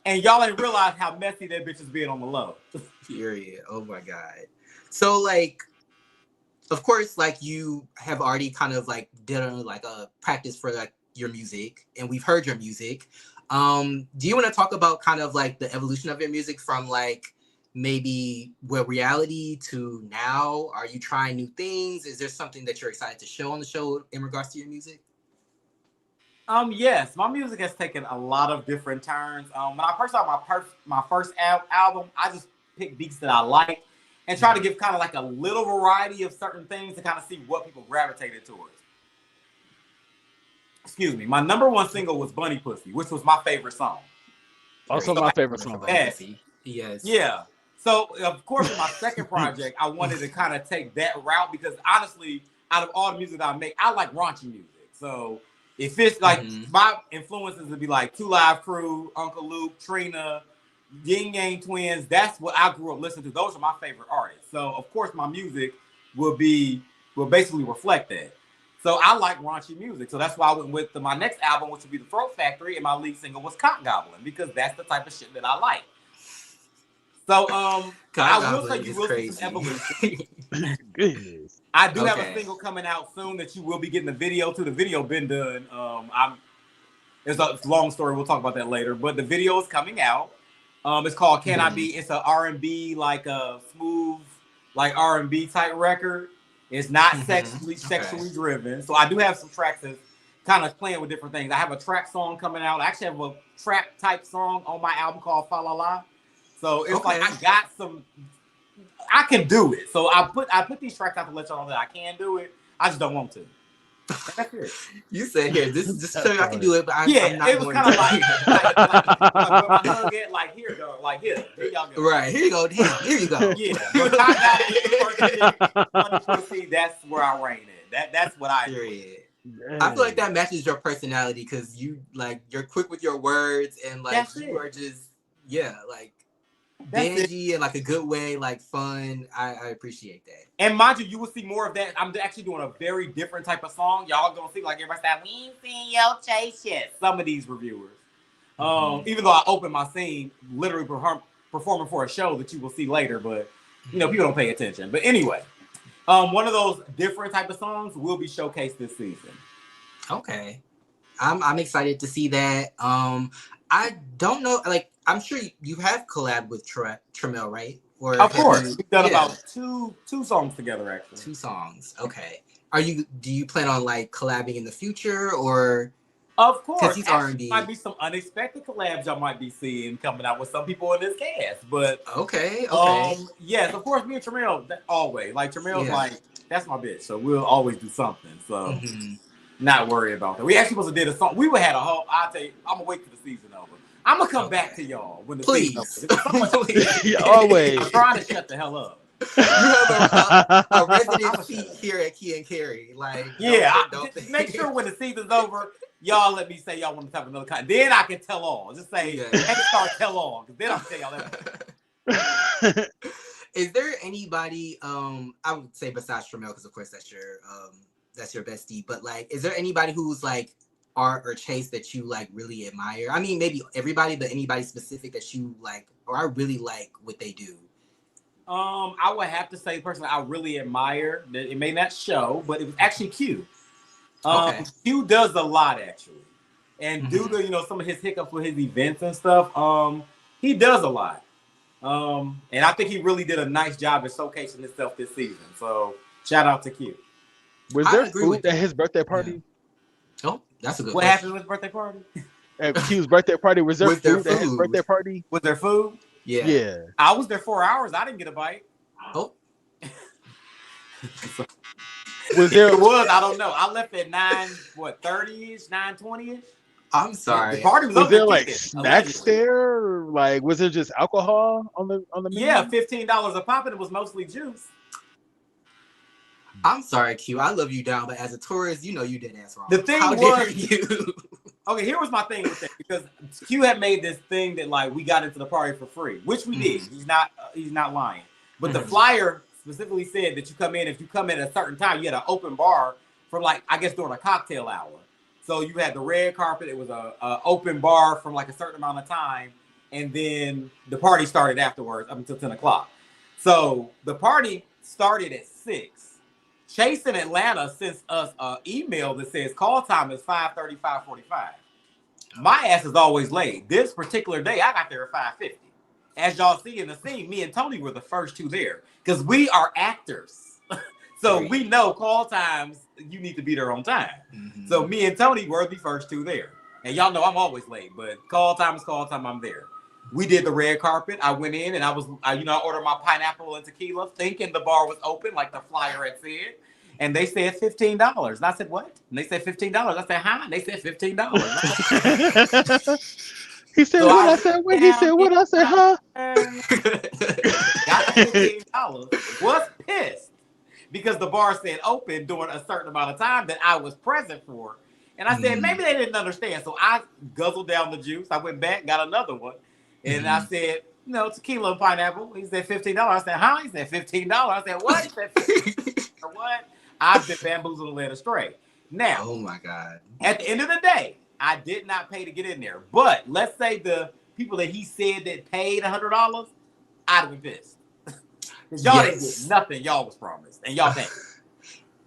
And y'all ain't realize how messy that bitch is being on the low. Period. Oh my god. So like, of course, like you have already kind of like done like a practice for like your music, and we've heard your music. Do you want to talk about kind of like the evolution of your music from like maybe reality to now? Are you trying new things? Is there something that you're excited to show on the show in regards to your music? Yes, my music has taken a lot of different turns. When I first started my first album, I just picked beats that I like and try to give kind of like a little variety of certain things to kind of see what people gravitated towards. Excuse me. My number one single was Bunny Pussy, which was my favorite song. Also my favorite song. Yes. Yeah. So, of course, in my second project, I wanted to kind of take that route because honestly, out of all the music that I make, I like raunchy music. So if it's like my influences would be like 2 Live Crew, Uncle Luke, Trina, Yin Yang Twins. That's what I grew up listening to. Those are my favorite artists. So of course my music will basically reflect that. So I like raunchy music. So that's why I went with my next album, which would be The Throat Factory, and my lead single was Cotton Goblin, because that's the type of shit that I like. So I will say you will see some evolution. Goodness. I do have a single coming out soon that you will be getting the video to. The video been done. It's a long story. We'll talk about that later. But the video is coming out. It's called Can I Be? It's a R&B, like a smooth, like R&B type record. It's not sexually driven. So I do have some tracks that's kind of playing with different things. I have a trap song coming out. I actually have a trap type song on my album called Fa La La. So it's like I got some. I can do it. So I put these tracks out to let y'all know that I can do it. I just don't want to. That's it. You said here, this is just so I can do it, but I'm not it was going kind of to. like here you go, like here y'all go. Right, here you go, here you go. Yeah, that's where I reign in. That's what I do. I feel like that matches your personality because you're quick with your words and like you are just like dingy and like a good way, like fun. I appreciate that. And mind you, you will see more of that. I'm actually doing a very different type of song. Y'all gonna see like everybody said, we ain't seen your chase yet. Some of these reviewers. Even though I opened my scene literally performing for a show that you will see later, but people don't pay attention. But anyway, one of those different type of songs will be showcased this season. Okay. I'm excited to see that. I don't know, like I'm sure you have collabed with Tramiel, right? Or Of course, we've done yeah. about two songs together actually. 2 songs. Okay. Do you plan on like collabing in the future or? Of course, he's actually, R&B. might be some unexpected collabs y'all might be seeing coming out with some people in this cast. But Okay. yes, of course, me and Tramiel always like Tramel's Yeah. like that's my bitch, so we'll always do something. So Mhm. not worry about that. We actually supposed to did a song. We would had a whole. I'll tell you, I'm gonna wait till the season over. I'm gonna come back to y'all when the season over. Please. Always. I'm trying to shut the hell up. You have a resident seat here at Key and Carry. Like, Yeah, don't just make sure when the season's over, y'all let me say y'all want to have another kind. Then I can tell all. Just say, hey, start tell all, because then I'll tell y'all that. Is there anybody? I would say besides Tramel, because of course that's your bestie. But like, is there anybody who's like art or Chase that you like really admire? I mean, maybe everybody, but anybody specific that you like, or I really like what they do. I would have to say personally, I really admire that it may not show, but it was actually Q. Q does a lot actually, and due to some of his hiccups with his events and stuff, he does a lot. And I think he really did a nice job at showcasing himself this season. So shout out to Q. Was there food at his birthday party? Yeah. Oh, that's a good What question. happened with his birthday party? At Q's birthday party, was there food at his birthday party? Was there food? Yeah. I was there 4 hours. I didn't get a bite. Oh. Was there? It was. I don't know. I left at 9:30ish, 9:20ish. I'm sorry. The party was Was open. there like snacks there? Or, like, was there just alcohol on the menu? Yeah, $15 a pop, and it was mostly juice. I'm sorry, Q. I love you down, but as a tourist, you did ass wrong. The thing How was, dare you? Okay, here was my thing with that, because Q had made this thing that like we got into the party for free, which we did. He's not lying. But the flyer specifically said that if you come in at a certain time, you had an open bar from like, I guess, during a cocktail hour. So you had the red carpet. It was a open bar from like a certain amount of time, and then the party started afterwards up until 10 o'clock. So the party started at 6. Chase in Atlanta sends us an email that says call time is 5:30, 5:45. My ass is always late. This particular day, I got there at 5:50. As y'all see in the scene, me and Tony were the first 2 there because we are actors. So we know call times, you need to be there on time. So me and Tony were the first 2 there. And y'all know I'm always late, but call time is call time, I'm there. We did the red carpet. I went in and I ordered my pineapple and tequila thinking the bar was open like the flyer had said. And they said $15. And I said, what? And they said $15. I said, huh? And they said $15. He said, so what? I said, what? He said, what? I said, huh? Got the $15. Was pissed because the bar said open during a certain amount of time that I was present for. And I said, maybe they didn't understand. So I guzzled down the juice. I went back, got another one. And I said, tequila and pineapple. He said $15. I said, huh? He said $15. I said, what? He said $15. What? I've been bamboozled and led astray. Now, oh my God. At the end of the day, I did not pay to get in there. But let's say the people that he said that paid $100, I'd have been pissed. Because y'all didn't get nothing y'all was promised. And y'all paid.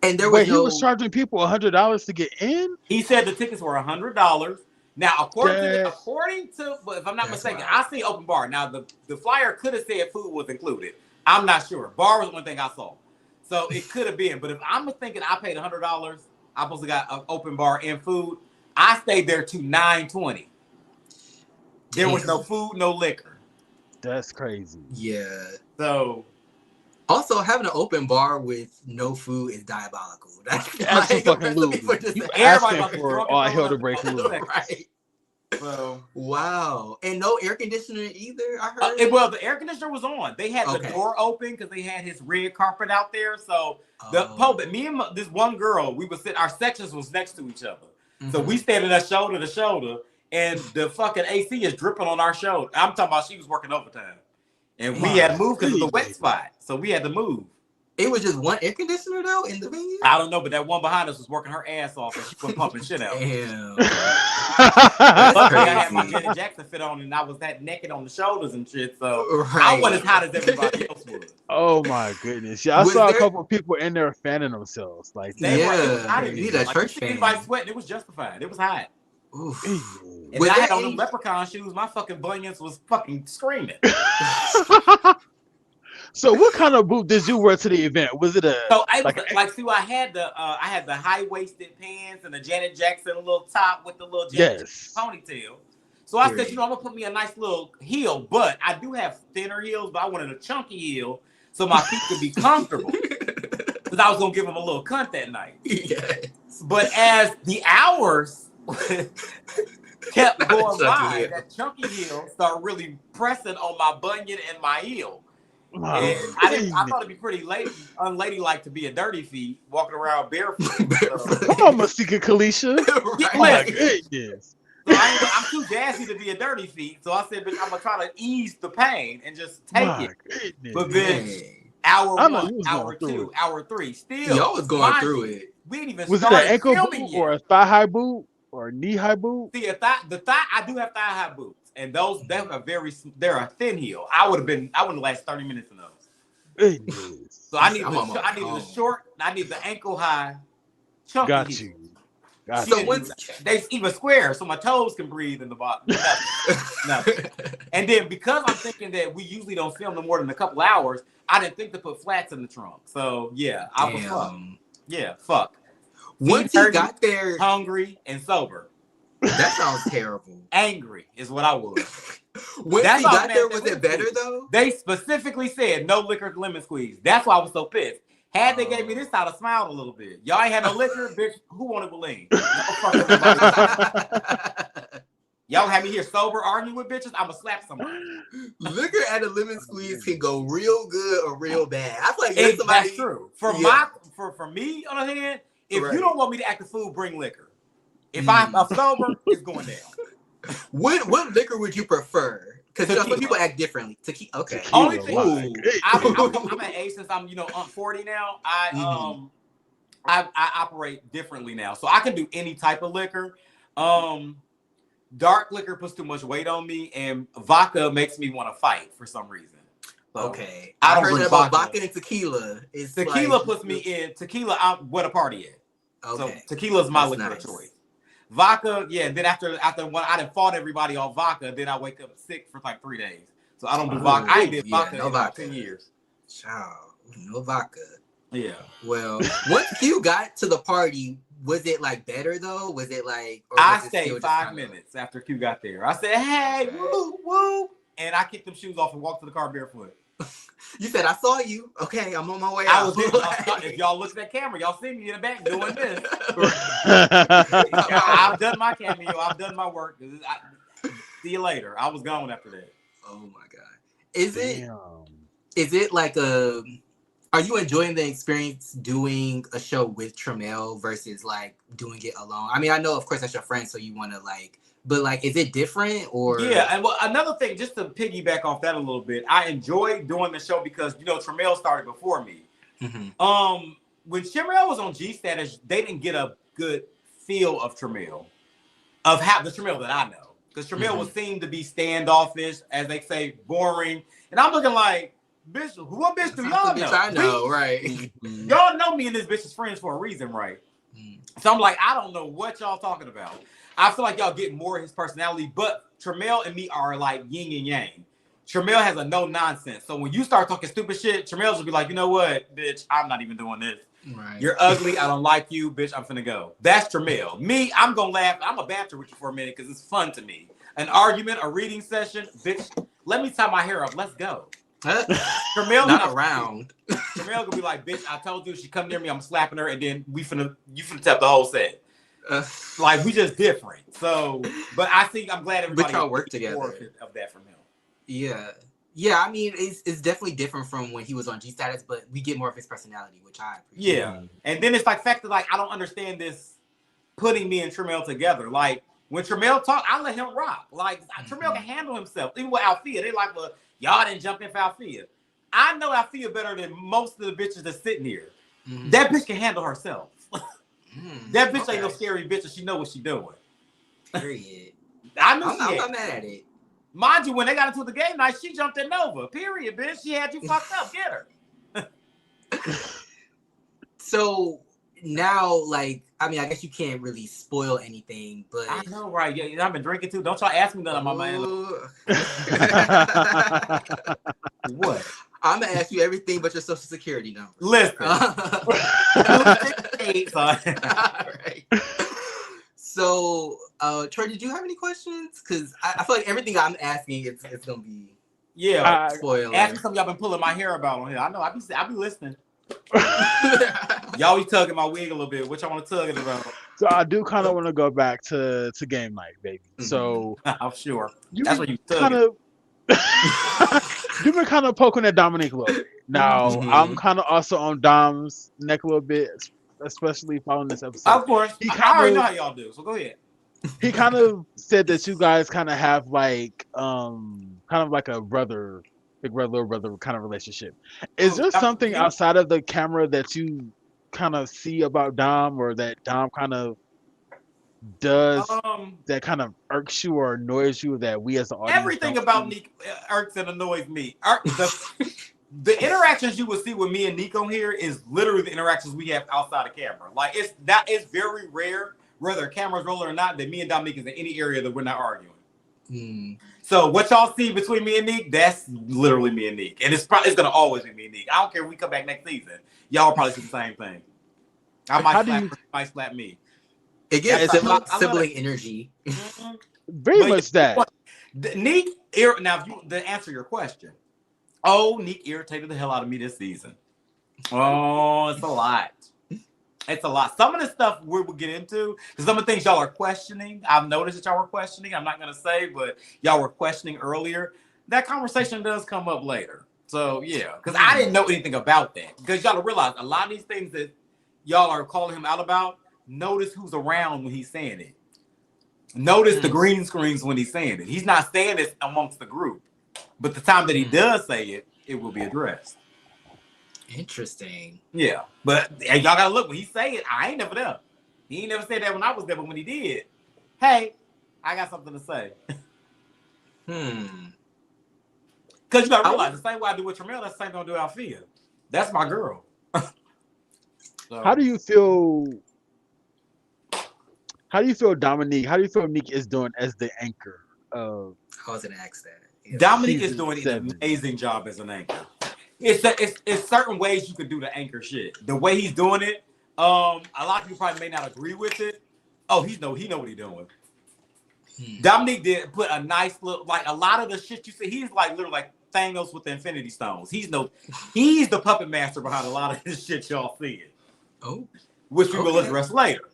And there was he was charging people $100 to get in? He said the tickets were $100. Now, according to, but if I'm not mistaken, I see open bar. Now, the flyer could have said food was included. I'm not sure. Bar was one thing I saw. So it could have been. But if I'm thinking I paid $100, I supposed to got an open bar and food, I stayed there to 9:20. There was no food, no liquor. That's crazy. Yeah. So also having an open bar with no food is diabolical. That's absolutely. You asking for all hell to break loose. Right. So wow. And no air conditioner either, I heard. Well, the air conditioner was on. They had the door open because they had his red carpet out there. So me and this one girl, we would sit, our sections was next to each other. So we standing there shoulder to shoulder, and the fucking AC is dripping on our shoulder. I'm talking about she was working overtime. And we had to move because of the wet spot. So we had to move. It was just one air conditioner though in the venue? I don't know, but that one behind us was working her ass off and she was pumping shit out. Damn. Luckily, I had my Janet Jackson fit on and I was that naked on the shoulders and shit. So I wasn't as hot as everybody else was. Oh my goodness. Yeah, I saw a couple of people in there fanning themselves. Like I didn't need a church fan. Anybody sweating, it was justified. It was hot. Oof. And I had on them leprechaun shoes. My fucking bunions was fucking screaming. So what kind of boot did you wear to the event? Was it a So I was like like, see, I had the high waisted pants and the Janet Jackson little top with the little Janet yes? Jackson ponytail. So I said, Period. I'm gonna put me a nice little heel, but I do have thinner heels, but I wanted a chunky heel so my feet could be comfortable. Because I was gonna give them a little cunt that night. Yes. But as the hours kept Not a going chunky by, heel. that chunky heel started really pressing on my bunion and my heel. My And I goodness. thought it'd be pretty unladylike to be a dirty feet walking around barefoot. Barefoot. Come on, Masika Kalisha. Yeah, Oh my listen. goodness. So I'm too gassy to be a dirty feet. So I said, but I'm gonna try to ease the pain and just take My it. goodness. But then Dang. hour I know one, you was hour going through two, it. hour three, still Y'all was going mind through you, it. We didn't even Was it started an ankle filming boot yet. or a thigh high boot or a knee high boot? See, the thigh, I do have thigh high boots, and those they're a thin heel. I wouldn't last 30 minutes in those. Goodness. So I need I'm almost the home. short, I need the ankle high, chunky Got heel. you. Got So you. once They even square, so my toes can breathe in the bottom. Nothing. And then because I'm thinking that we usually don't film no more than a couple hours, I didn't think to put flats in the trunk. So yeah, I was fucked. Damn. Yeah, fuck. Once Feet he dirty, got there, hungry and sober. that sounds terrible. Angry is what I was. Once That's he why I got was there, mad at was that it better lemon squeeze. though? They specifically said no liquor lemon squeeze. That's why I was so pissed. Had they gave me this, I'd have smiled a little bit. Y'all ain't had no liquor, bitch. Who wanted to lean? Y'all had me here sober arguing with bitches. I'ma slap somebody. Liquor and a lemon squeeze can go real good or real bad. I feel like there's somebody. That's true. For me, on the hand, if Right. you don't want me to act a fool, bring liquor. If I'm sober, it's going down. What liquor would you prefer? Because some Tequila. people act differently. Okay. Tequila, Only thing- my Ooh. goodness. I'm at age since I'm 40 now. I operate differently now, so I can do any type of liquor. Dark liquor puts too much weight on me, and vodka makes me want to fight for some reason. So, Okay. I I don't heard drink that about vodka. vodka and tequila. It's Tequila like, puts me in. Tequila, I'm where the party at. Okay. So tequila's my That's liquor nice. of choice. Vodka, yeah. Then after when I done fought everybody off vodka, then I wake up sick for like 3 days. So I don't do vodka. I ain't did yeah, vodka no in about vodka. 10 years. Child, no vodka. Yeah. Well, once Q got to the party, was it like better though? Was it like? Or I was it stayed still just 5 kinda- minutes after Q got there. I said, "Hey, woo, woo," and I kicked them shoes off and walked to the car barefoot. You said I saw you. Okay, I'm on my way I out. was if y'all look at that camera, y'all see me in the back doing this. I've done my cameo. I've done my work. See you later. I was gone after that. Oh my god. Is Damn. it like a? Are you enjoying the experience doing a show with Tramel versus like doing it alone? I mean, I know of course that's your friend, so you want to like, but like, is it different or? Yeah, and well, another thing, just to piggyback off that a little bit, I enjoy doing the show because Tramel started before me. Mm-hmm. When Tramel was on G Status, they didn't get a good feel of Tramel, of how the Tramel that I know, because Tramel was seemed to be standoffish, as they say, boring, and I'm looking like, bitch, what bitch do y'all know? I know, right? Y'all know me and this bitch is friends for a reason, right? So I'm like, I don't know what y'all talking about. I feel like y'all get more of his personality, but Tramel and me are like yin and yang. Tramel has a no nonsense. So when you start talking stupid shit, Tramel's will be like, you know what, bitch, I'm not even doing this. Right. You're ugly. I don't like you, bitch. I'm finna go. That's Tramel. Me, I'm gonna laugh. I'm a banter with you for a minute because it's fun to me. An argument, a reading session, bitch. Let me tie my hair up. Let's go. Tramel Not around. Tramel gonna be like, bitch, I told you she come near me, I'm slapping her, and then you finna tap the whole set. Like we just different. So, but I'm glad everybody y'all work together. more of that from him. Yeah. I mean, it's definitely different from when he was on G Status, but we get more of his personality, which I appreciate. Yeah, and then it's like fact that like I don't understand this putting me and Tramel together. Like when Tramel talk, I let him rock. Like Tramel can handle himself. Even with Althea, they like, well, y'all didn't jump in for Althea. I know Althea better than most of the bitches that's sitting here. That bitch can handle herself. That bitch ain't no scary bitch, and she know what she doing. Period. I knew I'm she not mad at it. Mind you, when they got into the game night, she jumped in Nova. Period, bitch. She had you fucked up. Get her. So now, like, I mean, I guess you can't really spoil anything, but I know, right? Yeah, I've been drinking too. Don't y'all ask me nothing on my man. What? I'm gonna ask you everything but your social security number. Listen. All right. So, Troy, did you have any questions? Because I feel like everything I'm asking, it's gonna be spoiler. Ask me something y'all been pulling my hair about on here. I know. I be listening. Y'all be tugging my wig a little bit. What y'all want to tug it about? So I do kind of want to go back to game night, baby. So I'm sure that's what you kind of. You've been kind of poking at Dominique a little bit. Now I'm kind of also on Dom's neck a little bit, especially following this episode. Of course, I already know how y'all do. So go ahead. He kind of said that you guys kind of have like kind of like a brother, big brother, little brother kind of relationship. Is there something outside of the camera that you kind of see about Dom, or that Dom kind of does that kind of irks you or annoys you that we as the audience? Everything about Nick irks and annoys me. The interactions you will see with me and Nick on here is literally the interactions we have outside of camera. Like it's very rare, whether camera's rolling or not, that me and Dominique is in any area that we're not arguing. So what y'all see between me and Nick, that's literally me and Nick, and it's gonna always be me and Nick. I don't care if we come back next season, y'all will probably see the same thing. I might slap me. It gives sibling energy. Very much that. Nick, now to answer your question, Nick irritated the hell out of me this season. Oh, it's a lot. It's a lot. Some of the stuff we'll get into, because some of the things y'all are questioning, I've noticed that y'all were questioning. I'm not going to say, but y'all were questioning earlier. That conversation does come up later. So, yeah, because I didn't know anything about that. Because y'all realize a lot of these things that y'all are calling him out about, notice who's around when he's saying it. Notice the green screens when he's saying it. He's not saying this amongst the group. But the time that he does say it, it will be addressed. Interesting. Yeah. But y'all got to look. When he say it, I ain't never there. He ain't never said that when I was there. But when he did, hey, I got something to say. Because you got to realize, the same way I do with Tramel, that's the same thing I do with Althea. That's my girl. So. How do you feel Dominique? How do you feel Nick is doing as the anchor of? I was gonna ask that. Yeah. Dominique is doing an amazing job as an anchor. It's certain ways you could do the anchor shit. The way he's doing it, a lot of people probably may not agree with it. Oh, he know what he's doing. Dominique did put a nice little, like a lot of the shit you see. He's like literally like Thanos with the Infinity Stones. He's the puppet master behind a lot of this shit y'all seeing. Oh, which we will address later.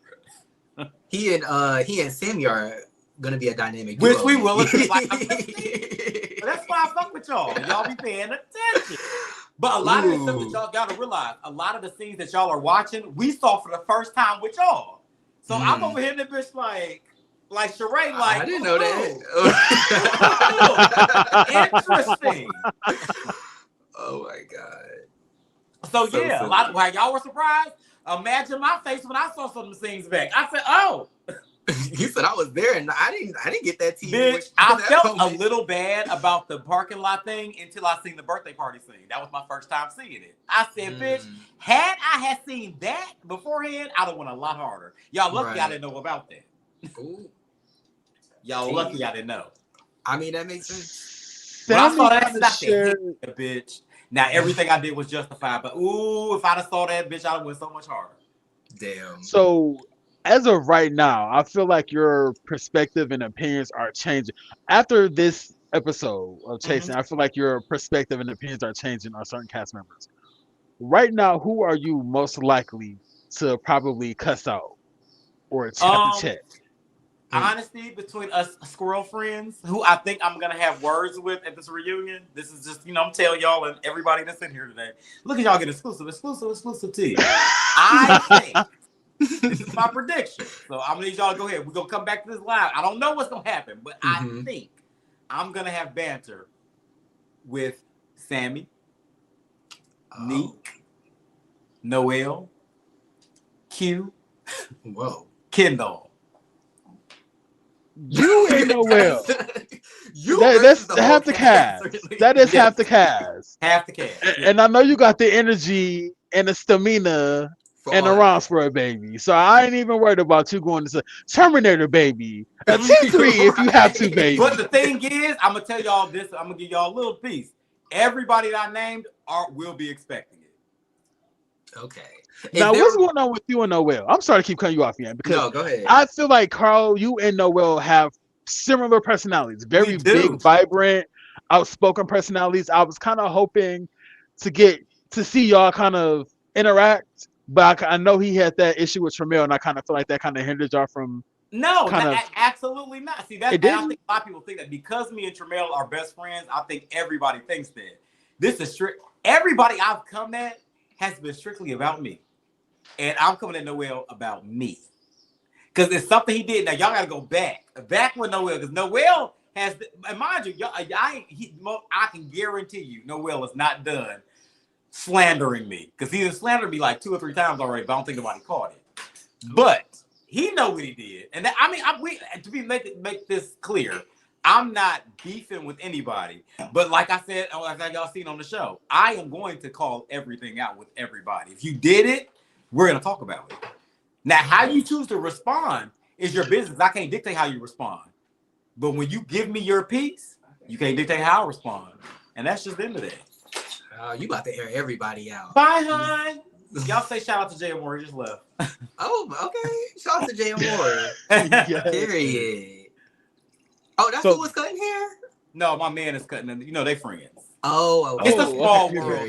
He and Sammy are gonna be a dynamic duo. Which we will address. That's why I fuck with y'all. Y'all be paying attention. But a lot of the stuff that y'all gotta realize, a lot of the scenes that y'all are watching, we saw for the first time with y'all. So I'm over here in the bitch like Sheree, like I didn't know that. Interesting. Oh my god. So yeah, a lot of while y'all were surprised. Imagine my face when I saw some of the scenes back. I said, "Oh." You said I was there, and I didn't get that team. Bitch, I felt a little bad about the parking lot thing until I seen the birthday party scene. That was my first time seeing it. I said, "Bitch, had I seen that beforehand, I'd have went a lot harder." Y'all lucky I didn't know about that. Ooh. Y'all lucky I didn't know. I mean, that makes sense. When I saw that, I said, bitch. Now everything I did was justified, but if I'd have saw that, bitch, I'd have went so much harder. Damn. So, as of right now, I feel like your perspective and opinions are changing. After this episode of Chasing, I feel like your perspective and opinions are changing on certain cast members. Right now, who are you most likely to probably cuss out or have to check? Honesty, between us squirrel friends, who I think I'm going to have words with at this reunion. This is just, I'm telling y'all and everybody that's in here today. Look at y'all get exclusive tea. I think, this is my prediction. So I'm going to need y'all to go ahead. We're going to come back to this live. I don't know what's going to happen, but I think I'm going to have banter with Sammy, Neek, Noel, Q, Kendall. You ain't Noel. That's half the cast. That is half the cast. Half the cast. And I know you got the energy and the stamina and the rounds for a baby. So I ain't even worried about you going to say Terminator baby. A T3 if you have to, baby. But the thing is, I'm gonna tell y'all this. I'm gonna give y'all a little piece. everybody that I named will be expecting it. Okay. Now, what's going on with you and Noel? I'm sorry to keep cutting you off, Ian, because no, go ahead. I feel like Carl, you and Noel have similar personalities, very do. big, vibrant, outspoken personalities. I was kind of hoping to see y'all kind of interact, but I know he had that issue with Tramiel, and I kind of feel like that kind of hindered y'all from. No, absolutely not. See, that's, It and I didn't? think a lot of people think that because me and Tramiel are best friends, I think everybody thinks that. This is strict. Everybody I've come at has been strictly about me. And I'm coming at Noel about me. Because it's something he did. Now, y'all got to go back with Noel. Because Noel has, and mind you, I can guarantee you, Noel is not done slandering me. Because he's slandered me like 2 or 3 times already, but I don't think nobody caught it. But he know what he did. And that, make this clear, I'm not beefing with anybody. But like I said, like y'all seen on the show, I am going to call everything out with everybody. If you did it, we're going to talk about it. Now, how you choose to respond is your business. I can't dictate how you respond. But when you give me your piece, you can't dictate how I respond. And that's just the end of that. You about to air everybody out. Bye, hon. Y'all say shout out to Jay Moore. He just left. Oh, okay. Shout out to Jay Moore. Yes. Period. Oh, that's who was cutting hair? No, my man is cutting them. You know, they friends. Oh, okay. It's a small okay. world.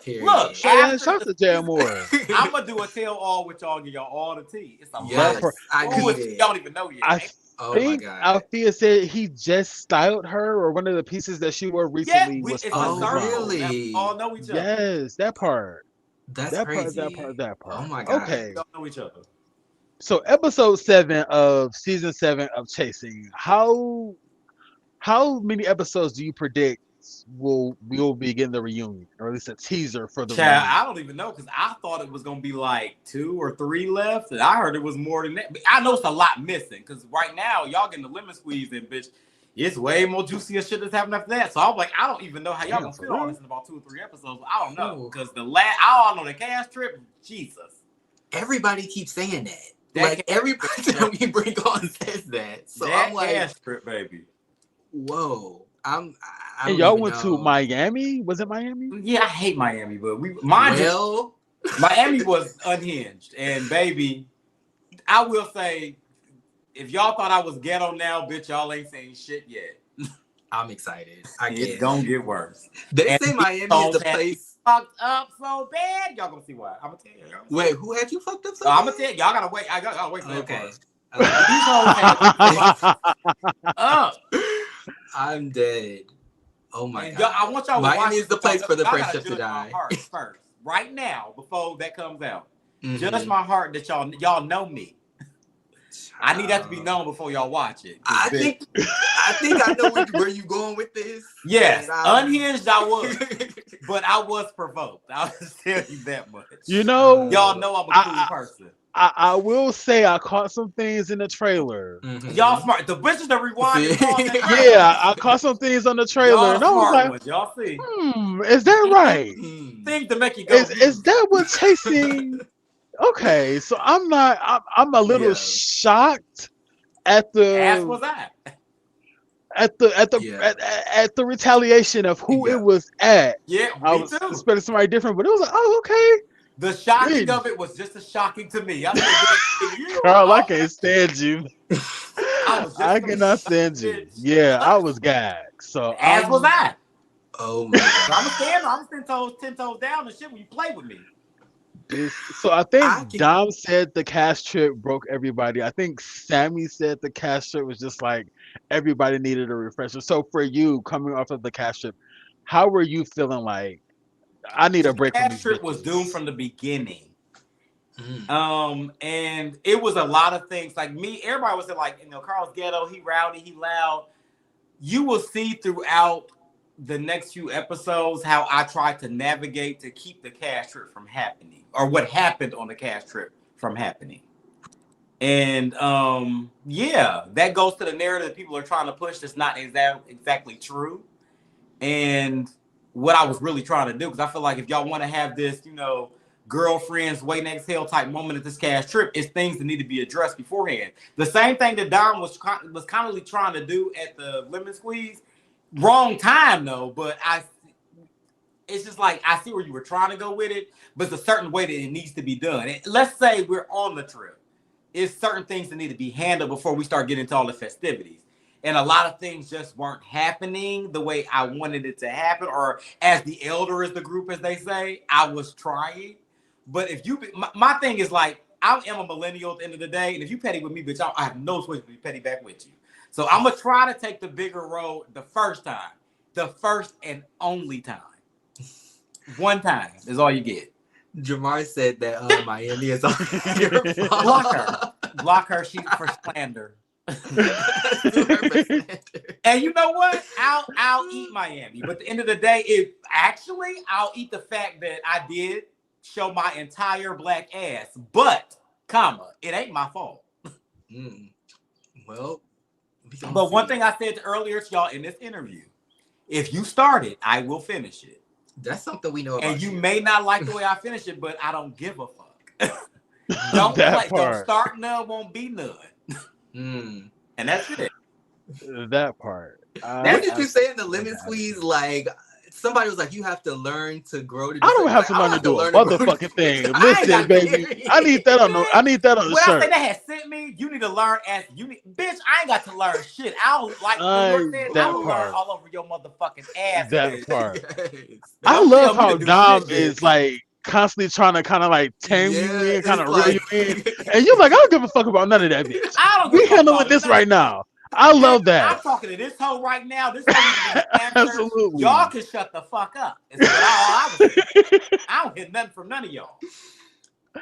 Period. Look, Shout out to Jay Moore. I'm gonna do a tell all with y'all, give y'all all the tea. It's a Yes, lot. I Y'all need it. don't even know yet. I Oh my think God. Althea said he just styled her, or one of the pieces that she wore recently was it's from a the circle. design. really? Now, all know each other. Yes, that part. That's That crazy. part. Oh my God. Okay. Y'all know each other. So episode 7 of season 7 of Chasing. How many episodes do you predict we'll be getting the reunion, or at least a teaser for the Chad, reunion? I don't even know because I thought it was gonna be like 2 or 3 left, and I heard it was more than that. But I know it's a lot missing because right now y'all getting the lemon squeeze in, bitch. It's way more juicier shit that's happening after that. So I'm like, I don't even know how y'all gonna feel on this in about 2 or 3 episodes. But I don't know because I don't know the cast trip. Jesus, Everybody keeps saying that. That Like everybody that we bring on says that. So that I'm like, cast trip, baby. whoa. I And don't y'all even went know. to Miami? Was it Miami? Yeah, I hate Miami, but Miami was unhinged. And baby, I will say, if y'all thought I was ghetto now, bitch, y'all ain't saying shit yet. I'm excited. I It's guess. gonna get worse. They And say Miami is the place. Fucked up so bad. Y'all gonna see why. I'm gonna tell you. Wait, who had you fucked up so I'm bad? gonna tell you. Y'all gotta wait. I gotta wait for that Okay. part. These hoes had up. I'm dead. Oh my And God. I want y'all to Miami watch is the place for the y'all gotta friendship to judge die. my heart first. Right now, before that comes out. Mhm. Judge my heart that y'all know me. I need that to be known before y'all watch it. I think I know where you going with this. Yes, And unhinged I was, but I was provoked. I'll just tell you that much. You know, Y'all know I'm a cool person. I will say I caught some things in the trailer. Mhm. Y'all smart. The bitches that rewind and pause that Yeah, I caught some things on the trailer, y'all and I was smart like, ones. Y'all see is that right? things to make you go. Is that what Chasing? Okay, so I'm a little Yeah. shocked at As was the I. Yeah. at the retaliation of who Yeah. it was at. Yeah, I me was too. expecting somebody different, but it was like, oh, okay. The shocking Good. of it was just as shocking to me. I said, you Carl, I all- can't stand you. I was just I cannot stand you. Yeah, I was gagged. So As was I. Oh my God. I'm a stand. I'm 10 toes down and shit when you play with me. So I think I can- Dom said the cast trip broke everybody. I think Sammy said the cast trip was just like everybody needed a refresher. So for you, coming off of the cast trip, how were you feeling? Like, I need a break from Cast these trip was bitches. doomed from the beginning. Mm. And it was a lot of things. Like me, everybody was like, Carl's ghetto, he rowdy, he loud. You will see throughout the next few episodes how I tried to navigate to keep the cast trip from happening, or what happened on the cast trip from happening. And yeah, that goes to the narrative that people are trying to push that's not exactly true. And what I was really trying to do, because I feel like if y'all want to have this, girlfriends waiting exhale type moment at this cast trip, it's things that need to be addressed beforehand. The same thing that Dom was kindly trying to do at the lemon squeeze. Wrong time though, but it's just like I see where you were trying to go with it, but it's a certain way that it needs to be done. And let's say we're on the trip. It's certain things that need to be handled before we start getting into all the festivities. And a lot of things just weren't happening the way I wanted it to happen, or as the elder is the group, as they say. I was trying. But if you, my thing is like, I am a millennial at the end of the day, and if you petty with me, bitch, I have no choice but to be petty back with you. So I'm going to try to take the bigger road the first time. The first and only time. One time is all you get. Jamar said that Miami is on your fault. Block her. Block her. She's for slander. And you know what? I'll eat Miami. But at the end of the day, I'll eat the fact that I did show my entire black ass. But, it ain't my fault. Well, but one thing I said earlier to y'all in this interview, if you start it, I will finish it. That's something we know about. And you may not like the way I finish it, but I don't give a fuck. Don't start none, won't be none. And that's it. That part. What did you say in the lemon squeeze? Like somebody was like, you have to learn to grow. I don't have to learn to do a motherfucking thing. Listen, baby, I need that on the what shirt. I say that had sent me, you need to learn bitch, I ain't got to learn shit. I don't like that part. Learn all over your motherfucking ass. That part. I love how Dom is like constantly trying to kind of like tame you in, kind of reel you in, and you're like, I don't give a fuck about none of that, bitch. We handling this right now. I love that. I'm talking to this hoe right now. This hoe absolutely. Y'all can shut the fuck up. I don't hear nothing from none of y'all.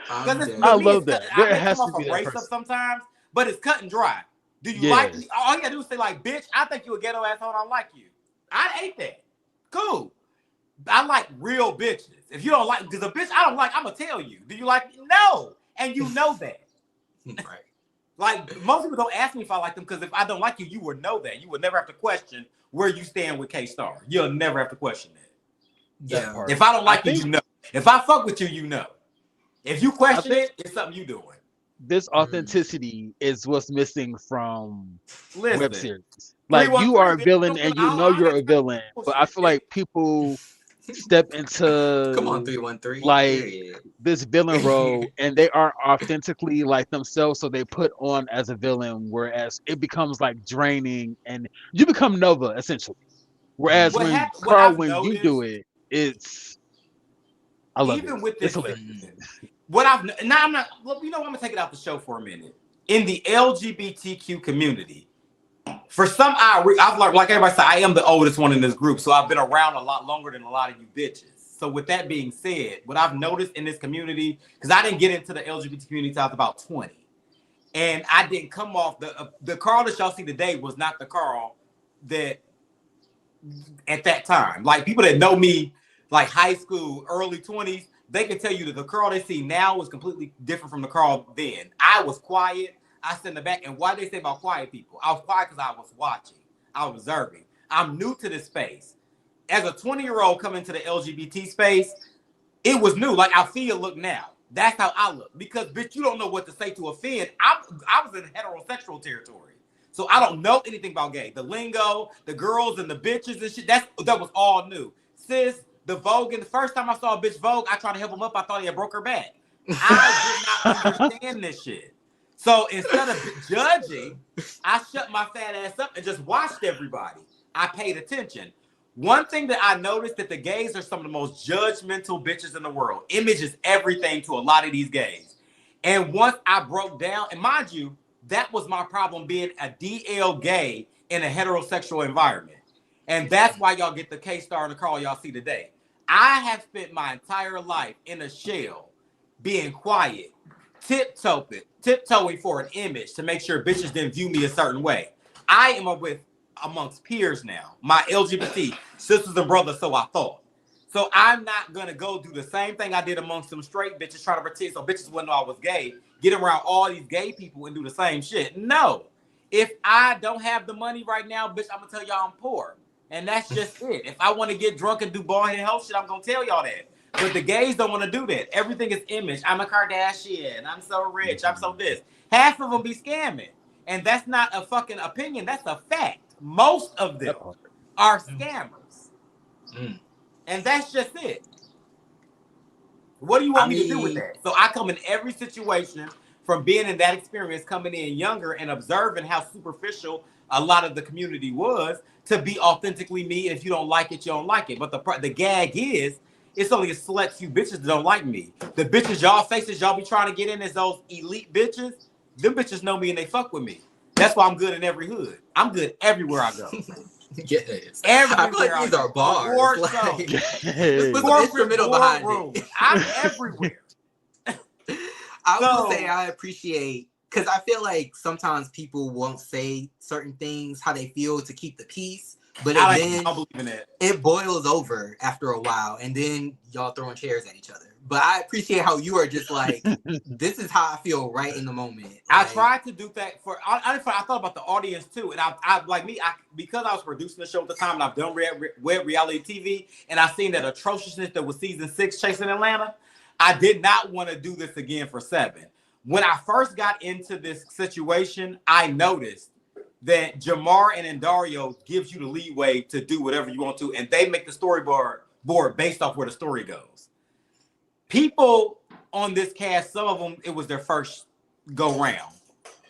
I love that. There has to be that person. Sometimes, but it's cut and dry. Do you like me? All you gotta do is say like, bitch, I think you a ghetto asshole. I don't like you. I hate that. Cool. I like real bitches. If you don't like, because a bitch I don't like, I'm gonna tell you. Do you like me? No, and you know that. Right. Like most people don't ask me if I like them because if I don't like you, you would know that. You would never have to question where you stand with K-Star. You'll never have to question that. Yeah. If I don't like you, you know. If I fuck with you, you know. If you question it, it's something you doing. This authenticity is what's missing from web series. Like you are a villain and you know you're a villain, but I feel like people step into come on 313 like this villain role and they aren't authentically like themselves, so they put on as a villain, whereas it becomes like draining and you become Nova essentially. Whereas when you do it, it's I love even it. With this, I'm not. Well, you know, I'm gonna take it out the show for a minute. In the LGBTQ community, for some I've learned, like everybody said, I am the oldest one in this group, so I've been around a lot longer than a lot of you bitches. So with that being said, what I've noticed in this community, because I didn't get into the LGBT community until I was about 20, and I didn't come off the Carl that y'all see today was not the Carl that at that time. Like people that know me, like high school, early 20s, they can tell you that the Carl they see now is completely different from the Carl then. I was quiet. I sit in the back. And why they say about quiet people? I was quiet because I was watching. I was observing. I'm new to this space. As a 20-year-old coming to the LGBT space, it was new. Like, I feel look now. That's how I look. Because, bitch, you don't know what to say to offend. I was in heterosexual territory. So I don't know anything about gay. The lingo, the girls and the bitches and shit, that was all new. Sis, the Vogue, and the first time I saw a bitch Vogue, I tried to help him up. I thought he had broke her back. I did not understand this shit. So instead of judging, I shut my fat ass up and just watched everybody. I paid attention. One thing that I noticed that the gays are some of the most judgmental bitches in the world. Image is everything to a lot of these gays. And once I broke down, and mind you, that was my problem being a DL gay in a heterosexual environment. And that's why y'all get the K-Star and the Carl y'all see today. I have spent my entire life in a shell, being quiet, tiptoeing for an image to make sure bitches didn't view me a certain way. I am amongst peers now, my LGBT sisters and brothers, so I thought. So I'm not gonna go do the same thing I did amongst some straight bitches trying to pretend so bitches wouldn't know I was gay, get around all these gay people and do the same shit. No. If I don't have the money right now, bitch, I'm gonna tell y'all I'm poor. And that's just it. If I want to get drunk and do bald head health shit, I'm gonna tell y'all that. But the gays don't want to do that. Everything is image. I'm a Kardashian. I'm so rich. I'm so this. Half of them be scamming. And that's not a fucking opinion. That's a fact. Most of them are scammers. And that's just it. What do you want me to do with that? So I come in every situation from being in that experience, coming in younger and observing how superficial a lot of the community was, to be authentically me. If you don't like it, you don't like it. But the gag is, it's only a select few bitches that don't like me. The bitches y'all faces y'all be trying to get in as those elite bitches. Them bitches know me and they fuck with me. That's why I'm good in every hood. I'm good everywhere I go. Yes. Everywhere I feel like these are bars. Like, Yes. Put some instrumental behind it. I'm everywhere. I will say I appreciate, because I feel like sometimes people won't say certain things how they feel to keep the peace, but then it boils over after a while, and then y'all throwing chairs at each other. But I appreciate how you are just like, this is how I feel right in the moment. Like, I tried to do that I thought about the audience too, and I like me, because I was producing the show at the time, and I've done web reality TV, and I seen that atrociousness that was season 6 Chasing Atlanta. I did not want to do this again for 7. When I first got into this situation, I noticed that Jamar and Dario gives you the leeway to do whatever you want to, and they make the storyboard based off where the story goes. People on this cast, some of them, it was their first go round,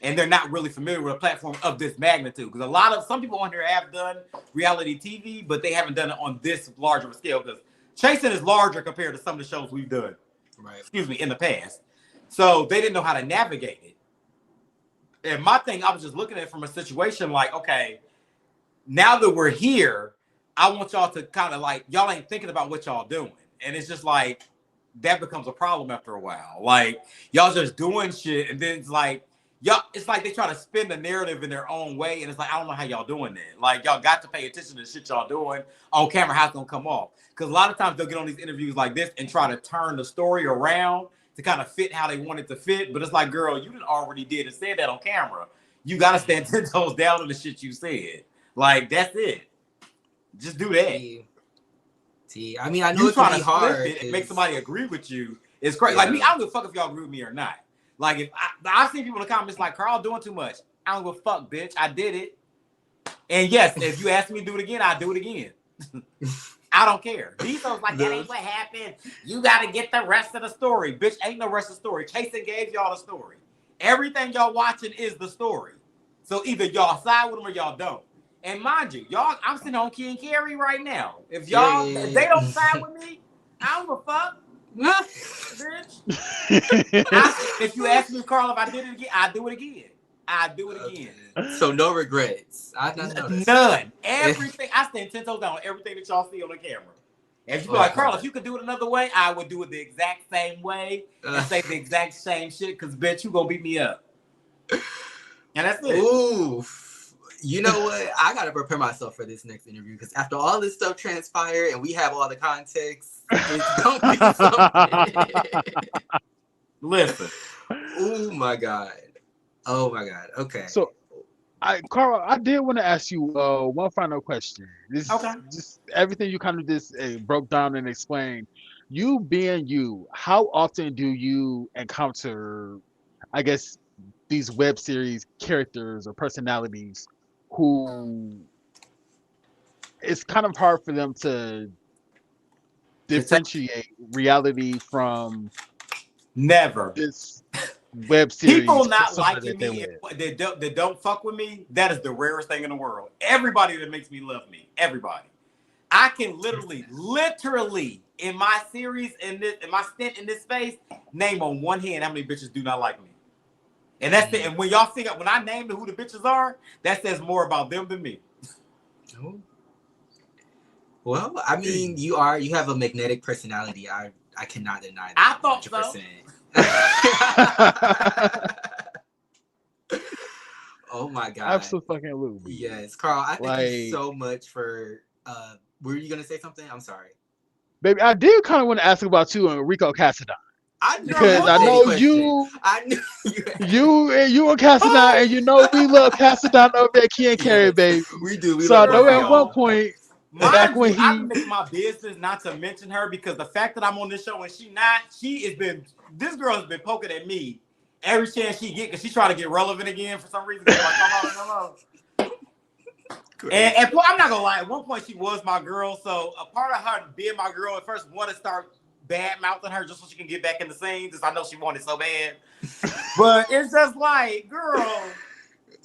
and they're not really familiar with a platform of this magnitude, because some people on here have done reality TV, but they haven't done it on this larger of a scale, because Chasing is larger compared to some of the shows we've done. Right. In the past. So they didn't know how to navigate it. And my thing, I was just looking at it from a situation like, okay, now that we're here, I want y'all to kind of like, y'all ain't thinking about what y'all doing. And it's just like, that becomes a problem after a while. Like, y'all just doing shit, and then it's like, it's like they try to spin the narrative in their own way, and it's like, I don't know how y'all doing that. Like, y'all got to pay attention to the shit y'all doing on camera, how it's gonna come off. Because a lot of times they'll get on these interviews like this and try to turn the story around to kind of fit how they want it to fit. But it's like, girl, you done already did and said that on camera. You got to stand 10 toes down on the shit you said. Like, that's it. Just do that. See, I mean, I know it's trying to be to hard. It make somebody agree with you. It's crazy. Yeah. Like me, I don't give a fuck if y'all agree with me or not. Like, if I've seen people in the comments like, Carl doing too much. I don't give a fuck, bitch. I did it. And yes, if you ask me to do it again, I'll do it again. I don't care. These folks like, that ain't what happened. You got to get the rest of the story. Bitch, ain't no rest of the story. Chasing gave y'all the story. Everything y'all watching is the story. So either y'all side with them or y'all don't. And mind you, y'all, I'm sitting on Key and Carrie right now. If they don't side with me, I don't give a fuck. Bitch. If you ask me, Carl, if I did it again, I'd do it again. I'd do it again. So no regrets. None. Everything. I stand 10 toes down on everything that y'all see on the camera. If you be like, Carl, if you could do it another way, I would do it the exact same way and say the exact same shit, because bitch, you gonna beat me up. And that's it. Ooh. You know what? I gotta prepare myself for this next interview, because after all this stuff transpired and we have all the context, it's gonna be something. Listen. Oh my god. Okay. So, Carl, I did want to ask you one final question. Just everything you kind of just broke down and explained. You being you, how often do you encounter, I guess, these web series characters or personalities who it's kind of hard for them to differentiate reality from this web series? People not liking me that don't fuck with me, that is the rarest thing in the world. Everybody that makes me love me, everybody. I can literally in my series, in my stint in this space, name on one hand how many bitches do not like me. And that's it. And when y'all figure out, when I name who the bitches are, that says more about them than me. Well, I mean, you have a magnetic personality. I cannot deny that. I thought 100%. So. Oh my god. Absolutely. Yes, Carl, I thank you so much for were you gonna say something? I'm sorry. Baby, I did kind of want to ask about you and Rico Casadon. Because I know you and Casadon, and you know we love Casadon over at Key and Carrie, baby. We do. So I know at one point, back when I make my business not to mention her, because the fact that I'm on this show and this girl has been poking at me every chance she get, because she's trying to get relevant again for some reason. Like, come on. And I'm not gonna lie. At one point, she was my girl. So a part of her being my girl at first want to start bad mouthing her just so she can get back in the scene. Because I know she wanted so bad. But it's just like, girl,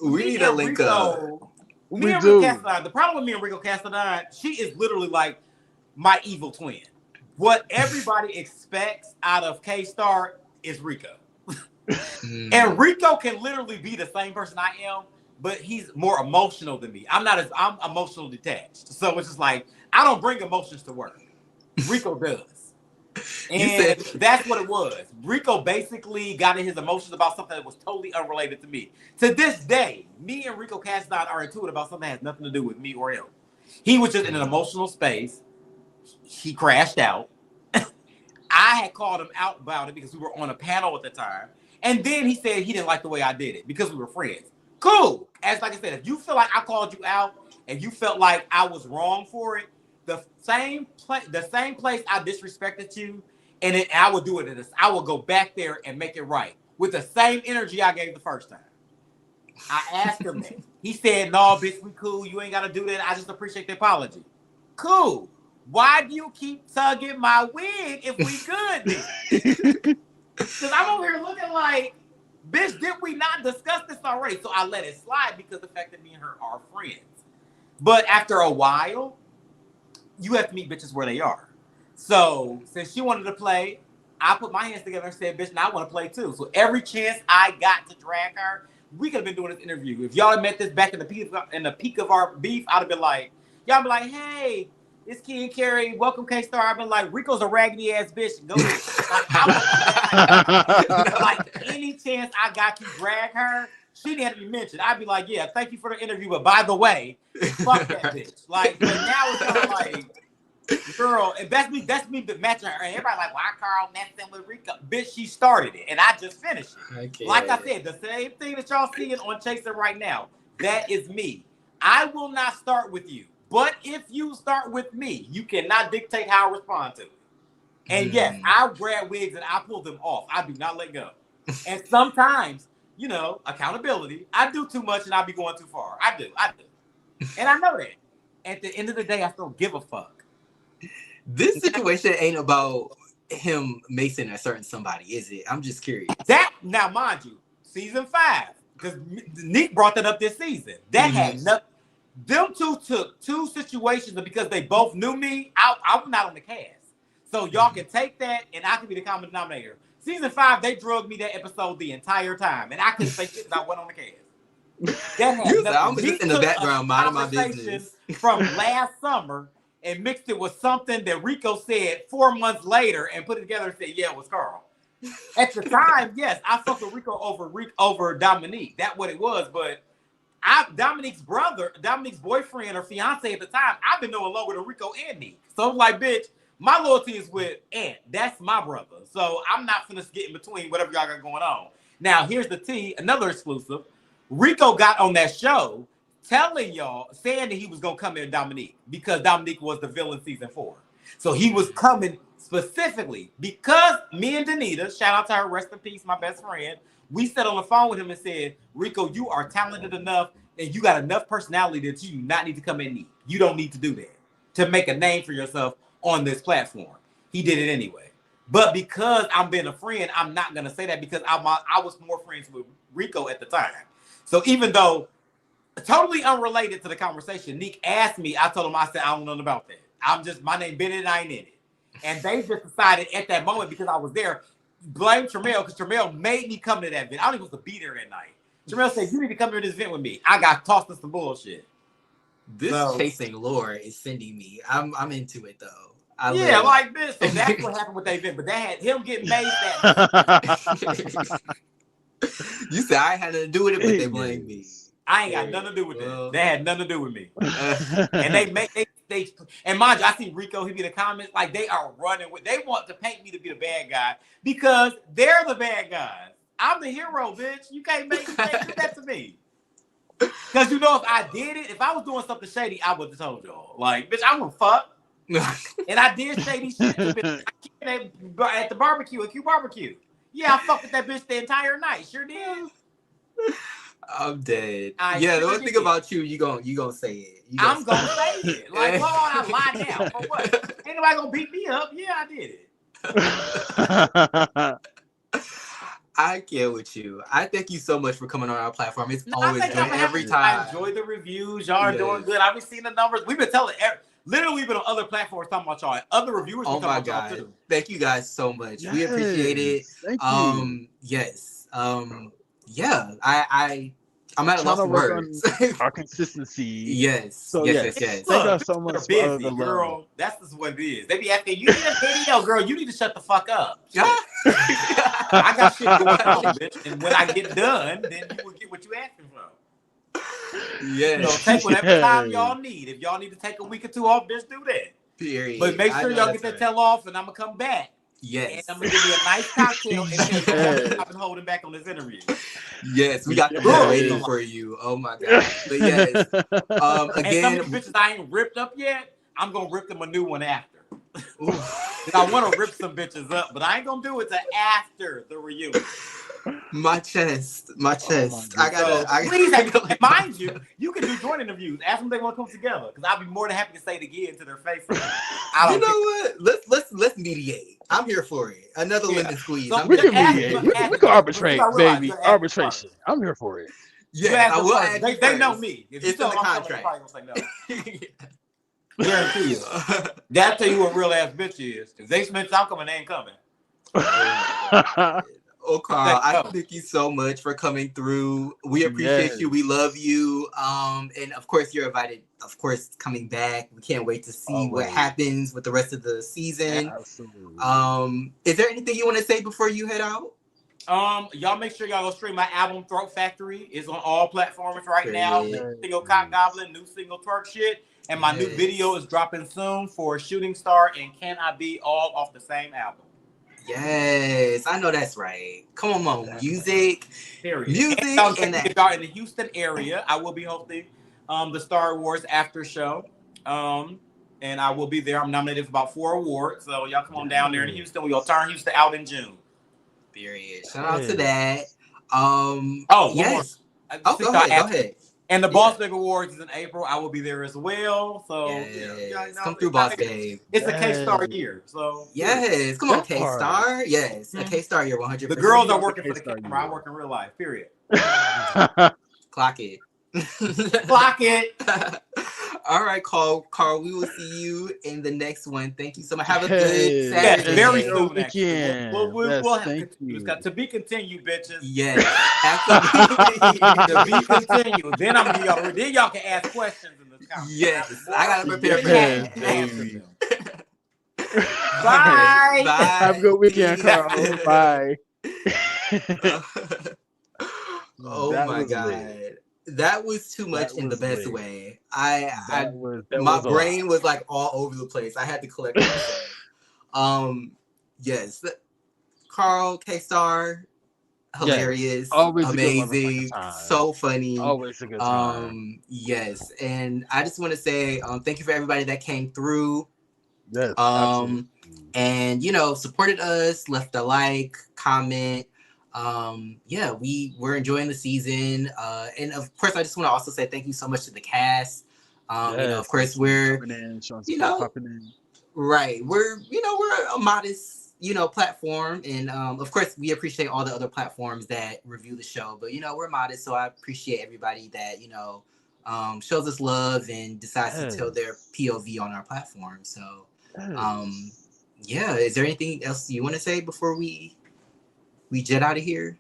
we need a link up. We do. The problem with me and Rico Castellan, she is literally like my evil twin. What everybody expects out of K-Star is Rico. And Rico can literally be the same person I am, but he's more emotional than me. I'm emotional detached. So it's just like, I don't bring emotions to work. Rico does. And that's what it was. Rico basically got in his emotions about something that was totally unrelated to me. To this day, me and Rico Castellan are into it about something that has nothing to do with me or him. He was just in an emotional space. He crashed out. I had called him out about it because we were on a panel at the time. And then he said he didn't like the way I did it because we were friends. Cool. As like I said, if you feel like I called you out and you felt like I was wrong for it, the same place I disrespected you, and I would do it. I would go back there and make it right with the same energy I gave the first time. I asked him that. He said, "No, bitch, we cool. You ain't got to do that. I just appreciate the apology." Cool. Why do you keep tugging my wig if we good then? Because I'm over here looking like, bitch, did we not discuss this already? So I let it slide because the fact that me and her are friends. But after a while, you have to meet bitches where they are. So since she wanted to play, I put my hands together and said, bitch, now I want to play too. So every chance I got to drag her, we could have been doing this interview. If y'all had met this back in the peak of our beef, I'd have been like, y'all be like, hey, it's Key and Carrie. Welcome, K-Star. I've been like, Rico's a raggedy ass bitch. Go like any chance I got to drag her, she didn't have to be mentioned. I'd be like, yeah, thank you for the interview, but by the way, fuck that bitch. Like, but now it's kind of like, girl, and that's me matching her. And everybody like, why Carl messing with Rico? Bitch, she started it, and I just finished it. Like I said, the same thing that y'all seeing on Chaser right now, that is me. I will not start with you. But if you start with me, you cannot dictate how I respond to it. And yes, I grab wigs and I pull them off. I do not let go. And sometimes, you know, accountability, I do too much and I be going too far. I do. And I know that. At the end of the day, I still give a fuck. This situation ain't about him macing a certain somebody, is it? I'm just curious. Now, mind you, season 5, because Nick brought that up this season. That had nothing. Them two took two situations, but because they both knew me, I'm not on the cast. So y'all can take that, and I can be the common denominator. Season 5, they drugged me that episode the entire time, and I couldn't say shit because I went on the cast. That had nothing. I'm just in the background minding my business. From last summer and mixed it with something that Rico said 4 months later and put it together and said, yeah, it was Carl. At the time, yes, I fucked with Rico over Dominique. That's what it was, but Dominique's boyfriend or fiance at the time, I've been knowing longer than Rico and Nick. So I'm like, bitch, my loyalty is with Ant. That's my brother. So I'm not finna get in between whatever y'all got going on. Now, here's the tea, another exclusive. Rico got on that show saying that he was gonna come in Dominique because Dominique was the villain season 4. So he was coming specifically because me and Danita, shout out to her, rest in peace, my best friend, we sat on the phone with him and said, Rico, you are talented enough and you got enough personality that you do not need to come in. You don't need to do that to make a name for yourself on this platform. He did it anyway. But because I'm being a friend, I'm not going to say that because I was more friends with Rico at the time. So even though totally unrelated to the conversation, Nick asked me, I told him, I said, I don't know about that. My name Bennett and I ain't in it. And they just decided at that moment because I was there, blame Tremel because Tremel made me come to that event. I don't even supposed to be there that night. Tremel said, you need to come to this event with me. I got tossed to some bullshit. This chasing lore is sending me. I'm into it though. Like this. So that's what happened with that event. But that had him getting made that. You said I had nothing to do with it, but they blamed me. I ain't got nothing to do with that. They had nothing to do with me. And they and mind you, I see Rico, he be in the comments, like they are running with, they want to paint me to be the bad guy because they're the bad guys. I'm the hero, bitch. You can't do that to me. Because you know, if I did it, if I was doing something shady, I would have told y'all. Like, bitch, I would fuck. And I did shady shit to bitch. At the barbecue, at Q Barbecue. Yeah, I fucked with that bitch the entire night. Sure did. I'm dead. Yeah, the one thing about you, you gonna say it. I'm gonna say it. Like, hold on, I lied down for what? Ain't nobody gonna beat me up? Yeah, I did it. I care with you. I thank you so much for coming on our platform. It's always good every time. I enjoy the reviews. Y'all are doing good. I've been seeing the numbers. We've been telling literally we've been on other platforms talking about y'all. Other reviewers Oh my talking about God. y'all too. Thank you guys so much. We appreciate it. Thank you. Yes. Yeah. I'm at a loss Trying to of work words. on our consistency. Yes. So yes. Thank Look, y'all so much busy, for the love. girl. That's just what it is. They be asking, you need a video, girl. You need to shut the fuck up. I got shit going on, bitch. And when I get done, then you will get what you asking for. Yeah. Take whatever time y'all need. If y'all need to take a week or two off, just do that. Period. But make sure y'all get that tail off, and I'm gonna come back. Yes. And I'm gonna give you a nice cocktail and tell you what I've been holding back on this interview. Yes, we got the book waiting for you. Oh my God. But yes. Again, and some of the bitches I ain't ripped up yet, I'm gonna rip them a new one after. I want to rip some bitches up, but I ain't gonna do it till after the reunion. My chest. I gotta. Please, mind you, you can do joint interviews. Ask them if they want to come together, because I'll be more than happy to say it again to their faces. You know what? Let's mediate. I'm here for it. Another lemon squeeze. So we can mediate. We can arbitrate, baby. Arbitration. I'm here for it. Yeah, I will add. They know me. If it's in the contract. Probably gonna say no. Guarantee you. That'll tell you what real ass bitch is. If they mention I'm coming, they ain't coming. Oh, Carl, I thank you so much for coming through. We appreciate you. We love you. And of course, you're invited, of course, coming back. We can't wait to see what happens with the rest of the season. Absolutely. Is there anything you want to say before you head out? Y'all make sure y'all go stream my album Throat Factory. It's on all platforms right now. New single Cock Goblin, new single Twerk Shit. And my new video is dropping soon for Shooting Star and Can I Be, all off the same album. Yes, I know that's right. Come on, music. Period. Music. And if y'all in the Houston area, I will be hosting the Star Wars after show. And I will be there. I'm nominated for about 4 awards. So y'all come on down there in Houston. We'll turn Houston out in June. Period. Shout out to that. Yes. Go ahead. And the Boss Babe Awards is in April. I will be there as well. So come through, Boss Babe. It's a K-Star year. So come on, K-Star. Yes, a K-Star year, 100%. The girls are working for the camera. I work in real life. Period. Clock it. Clock it. All right, Carl. We will see you in the next one. Thank you so much. Have a good Saturday. Very soon, actually. We'll have to be continued, bitches. Yes, absolutely. To be continued. Then I'm gonna give y'all. Then y'all can ask questions in the comments. Yes, I gotta prepare for that. Baby. Bye. Bye. Have a good weekend, Carl. Bye. Oh my God. That was too much in the best way. My brain was like all over the place. I had to collect myself. Yes. Carl, K-Star, hilarious, amazing, so funny. Always a good time. Yes. And I just want to say thank you for everybody that came through. Yes, absolutely. And supported us, left a like, comment. We're enjoying the season. And of course, I just want to also say thank you so much to the cast. Of course, we're right. We're a modest platform, and of course, we appreciate all the other platforms that review the show. But we're modest, so I appreciate everybody that shows us love and decides to tell their POV on our platform. So, is there anything else you want to say before we jet out of here?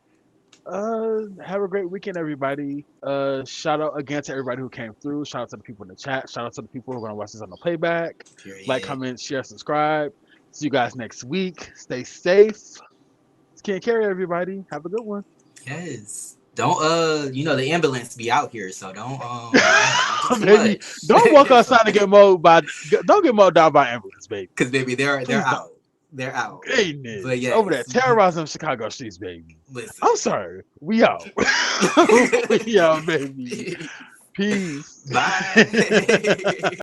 Have a great weekend, everybody. Shout out again to everybody who came through. Shout out to the people in the chat. Shout out to the people who are gonna watch this on the playback. Period. Like, comment, share, subscribe. See you guys next week. Stay safe. Can't carry everybody. Have a good one. Yes. Don't the ambulance be out here, so don't baby, don't walk outside and get mowed down by ambulance, baby. Because baby, they're out. They're out. Goodness. But yes. Over there, terrorizing Chicago streets, baby. Listen. I'm sorry. We out. We out, baby. Peace. Bye.